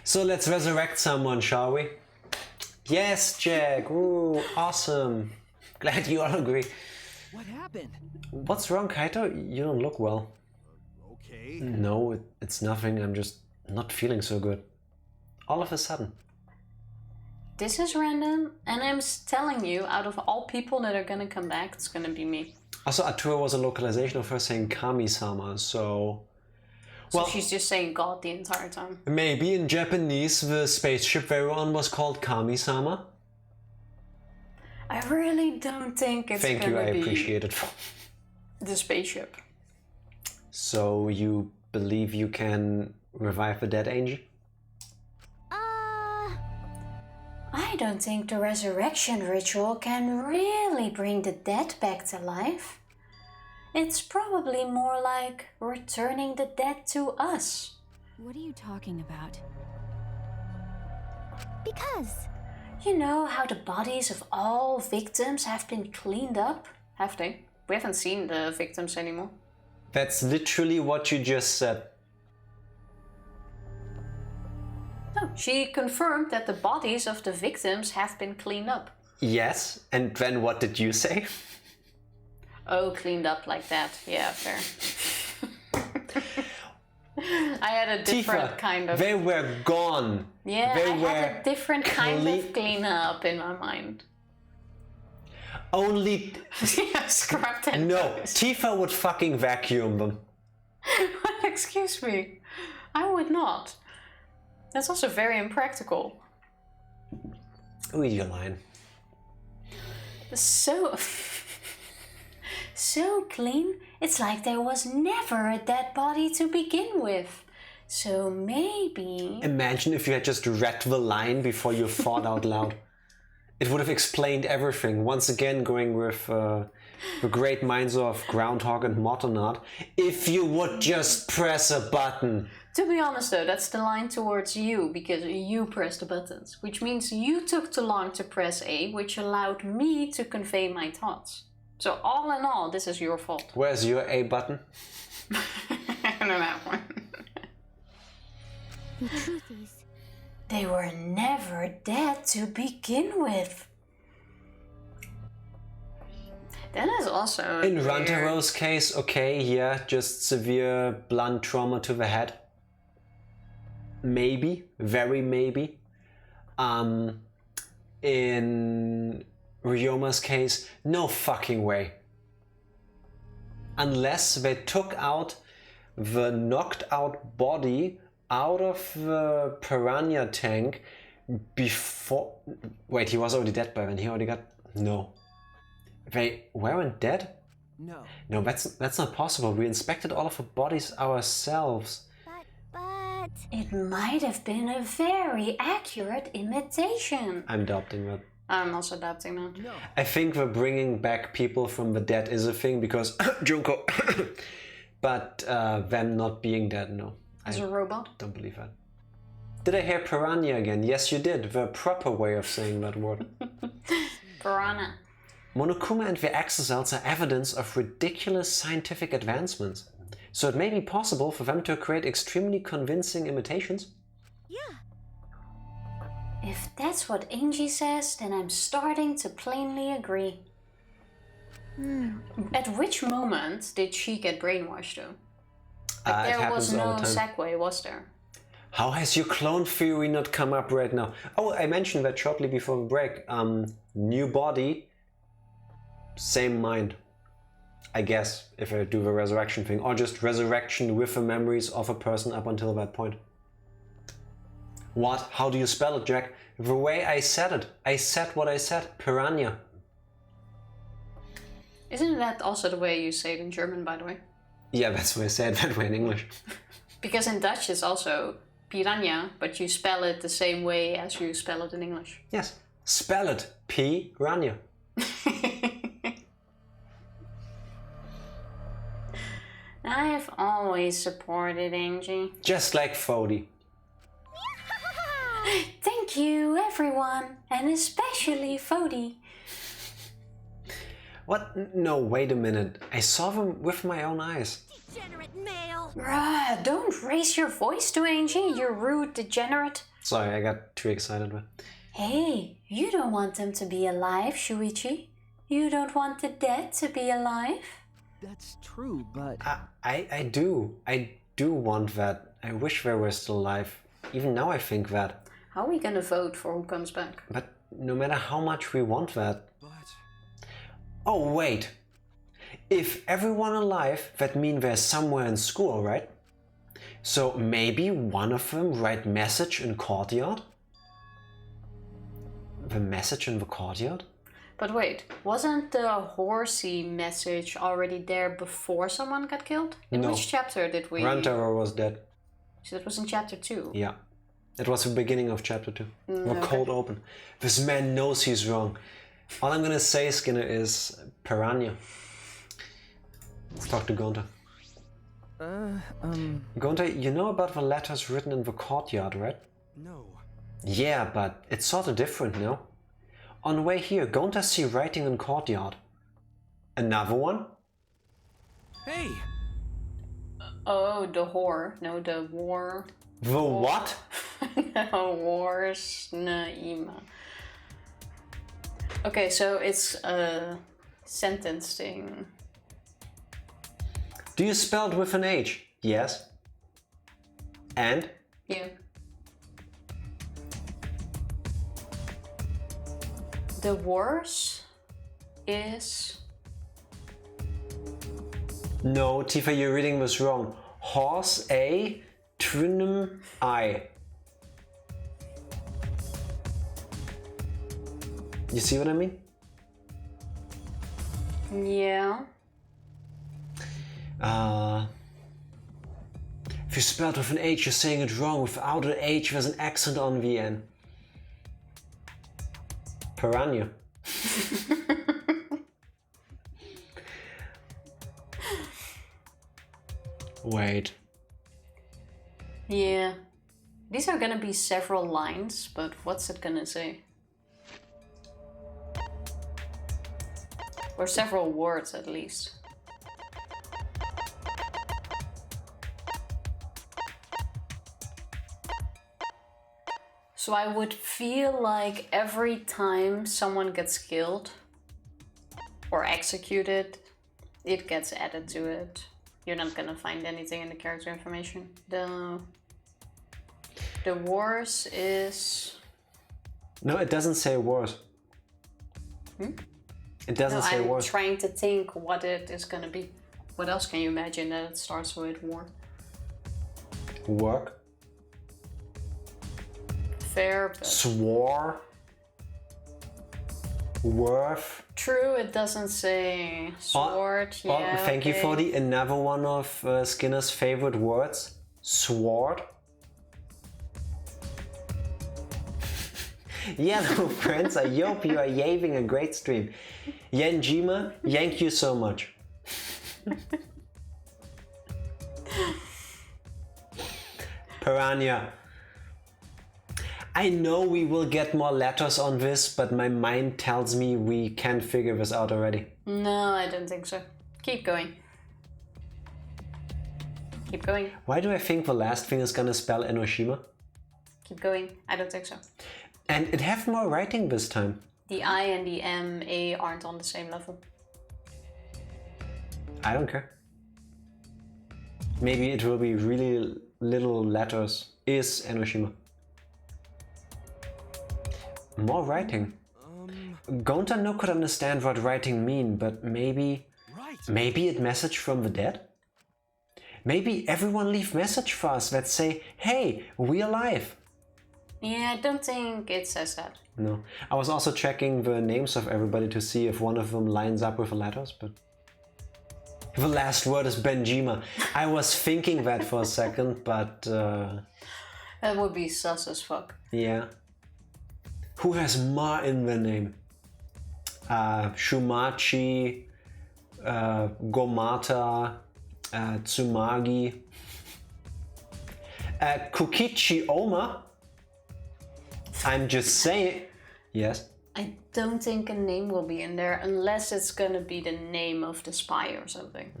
So let's resurrect someone, shall we? Yes, Jack. Ooh, awesome. Glad you all agree. What happened? What's wrong, Kaito? You don't look well. Okay. No, it's nothing. I'm just not feeling so good. All of a sudden. This is random, and I'm telling you, out of all people that are gonna come back, it's gonna be me. Also, Atua was a localization of her saying Kami-sama, so... So she's just saying God the entire time. Maybe in Japanese the spaceship they were on was called Kami-sama? I really don't think it's Thank you, gonna I be appreciate it. the spaceship. So you believe you can revive the dead, Angie? I don't think the resurrection ritual can really bring the dead back to life. It's probably more like returning the dead to us. What are you talking about? Because... You know how the bodies of all victims have been cleaned up? Have they? We haven't seen the victims anymore. That's literally what you just said. No, she confirmed that the bodies of the victims have been cleaned up. Yes, and then what did you say? Oh, cleaned up like that. Yeah, fair. I had a different Tifa, kind of... they were gone. Yeah, they I had a different kind of cleanup in my mind. Only... Yeah, scrap that. No, Tifa would fucking vacuum them. Excuse me. I would not. That's also very impractical. Read your line. So... so clean, it's like there was never a dead body to begin with. So maybe... Imagine if you had just read the line before you thought out loud. It would have explained everything. Once again, going with the great minds of Groundhog and Motonard. If you would just press a button. To be honest though, that's the line towards you, because you pressed the buttons. Which means you took too long to press A, which allowed me to convey my thoughts. So all in all, this is your fault. Where's your A button? I don't have one. The truth is... They were never dead to begin with. That is also... In Rantaro's case, okay, yeah, just severe blunt trauma to the head. Maybe, very maybe. In Ryoma's case, no fucking way. Unless they took out the knocked out body out of the piranha tank before... Wait, he was already dead by then. He already got... No. They weren't dead? No. No, that's not possible. We inspected all of the bodies ourselves. But... It might have been a very accurate imitation. I'm doubting that. I'm also doubting that. No. I think the bringing back people from the dead is a thing because... Junko. But them not being dead, no. As a robot? Don't believe that. Did I hear piranha again? Yes, you did. The proper way of saying that word. Piranha. Monokuma and the exocells are evidence of ridiculous scientific advancements. So it may be possible for them to create extremely convincing imitations. Yeah. If that's what Angie says, then I'm starting to plainly agree. At which moment did she get brainwashed though? Like, It there was happens all no the time. segue, was there? How has your clone theory not come up right now? Oh, I mentioned that shortly before the break. New body, same mind. I guess, if I do the resurrection thing. Or just resurrection with the memories of a person up until that point. What? How do you spell it, Jack? The way I said it. I said what I said. Piranha. Isn't that also the way you say it in German, by the way? Yeah, that's why I said that way in English. Because in Dutch it's also piranha, but you spell it the same way as you spell it in English. Yes. Spell it. Piranha. I've always supported Angie. Just like Fody. Thank you, everyone, and especially Fody. What? No, wait a minute. I saw them with my own eyes. Degenerate male. Don't raise your voice to Angie, you rude degenerate. Sorry, I got too excited. Hey, you don't want them to be alive, Shuichi. You don't want the dead to be alive. That's true, but... I do. I do want that. I wish they were still alive. Even now I think that. How are we gonna vote for who comes back? But no matter how much we want that... But Oh, wait. If everyone alive, that means they're somewhere in school, right? So maybe one of them write message in courtyard? The message in the courtyard? But wait, wasn't the horsey message already there before someone got killed? In No. which chapter did we... Rantaro was dead. So that was in chapter 2. Yeah. It was the beginning of chapter 2. The okay. cold open. This man knows he's wrong. All I'm gonna say, Skinner, is piranha. Let's talk to Gonta. Gonta, you know about the letters written in the courtyard, right? no. Yeah, but it's sort of different, no? On the way here, Gonta see writing in courtyard. Another one? Hey! Oh, the whore. No, the war. The what? Wars Naima. Okay, so it's a sentence thing. Do you spell it with an H? Yes. And? Yeah. The worse is... No, Tifa, you're reading this wrong. Horse A, Trinum I. You see what I mean? Yeah. If you spell it with an H, you're saying it wrong. Without an H, there's an accent on the end. Piranha. Wait. Yeah. These are gonna be several lines, but what's it gonna say? Or several words at least. So I would feel like every time someone gets killed or executed, it gets added to it. You're not gonna find anything in the character information. The worse is... No, it doesn't say worse. It doesn't No, say I'm worse. trying to think what it is gonna be. What else can you imagine that it starts with war? Work? fair, but... Swore. Worth. True, it doesn't say sword. Yeah, thank you for another one of Skinner's favorite words. Sword. Yeah, no, friends, I hope you are having a great stream. Yenjima, thank you so much. Piranha. I know we will get more letters on this, but my mind tells me we can't figure this out already. No, I don't think so. Keep going. Keep going. Why do I think the last thing is gonna spell Enoshima? Keep going. I don't think so. And it have more writing this time. The I and the M, A aren't on the same level. I don't care. Maybe it will be really little letters. Is Enoshima. More writing. Gonta no could understand what writing mean, but maybe it message from the dead? Maybe everyone leave message for us that say, hey, we alive. Yeah, I don't think it says that. No. I was also checking the names of everybody to see if one of them lines up with the letters, but... The last word is Benjima. I was thinking that for a second, but... That would be sus as fuck. Yeah. Who has Ma in their name? Shumachi, Gomata, Tsumagi, Kukichi Oma. I'm just saying. Yes. I don't think a name will be in there unless it's gonna be the name of the spy or something.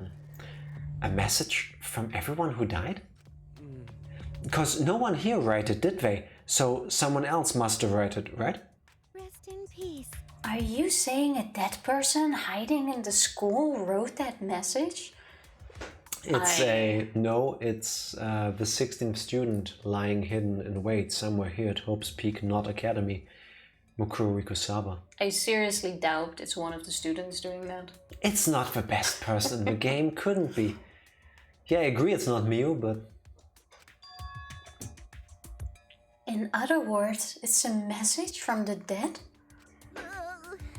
A message from everyone who died? Because no one here wrote it, did they? So someone else must have wrote it, right? Rest in peace. Are you saying a dead person hiding in the school wrote that message? It's the 16th student lying hidden in wait somewhere here at Hope's Peak Not Academy, Mukuro Rikusaba. I seriously doubt it's one of the students doing that. It's not the best person in the game, couldn't be. Yeah, I agree it's not Miu, but... In other words, it's a message from the dead?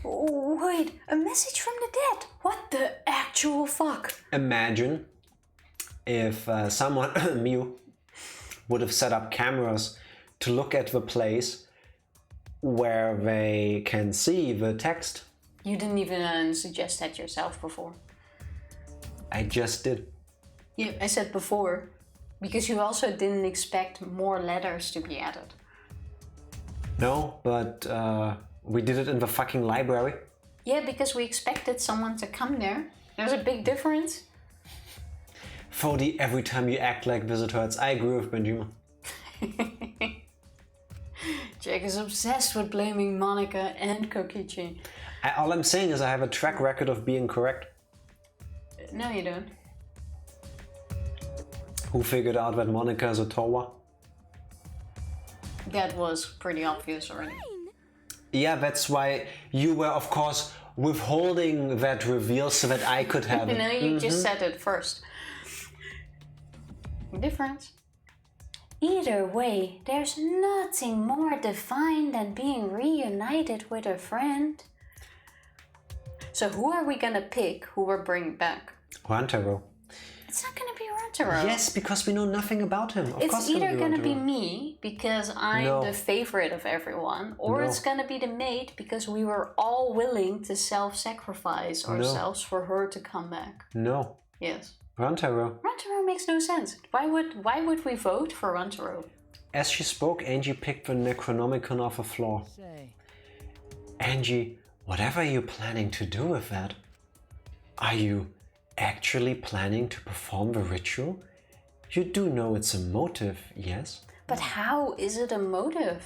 Oh, wait, a message from the dead? What the actual fuck? Imagine if someone, Miu, would have set up cameras to look at the place where they can see the text. You didn't even suggest that yourself before. I just did. Yeah, I said before. Because you also didn't expect more letters to be added. No, but we did it in the fucking library. Yeah, because we expected someone to come there. There's a big difference. Fodi, every time you act like this it hurts. I agree with Benjima. Jack is obsessed with blaming Monica and Kokichi. All I'm saying is I have a track record of being correct. No, you don't. Who figured out that Monica is a Towa? That was pretty obvious already. Yeah, that's why you were, of course, withholding that reveal so that I could have it. No, you just said it first. Difference. Either way, there's nothing more divine than being reunited with a friend. So who are we gonna pick who we're bringing back? Rantaro. It's not gonna be Rantaro. Yes, because we know nothing about him. Of course It's either gonna be Rantaro. me, because I'm the favorite of everyone, or it's gonna be the maid, because we were all willing to self-sacrifice ourselves for her to come back. No. Yes. Rantaro. Rantaro makes no sense. Why would we vote for Rantaro? As she spoke, Angie picked the Necronomicon off the floor. Angie, whatever are you planning to do with that? Are you actually planning to perform the ritual? You do know it's a motive, yes? But how is it a motive?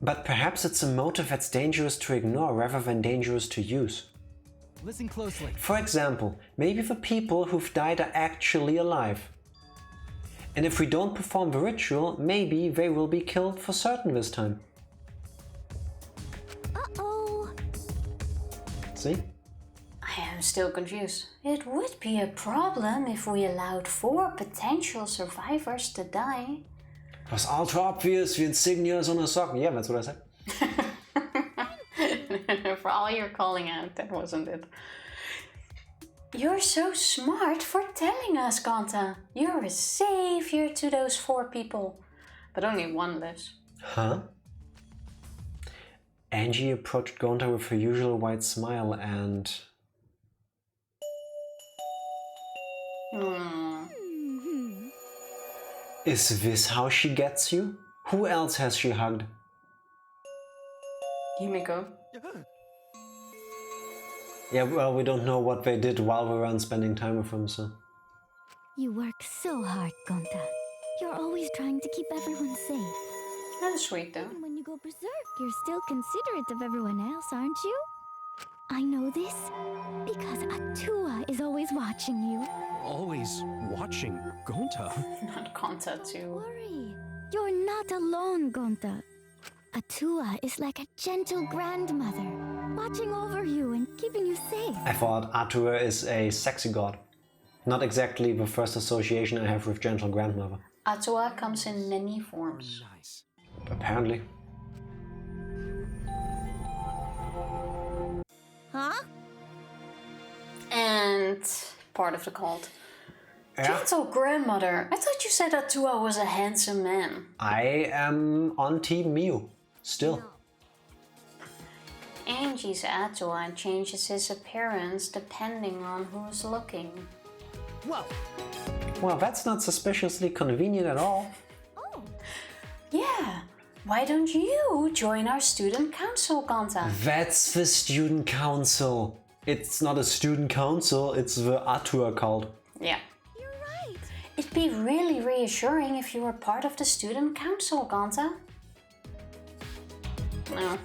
But perhaps it's a motive that's dangerous to ignore rather than dangerous to use. Listen closely. For example, maybe the people who've died are actually alive. And if we don't perform the ritual, maybe they will be killed for certain this time. Uh-oh. See? I am still confused. It would be a problem if we allowed 4 potential survivors to die. It was ultra obvious, the insignia is on her sock. Yeah, that's what I said. For all your calling out, that wasn't it. You're so smart for telling us, Gonta. You're a savior to those 4 people. But only one lives. Huh? Angie approached Gonta with her usual white smile and... Is this how she gets you? Who else has she hugged? Himiko. Yeah, well, we don't know what they did while we weren't spending time with them, so... You work so hard, Gonta. You're always trying to keep everyone safe. That's sweet though. And when you go berserk, you're still considerate of everyone else, aren't you? I know this because Atua is always watching you. Always watching Gonta. Not Gonta Don't too. worry. You're not alone, Gonta. Atua is like a gentle grandmother, watching over you and keeping you safe. I thought Atua is a sexy god. Not exactly the first association I have with gentle grandmother. Atua comes in many forms. Nice. Apparently. Huh? And part of the cult. Yeah. Gentle grandmother. I thought you said Atua was a handsome man. I am on Team Miu. Still. Angie's Atua changes his appearance depending on who's looking. Whoa. Well, that's not suspiciously convenient at all. Oh, Yeah. Why don't you join our student council, Gonta? That's the student council. It's not a student council, it's the Atua cult. Yeah. you're right. It'd be really reassuring if you were part of the student council, Gonta. No.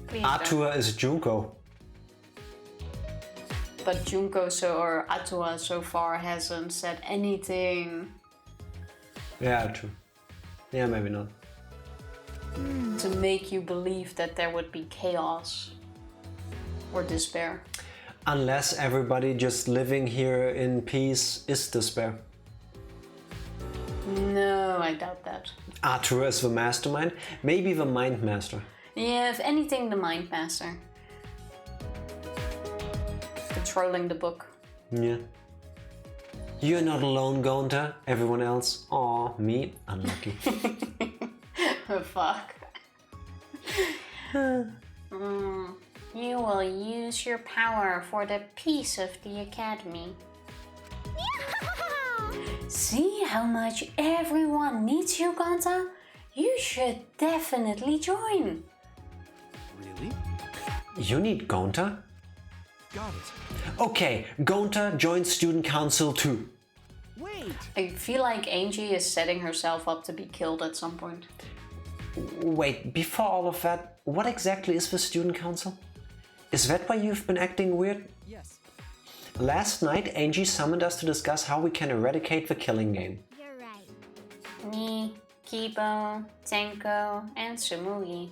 Please don't. Atua is Junko. But Junko or Atua so far hasn't said anything Yeah, true. Yeah, maybe not. to make you believe that there would be chaos or despair. Unless everybody just living here in peace is despair. No, I doubt that. Atua is the mastermind, maybe the mind master. Yeah, if anything, the Mind Master. Controlling the book. Yeah. You're not alone, Gonta. Everyone else. Aw, me. Unlucky. Oh, fuck. You will use your power for the peace of the academy. See how much everyone needs you, Gonta? You should definitely join. Really? You need Gonta? Got it. Okay, Gonta joins student council too. Wait. I feel like Angie is setting herself up to be killed at some point. Wait, before all of that, what exactly is the student council? Is that why you've been acting weird? Yes. Last night, Angie summoned us to discuss how we can eradicate the killing game. You're right. Me, Kibo, Tenko, and Sumugi.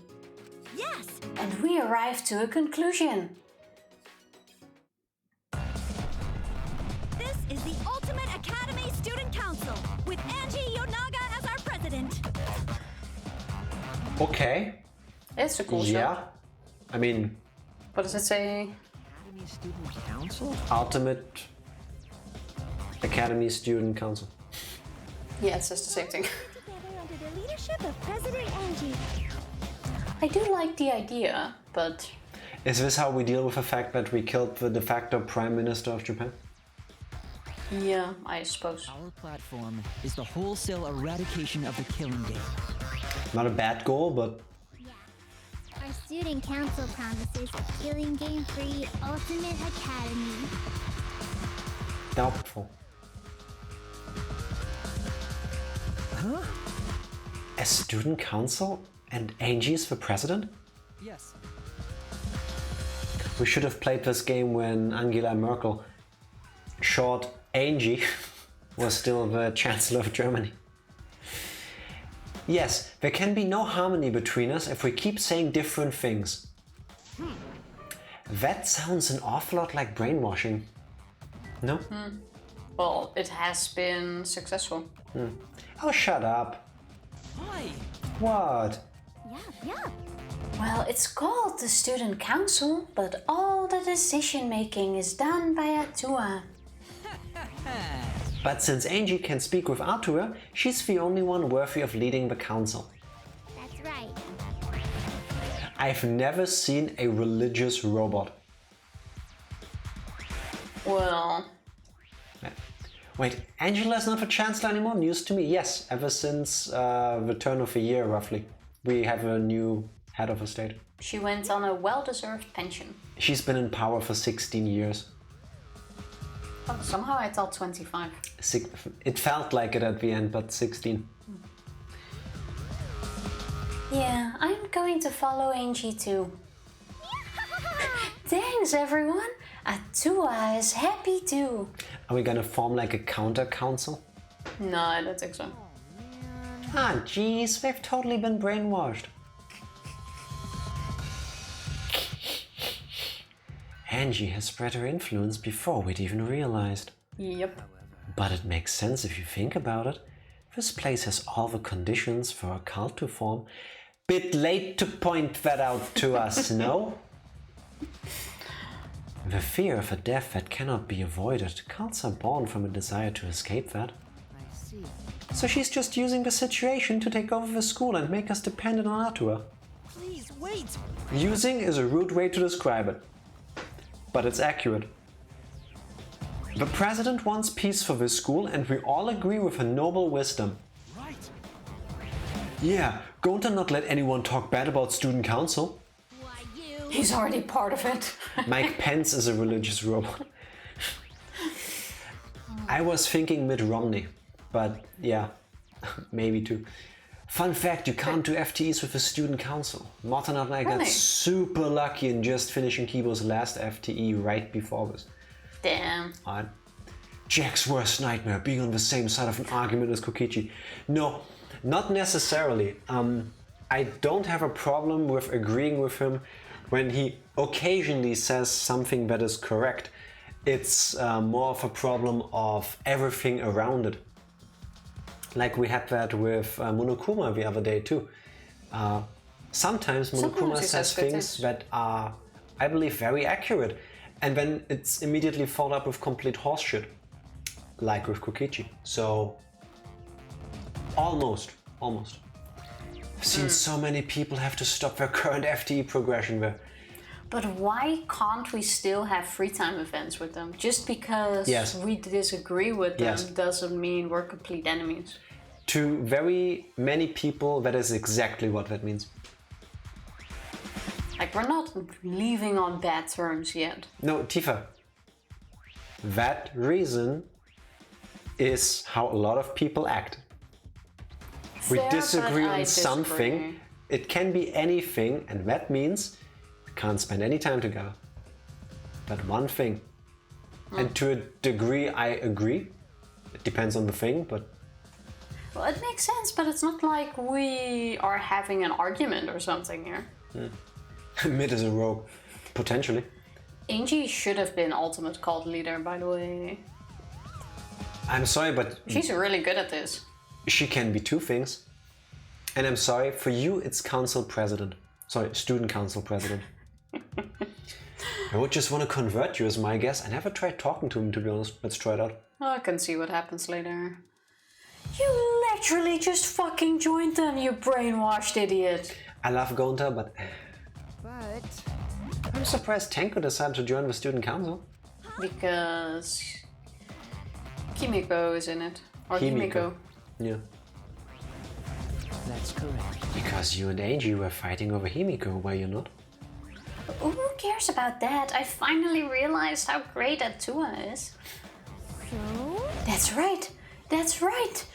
Yes. And we arrived to a conclusion. This is the Ultimate Academy Student Council with Angie Yonaga as our president. Okay. It's a cool show. Yeah. I mean, What does it say? Academy Student Council? Ultimate Academy Student Council. Yeah, it says the same thing. Together under the leadership of President Angie. I do like the idea, but Is this how we deal with the fact that we killed the de facto Prime Minister of Japan? yeah, I suppose. Our platform is the wholesale eradication of the killing game. Not a bad goal, but Our student council promises a killing game-free Ultimate Academy. doubtful. Huh? A student council? And Angie is the president? Yes. We should have played this game when Angela Merkel, short Angie, was still the Chancellor of Germany. Yes, there can be no harmony between us if we keep saying different things. That sounds an awful lot like brainwashing. No? Well, it has been successful. Oh, shut up. Why? What? Yeah. Well, it's called the student council, but all the decision making is done by Atua. But since Angie can speak with Arthur, she's the only one worthy of leading the council. That's right. I've never seen a religious robot. Well, Wait, Angela's not the Chancellor anymore? News to me. Yes, ever since the turn of the year, roughly. We have a new head of the state. she went on a well-deserved pension. She's been in power for 16 years. Oh, somehow I thought 25. It felt like it at the end, but 16. Yeah, I'm going to follow Angie too. Thanks everyone! Atua is happy too. Are we gonna form like a counter council? No, I don't think so. Ah, jeez, they've totally been brainwashed. Angie has spread her influence before we'd even realized. Yep. But it makes sense if you think about it. This place has all the conditions for a cult to form. Bit late to point that out to us, no? The fear of a death that cannot be avoided. Cults are born from a desire to escape that. I see. So she's just using the situation to take over the school and make us dependent on Arthur. Please, wait! Using is a rude way to describe it, but it's accurate. The president wants peace for this school and we all agree with her noble wisdom. Right. Yeah, Gonta not let anyone talk bad about student council. Why, you? He's already part of it. Mike Pence is a religious robot. I was thinking Mitt Romney, but yeah, maybe too. Fun fact, you can't do FTEs with the student council. Martin and I got Really? super lucky in just finishing Kibo's last FTE right before this. Damn. Alright. Jack's worst nightmare, being on the same side of an argument as Kokichi. No, not necessarily. I don't have a problem with agreeing with him when he occasionally says something that is correct. It's more of a problem of everything around it. Like we had that with Monokuma the other day too. Sometimes Monokuma Sometimes he says says good things things. that are, I believe, very accurate. And then it's immediately followed up with complete horseshit. Like with Kokichi. So, almost. I've seen so many people have to stop their current FTE progression there. But why can't we still have free time events with them? Just because Yes. we disagree with them Yes. doesn't mean we're complete enemies. To very many people, that is exactly what that means. Like, we're not leaving on bad terms yet. No, Tifa. That reason is how a lot of people act. We Fair, disagree but on I something. disagree. It can be anything, and that means we can't spend any time together. But one thing. And to a degree, I agree. It depends on the thing, but Well, it makes sense, but it's not like we are having an argument or something here. Mid is a rogue. Potentially. Angie should have been ultimate cult leader, by the way. I'm sorry, but She's really good at this. she can be two things. And I'm sorry, for you, it's council president. Sorry, student council president. I would just want to convert you as my guest. I never tried talking to him, to be honest. Let's try it out. I can see what happens later. You literally just fucking joined them, you brainwashed idiot. I love Gonta, but But I'm surprised Tenko decided to join the student council. Because Kimiko is in it. Or Himiko. Himiko. Yeah. that's correct. Because you and Angie were fighting over Himiko, were you not? Who cares about that? I finally realized how great Atua is. So? That's right. That's right.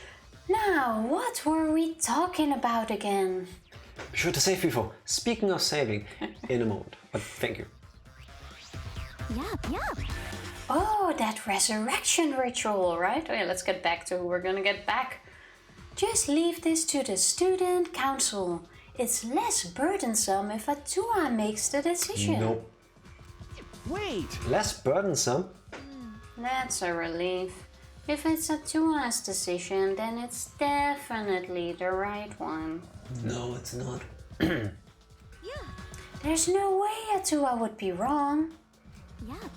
Now, what were we talking about again? Be sure to save before. Speaking of saving, in a moment. But thank you. Yeah. Oh, that resurrection ritual, right? Oh yeah, let's get back to who we're gonna get back. Just leave this to the student council. It's less burdensome if Atua makes the decision. Nope. Wait! Less burdensome. That's a relief. If it's Atua's decision, then it's definitely the right one. No, it's not. There's no way Atua would be wrong.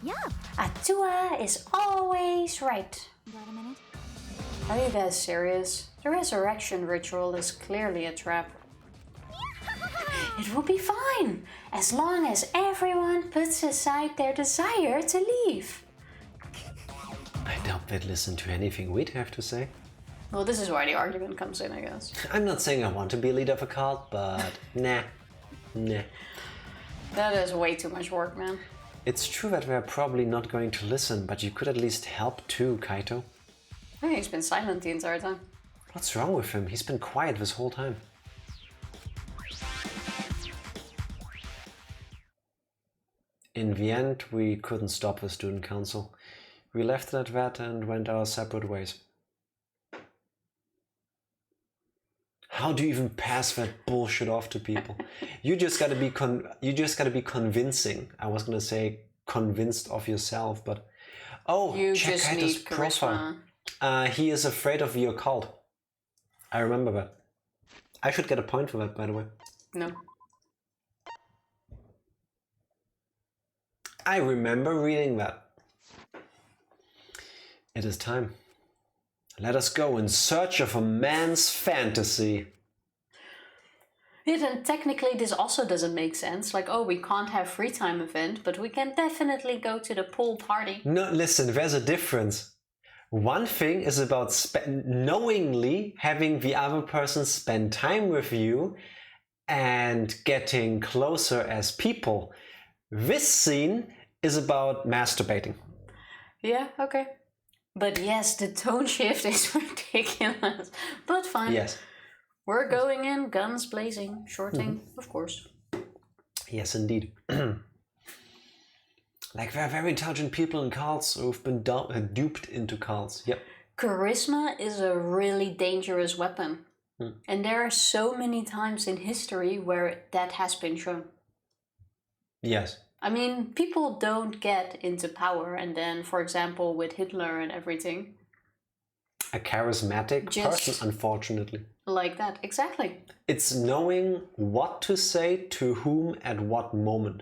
Yup. Atua is always right. Got a minute? Are you guys serious? The resurrection ritual is clearly a trap. It will be fine, as long as everyone puts aside their desire to leave. I doubt they'd listen to anything we'd have to say. Well, this is why the argument comes in, I guess. I'm not saying I want to be a leader of a cult, but nah. That is way too much work, man. It's true that we're probably not going to listen, but you could at least help too, Kaito. I think he's been silent the entire time. What's wrong with him? He's been quiet this whole time. In the end, we couldn't stop the student council. We left it at that and went our separate ways. How do you even pass that bullshit off to people? You just gotta be convincing. I was gonna say convinced of yourself, but You check just Kaito's need profile. charisma. He is afraid of the occult. I remember that. I should get a point for that, by the way. No. I remember reading that. It is time. Let us go in search of a man's fantasy. Yeah, then technically this also doesn't make sense. Like, oh, we can't have free time event, but we can definitely go to the pool party. No, listen, there's a difference. One thing is about knowingly having the other person spend time with you and getting closer as people. This scene is about masturbating. Yeah, okay. But yes, the tone shift is ridiculous. But fine. Yes. We're going in, guns blazing, shorting, of course. Yes, indeed. Like, there are very intelligent people in cults who've been duped into cults. Yep. Charisma is a really dangerous weapon. And there are so many times in history where that has been shown. Yes. I mean, people don't get into power, and then, for example, with Hitler and everything. A charismatic person, unfortunately. Like that, exactly. It's knowing what to say to whom at what moment.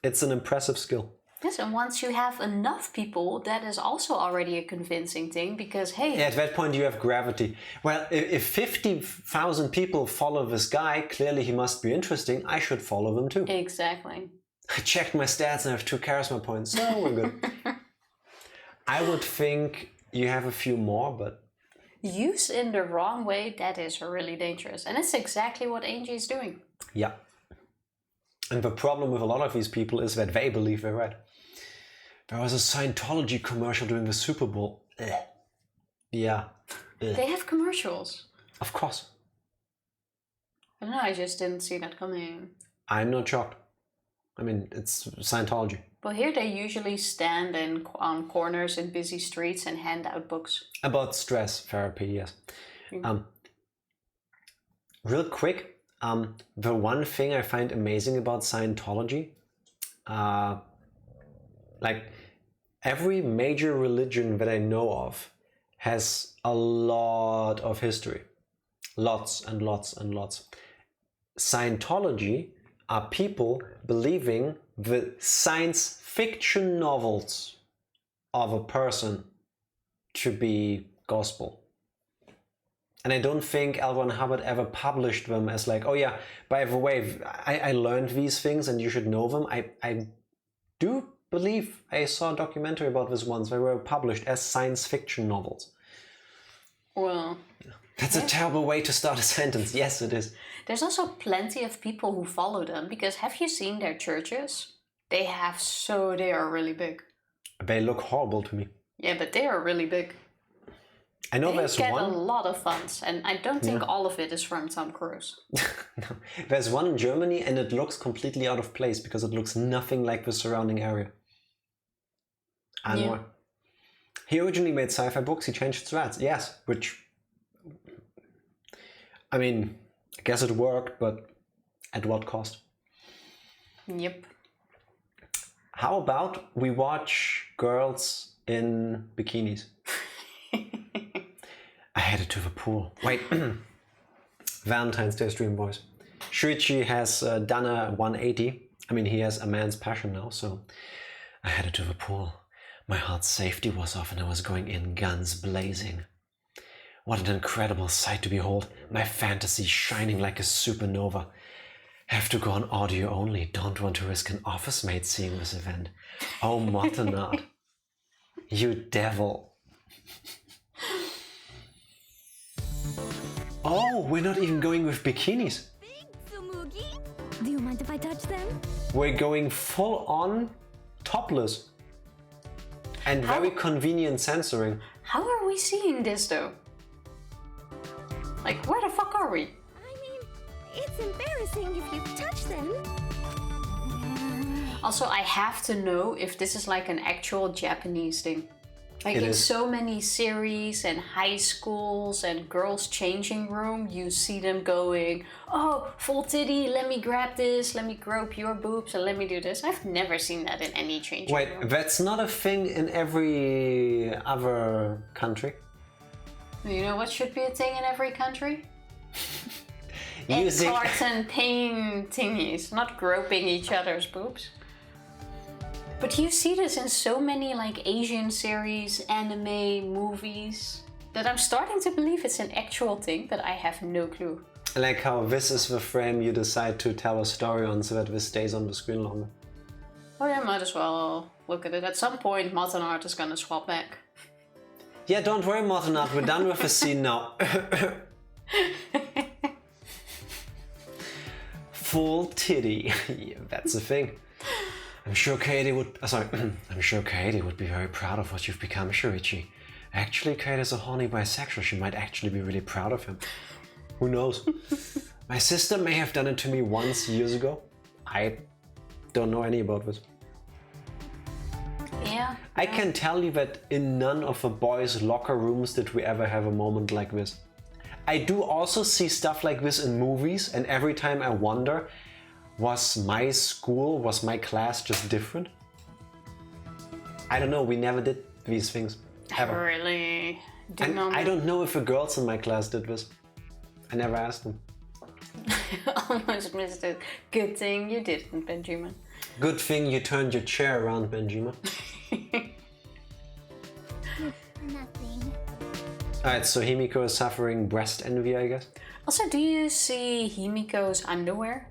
It's an impressive skill. Yes, and once you have enough people, that is also already a convincing thing, because hey... At that point you have gravity. Well, if 50,000 people follow this guy, clearly he must be interesting, I should follow them too. Exactly. I checked my stats and I have 2 charisma points, so we're good. I would think you have a few more, but... Used in the wrong way, that is really dangerous. And it's exactly what Angie is doing. Yeah. And the problem with a lot of these people is that they believe they're right. There was a Scientology commercial during the Super Bowl. Ugh. Yeah. Ugh. They have commercials. Of course. I don't know, I just didn't see that coming. I'm not shocked. I mean, it's Scientology. Well, here they usually stand on corners in busy streets and hand out books. About stress therapy, yes. Real quick, the one thing I find amazing about Scientology, like every major religion that I know of has a lot of history. Lots and lots and lots. Scientology are people believing the science fiction novels of a person to be gospel. And I don't think L. Ron Hubbard ever published them as like, oh yeah, by the way, I learned these things and you should know them. I do believe I saw a documentary about this once. They were published as science fiction novels. Well... That's a terrible way to start a sentence. Yes, it is. There's also plenty of people who follow them, because have you seen their churches? They are really big. They look horrible to me. Yeah, but they are really big. I know there's one. They get a lot of funds, and I don't think all of it is from Tom Cruise. No. There's one in Germany, and it looks completely out of place because it looks nothing like the surrounding area. Anwar. He originally made sci-fi books. He changed threads. Yes, which... I mean, I guess it worked, but at what cost? Yep. How about we watch girls in bikinis? headed to the pool. Wait, Valentine's Day stream, boys. Shuichi has done a 180. I mean, he has a man's passion now, so I headed to the pool. My heart's safety was off and I was going in guns blazing. What an incredible sight to behold. My fantasy shining like a supernova. Have to go on audio only. Don't want to risk an office mate seeing this event. Oh, Motonard. You devil. Oh, we're not even going with bikinis. Do you mind if I touch them? We're going full on topless. And very convenient censoring. How are we seeing this though? Like, where the fuck are we? I mean, it's embarrassing if you touch them. Also, I have to know if this is like an actual Japanese thing. Like It in is. so many series and high schools and girls' changing room, you see them going, oh, full titty, let me grab this, let me grope your boobs, and let me do this. I've never seen that in any changing room. Wait, that's not a thing in every other country? You know what should be a thing in every country? Using- Carton pain thingies, not groping each other's boobs. But you see this in so many like Asian series, anime, movies, that I'm starting to believe it's an actual thing, but I have no clue. Like how this is the frame you decide to tell a story on so that this stays on the screen longer. Oh yeah, might as well look at it. At some point, Motonard is gonna swap back. Yeah, don't worry, Motonard, we're done with the scene now. Full titty. Yeah, that's the thing. I'm sure Katie would. I'm sure Katie would be very proud of what you've become, Shuichi. Actually, Katie is a horny bisexual. She might actually be really proud of him. Who knows? My sister may have done it to me once years ago. I don't know any about this. Yeah. I can tell you that in none of the boys' locker rooms did we ever have a moment like this. I do also see stuff like this in movies, and every time I wonder, was my school, was my class just different? I don't know, we never did these things, ever. I really do And not know. I don't know if the girls in my class did this. I never asked them. Almost missed it. Good thing you didn't, Benjamin. Good thing you turned your chair around, Benjamin. Nothing. Alright, so Himiko is suffering breast envy, I guess? Also, do you see Himiko's underwear?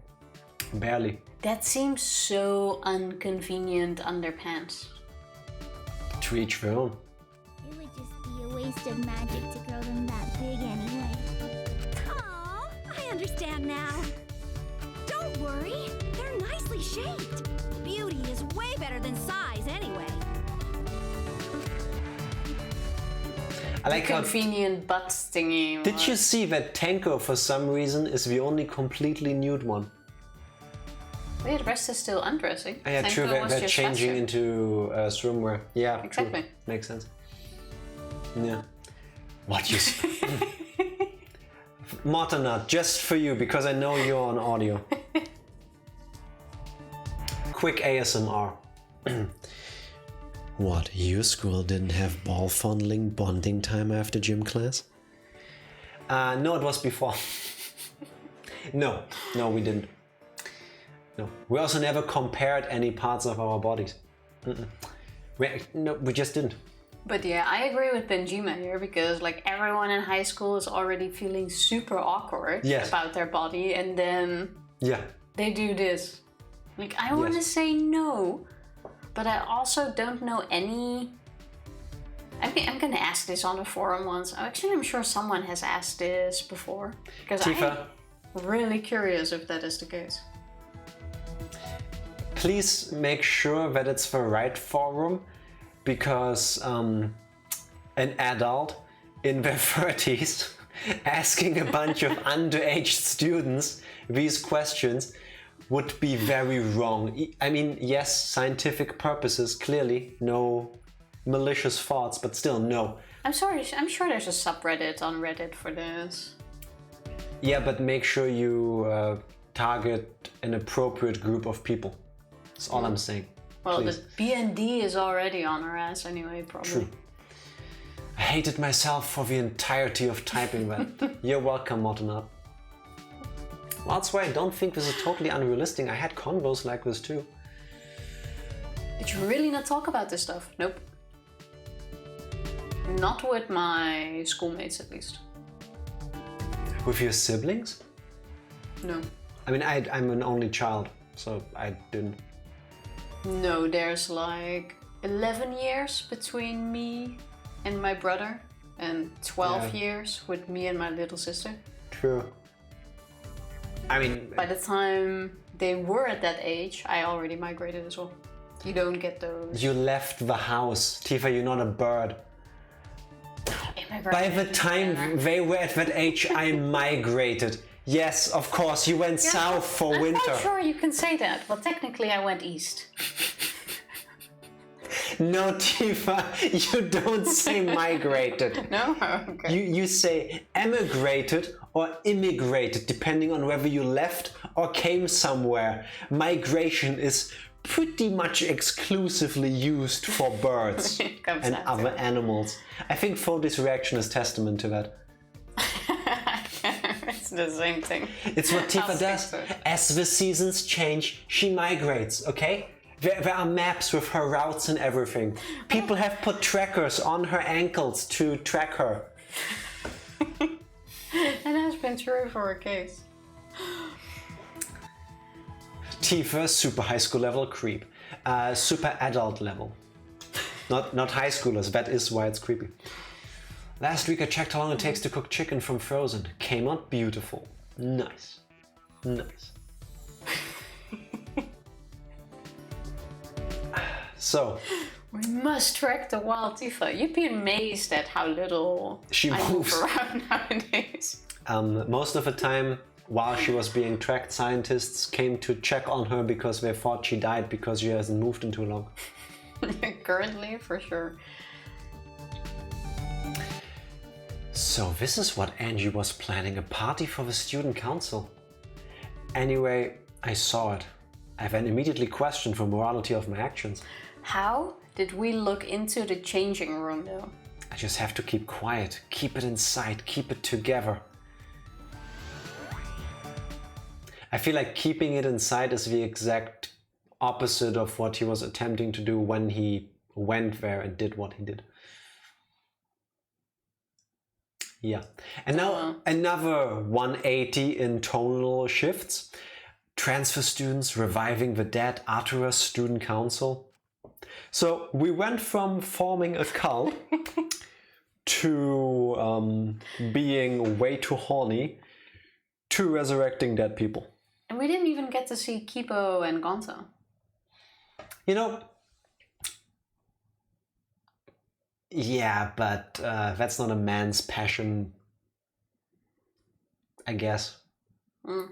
Barely. That seems so inconvenient underpants. To each their own. It would just be a waste of magic to grow them that big anyway. Aw, I understand now. Don't worry, they're nicely shaped. Beauty is way better than size anyway. I like how... Convenient butt thingy. Did you see that Tenko, for some reason, is the only completely nude one? Wait, the rest is still undressing. Yeah, Tenko true, was they're just changing faster. into swimwear. Yeah, Exactly. True. Makes sense. Yeah. What you... Motonard, just for you, because I know you're on audio. Quick ASMR. What, your school didn't have ball fondling bonding time after gym class? No, it was before. No, we didn't. No, we also never compared any parts of our bodies. We just didn't. But yeah, I agree with Benjima here because like everyone in high school is already feeling super awkward Yes. about their body, and then Yeah. they do this. Like I want to Yes. say no, but I also don't know any. I'm gonna ask this on the forum once. I'm sure someone has asked this before because Tifa, I'm really curious if that is the case. please make sure that it's the right forum, because an adult in their 30s asking a bunch of underage students these questions would be very wrong. I mean, yes, scientific purposes, clearly, no malicious thoughts, but still, no. I'm sure there's a subreddit on Reddit for this. Yeah, but make sure you target an appropriate group of people. That's all I'm saying. Well, Please. the BND is already on our ass anyway, probably. True. I hated myself for the entirety of typing that. You're welcome, Motonat. Well, that's why I don't think this is totally unrealistic. I had convos like this too. Did you really not talk about this stuff? Nope. Not with my schoolmates, at least. With your siblings? No. I mean, I'm an only child, so I didn't. No, there's like 11 years between me and my brother, and 12 years with me and my little sister. True. I mean... By the time they were at that age, I already migrated as well. You don't get those... You left the house. Tifa, you're not a bird. By the time they were at that age, I migrated. Yes, of course, you went south for winter. I'm not sure you can say that, but technically I went east. No, Tifa, you don't say migrated. No? Okay. You say emigrated or immigrated, depending on whether you left or came somewhere. Migration is pretty much exclusively used for birds and other animals. I think Fodie's reaction is testament to that. It's the same thing. It's what Tifa does. As the seasons change, she migrates, okay? There are maps with her routes and everything. People have put trackers on her ankles to track her. That has been true for a case. Tifa, super high school level creep. Super adult level. Not high schoolers, that is why it's creepy. Last week I checked how long it takes to cook chicken from frozen. Came out beautiful. Nice. Nice. So. We must track the wild Tifa. You'd be amazed at how little she moves around nowadays. Most of the time, while she was being tracked, scientists came to check on her because they thought she died because she hasn't moved in too long. Currently, for sure. So this is what Angie was planning, a party for the student council. Anyway, I saw it. I then immediately questioned the morality of my actions. How did we look into the changing room though? I just have to keep quiet, keep it inside, keep it together. I feel like keeping it inside is the exact opposite of what he was attempting to do when he went there and did what he did. Yeah. And now another 180 in tonal shifts. Transfer students, reviving the dead, atrocious student council. So we went from forming a cult to being way too horny to resurrecting dead people. And we didn't even get to see Kipo and Gonta. You know, yeah, but that's not a man's passion, I guess.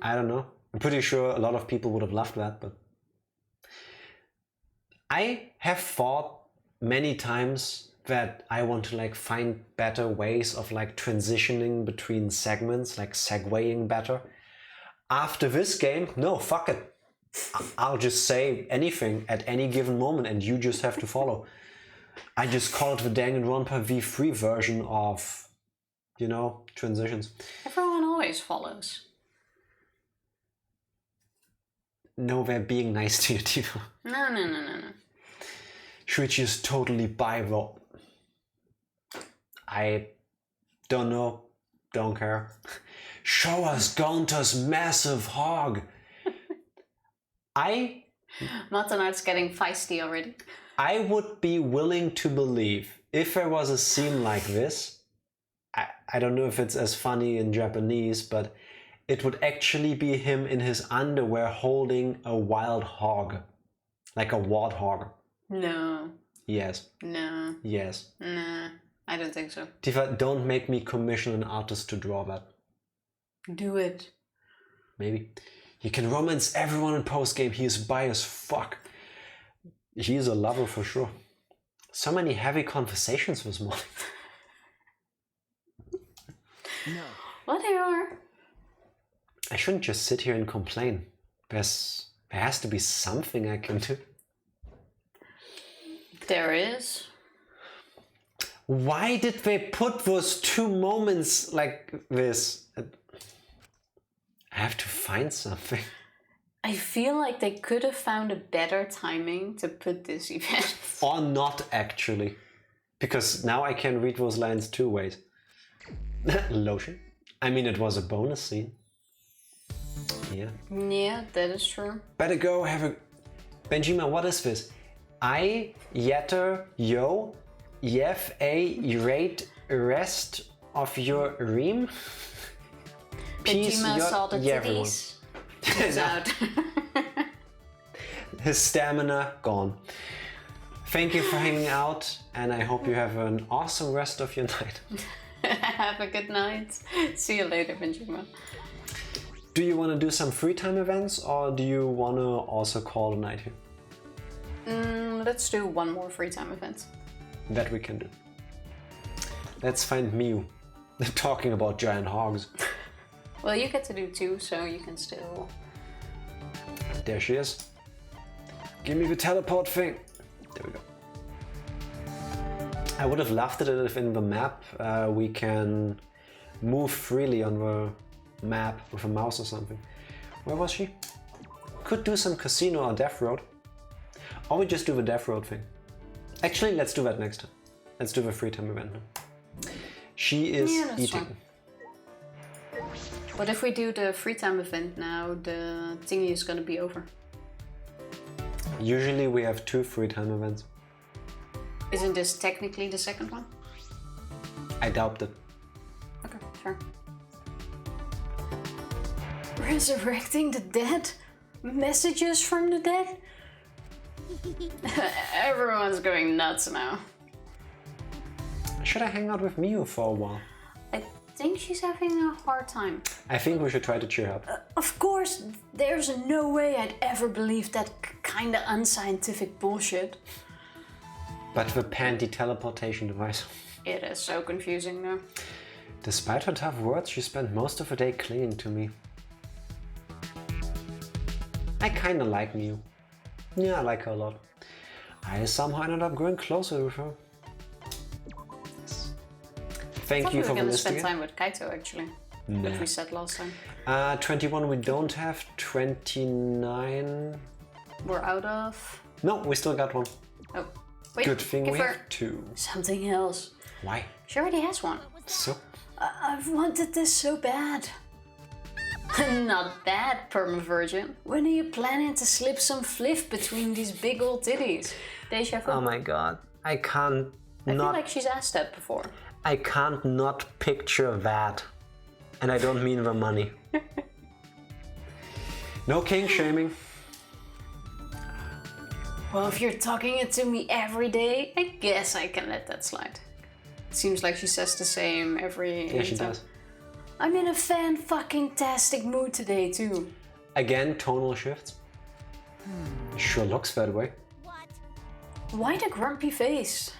I don't know. I'm pretty sure a lot of people would have loved that, but I have thought many times that I want to like find better ways of like transitioning between segments, like segueing better. After this game, no, fuck it. I'll just say anything at any given moment and you just have to follow. I just call it the Danganronpa V3 version of, you know, transitions. Everyone always follows. No, they're being nice to you, Tifa. No. Should just totally buy the... I don't know, don't care. Show us Gonta's massive hog. Matanart's getting feisty already. I would be willing to believe if there was a scene like this, I don't know if it's as funny in Japanese, but it would actually be him in his underwear holding a wild hog. Like a warthog. No. Yes. No. Yes. Nah, I don't think so. Tifa, don't make me commission an artist to draw that. Do it. Maybe. He can romance everyone in post-game. He is bi as fuck. He is a lover for sure. So many heavy conversations this morning. No. Well, they are. I shouldn't just sit here and complain. There has to be something I can do. There is. Why did they put those two moments like this? I have to find something. I feel like they could have found a better timing to put this event. Or not actually. Because now I can read those lines two ways. Lotion. I mean, it was a bonus scene. Yeah. Yeah, that is true. Better go have a... Benjima, what is this? I, yetter, yo, yef, a, rate, rest of your ream? Peace, Benjima saw the everyone. titties. He's out. His stamina gone. Thank you for hanging out, and I hope you have an awesome rest of your night. Have a good night. See you later, Benjima. Do you want to do some free time events, or do you want to also call a night here? Let's do one more free time event. That we can do. Let's find Miu. Talking about giant hogs. Well, you get to do two, so you can still... There she is. Give me the teleport thing. There we go. I would have loved it if in the map we can move freely on the map with a mouse or something. Where was she? Could do some casino or death road. Or we just do the death road thing. Actually, let's do that next time. Let's do the free time event now. She is eating. Fine. But if we do the free time event now, the thingy is gonna be over. Usually we have 2 free time events. Isn't this technically the second one? I doubt it. Okay, sure. Resurrecting the dead? Messages from the dead? Everyone's going nuts now. Should I hang out with Miu for a while? I think she's having a hard time. I think we should try to cheer her up. Of course, there's no way I'd ever believe that kind of unscientific bullshit. But the panty teleportation device. It is so confusing now. Despite her tough words, she spent most of the day clinging to me. I kinda like Miu. Yeah, I like her a lot. I somehow ended up growing closer with her. Thank you for the list again. I thought we were gonna spend time with Kaito actually. Nah. Like we said last time. 21 we don't have. 29... We're out of... No, we still got one. Oh, wait. Good thing give we her have 2. something else. Why? She already has one. So? I've wanted this so bad. Not bad, perma-virgin. When are you planning to slip some fliff between these big old titties? Deja vu. Oh my god. I can't I not... feel like she's asked that before. I can't not picture that. And I don't mean the money. No king shaming. Well, if you're talking it to me every day, I guess I can let that slide. It seems like she says the same every Yeah, she time. does. I'm in a fan-fucking-tastic mood today, too. Again, tonal shifts. Sure looks that way. Why the grumpy face?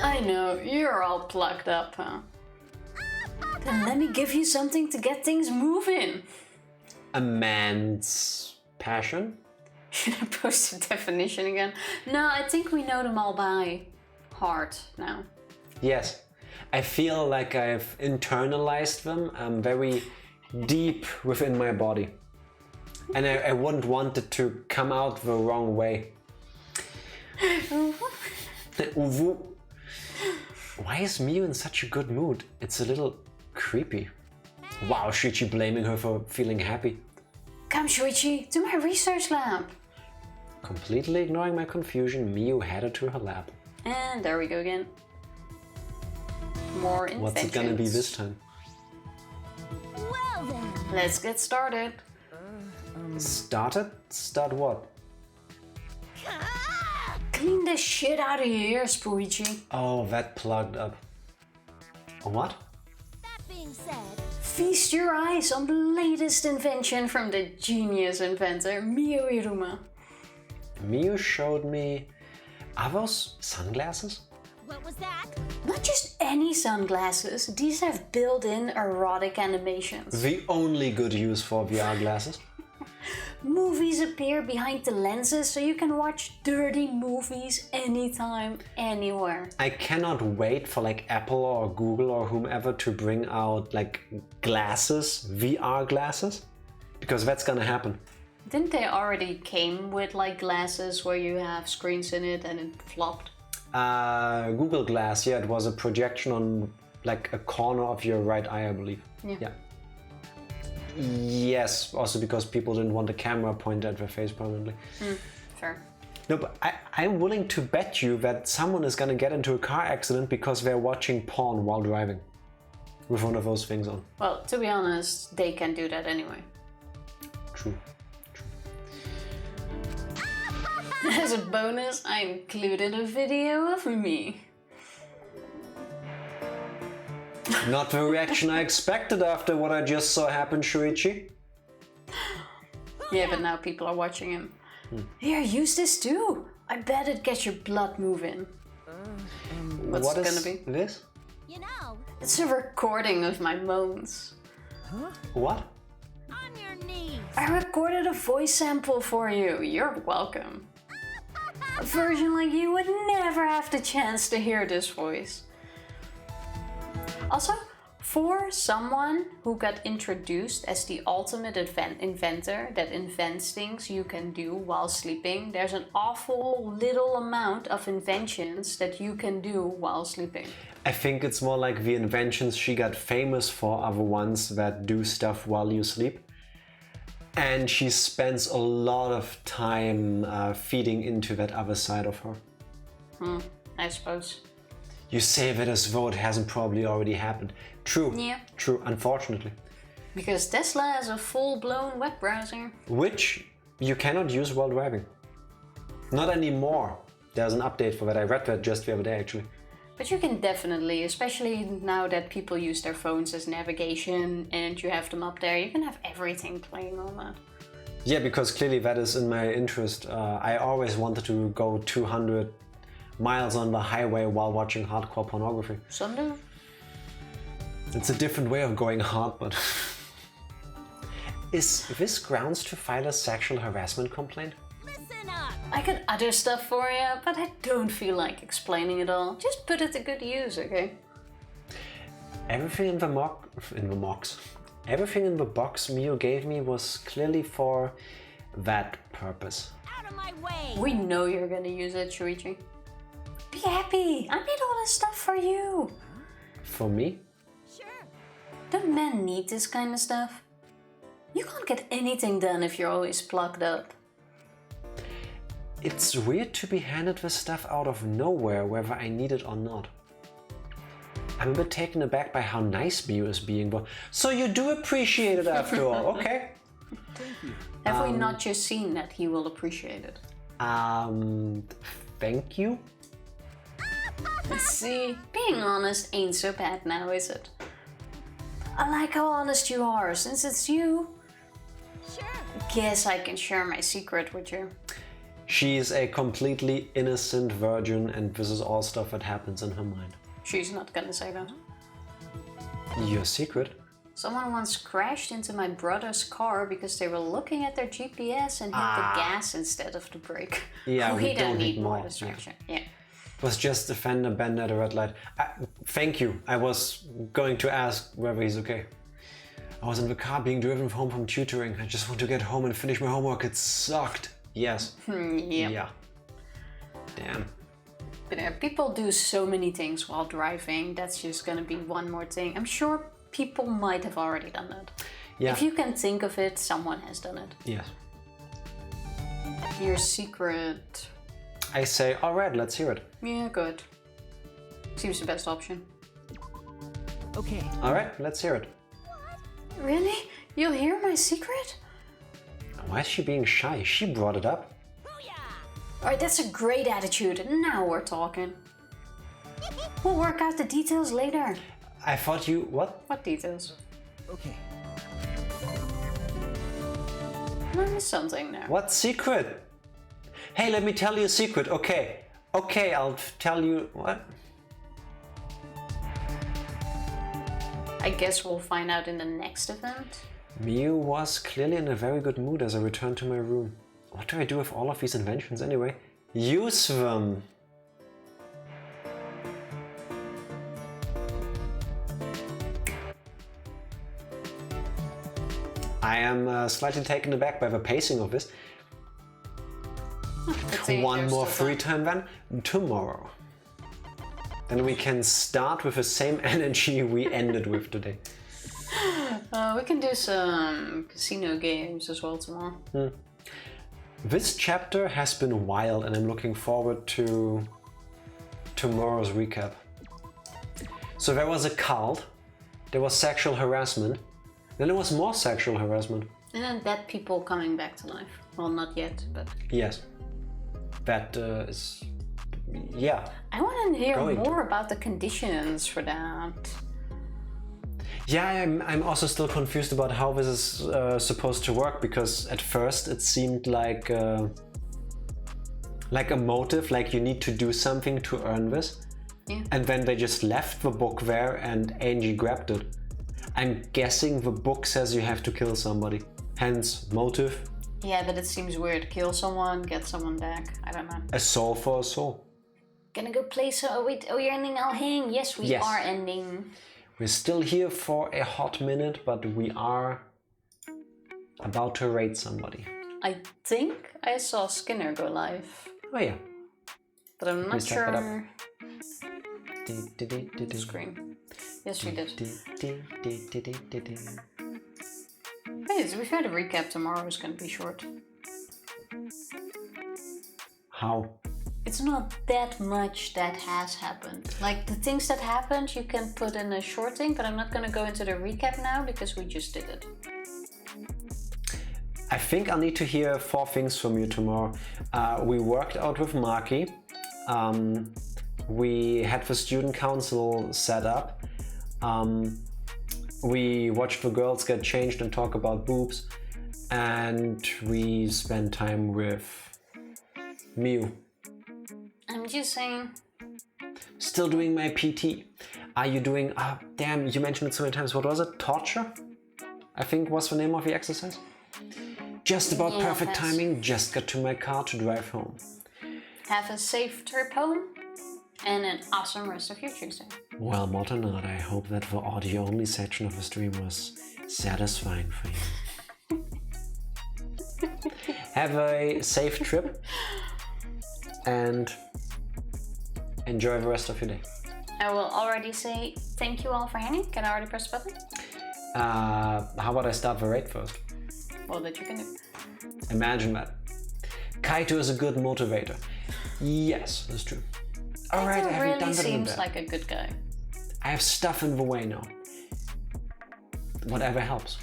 I know, you're all plucked up, huh? Then let me give you something to get things moving. A man's passion? Should I post the definition again? No, I think we know them all by heart now. Yes. I feel like I've internalized them very deep within my body. And I wouldn't want it to come out the wrong way. Why is Miu in such a good mood? It's a little creepy. Wow, Shuichi blaming her for feeling happy. Come, Shuichi, to my research lab. Completely ignoring my confusion, Miu headed to her lab. And there we go again. More inventions. What's it gonna be this time? Well then. Let's get started. Started? Start what? Clean the shit out of your ears, Shuichi. Oh, that plugged up. What? That being said, Feast your eyes on the latest invention from the genius inventor, Miu Iruma. Miu showed me... Are those sunglasses? what was that? Not just any sunglasses, these have built-in erotic animations. The only good use for VR glasses. Movies appear behind the lenses so you can watch dirty movies anytime, anywhere. I cannot wait for like Apple or Google or whomever to bring out like glasses, VR glasses, because that's gonna happen. Didn't they already came with like glasses where you have screens in it and it flopped? Google Glass, yeah, it was a projection on like a corner of your right eye, I believe. Yeah. Yes, also because people didn't want the camera pointed at their face, probably. Fair. No, but I'm willing to bet you that someone is gonna get into a car accident because they're watching porn while driving with one of those things on. Well, to be honest, they can do that anyway. True. As a bonus, I included a video of me. Not the reaction I expected after what I just saw happen, Shuichi. Yeah, but now people are watching him. Here, use this too. I bet it gets your blood moving. What's What it is gonna be? this? You know, It's a recording of my moans. What? on your knees. I recorded a voice sample for you. You're welcome. A version like you would never have the chance to hear this voice. Also, for someone who got introduced as the ultimate inventor that invents things you can do while sleeping, there's an awful little amount of inventions that you can do while sleeping. I think it's more like the inventions she got famous for are the ones that do stuff while you sleep. And she spends a lot of time feeding into that other side of her. I suppose. You say that as though it hasn't probably already happened. True. Yeah. True, unfortunately. Because Tesla has a full-blown web browser. Which you cannot use while driving. Not anymore. There's an update for that. I read that just the other day, actually. But you can definitely, especially now that people use their phones as navigation and you have them up there, you can have everything playing on that. Yeah, because clearly that is in my interest. I always wanted to go 200 miles on the highway while watching hardcore pornography. Some do. It's a different way of going hard, but... Is this grounds to file a sexual harassment complaint? Listen up. I got other stuff for you, but I don't feel like explaining it all. Just put it to good use, okay? Everything in the Everything in the box Mio gave me was clearly for that purpose. Out of my way. We know you're gonna use it, Shuichi. Be happy! I made all this stuff for you! For me? Sure. Don't men need this kind of stuff? You can't get anything done if you're always plugged up. It's weird to be handed this stuff out of nowhere, whether I need it or not. I'm a bit taken aback by how nice Mio is being, but so you do appreciate it after all, okay? Have we not just seen that he will appreciate it? Thank you? See, being honest ain't so bad now, is it? I like how honest you are. Since it's you, Sure. guess I can share my secret with you. She's a completely innocent virgin and this is all stuff that happens in her mind. She's not gonna say that. Your secret? Someone once crashed into my brother's car because they were looking at their GPS and hit the gas instead of the brake. Yeah, we don't need more more, distraction. Yeah. Was just a fender bender at a red light. Thank you. I was going to ask whether he's okay. I was in the car being driven home from tutoring. I just want to get home and finish my homework. It sucked. Yes. Yep. Yeah. Damn. But people do so many things while driving. That's just gonna be one more thing. I'm sure people might have already done that. Yeah. If you can think of it, someone has done it. Yes. Your secret. I say, all right, let's hear it. Yeah, good. Seems the best option. Okay. All right, let's hear it. Really? You'll hear my secret? Why is she being shy? She brought it up. Alright, that's a great attitude. Now we're talking. We'll work out the details later. I thought you... What? What details? Okay. I missed something there. What secret? Hey, let me tell you a secret. Okay. Okay, I'll tell you... What? I guess we'll find out in the next event. Miu was clearly in a very good mood as I returned to my room. What do I do with all of these inventions anyway? Use them! I am slightly taken aback by the pacing of this. One more free time then, tomorrow. Then we can start with the same energy we ended with today. We can do some casino games as well tomorrow. This chapter has been wild and I'm looking forward to tomorrow's recap. So there was a cult, there was sexual harassment, then there was more sexual harassment. And then dead people coming back to life. Well, not yet, but... Yes. That is... yeah. I want to hear more about the conditions for that. Yeah, I'm also still confused about how this is supposed to work, because at first it seemed like a motive, like you need to do something to earn this. Yeah. And then they just left the book there and Angie grabbed it. I'm guessing the book says you have to kill somebody, hence motive. Yeah, but it seems weird. Kill someone, get someone back. I don't know. A soul for a soul. Gonna go play so... Oh wait, we're ending our hang. Yes, we are ending. We're still here for a hot minute, but we are about to raid somebody. I think I saw Skinner go live. Oh yeah. But I'm not sure... Screen. Yes, she did. Hey, we've had a recap tomorrow. It's gonna be short. How? It's not that much that has happened. Like, the things that happened you can put in a short thing, but I'm not gonna go into the recap now because we just did it. I think I'll need to hear 4 things from you tomorrow. We worked out with Maki. We had the student council set up. We watched the girls get changed and talk about boobs. And we spent time with Miu. I'm just saying. Still doing my PT. Are you doing... damn, you mentioned it so many times. What was it? Torture? I think was the name of the exercise. Just about perfect timing. Just got to my car to drive home. Have a safe trip home. And an awesome rest of your Tuesday. Well, more than not, I hope that the audio-only section of the stream was satisfying for you. Have a safe trip and enjoy the rest of your day. I will already say thank you all for hanging. Can I already press the button? How about I start the raid first? Well, that you can do. Imagine that. Kaito is a good motivator. Yes, that's true. Alright, I haven't done that in a bit. Seems like a good guy. I have stuff in the way now. Whatever helps.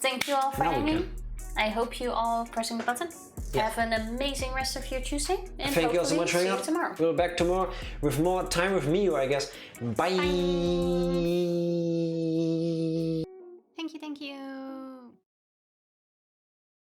Thank you all for hanging. I hope you all pressing the button. Yeah. Have an amazing rest of your Tuesday. And thank you all so much for hanging out. Tomorrow. We'll be back tomorrow with more time with Miu, I guess. Bye. Thank you, thank you.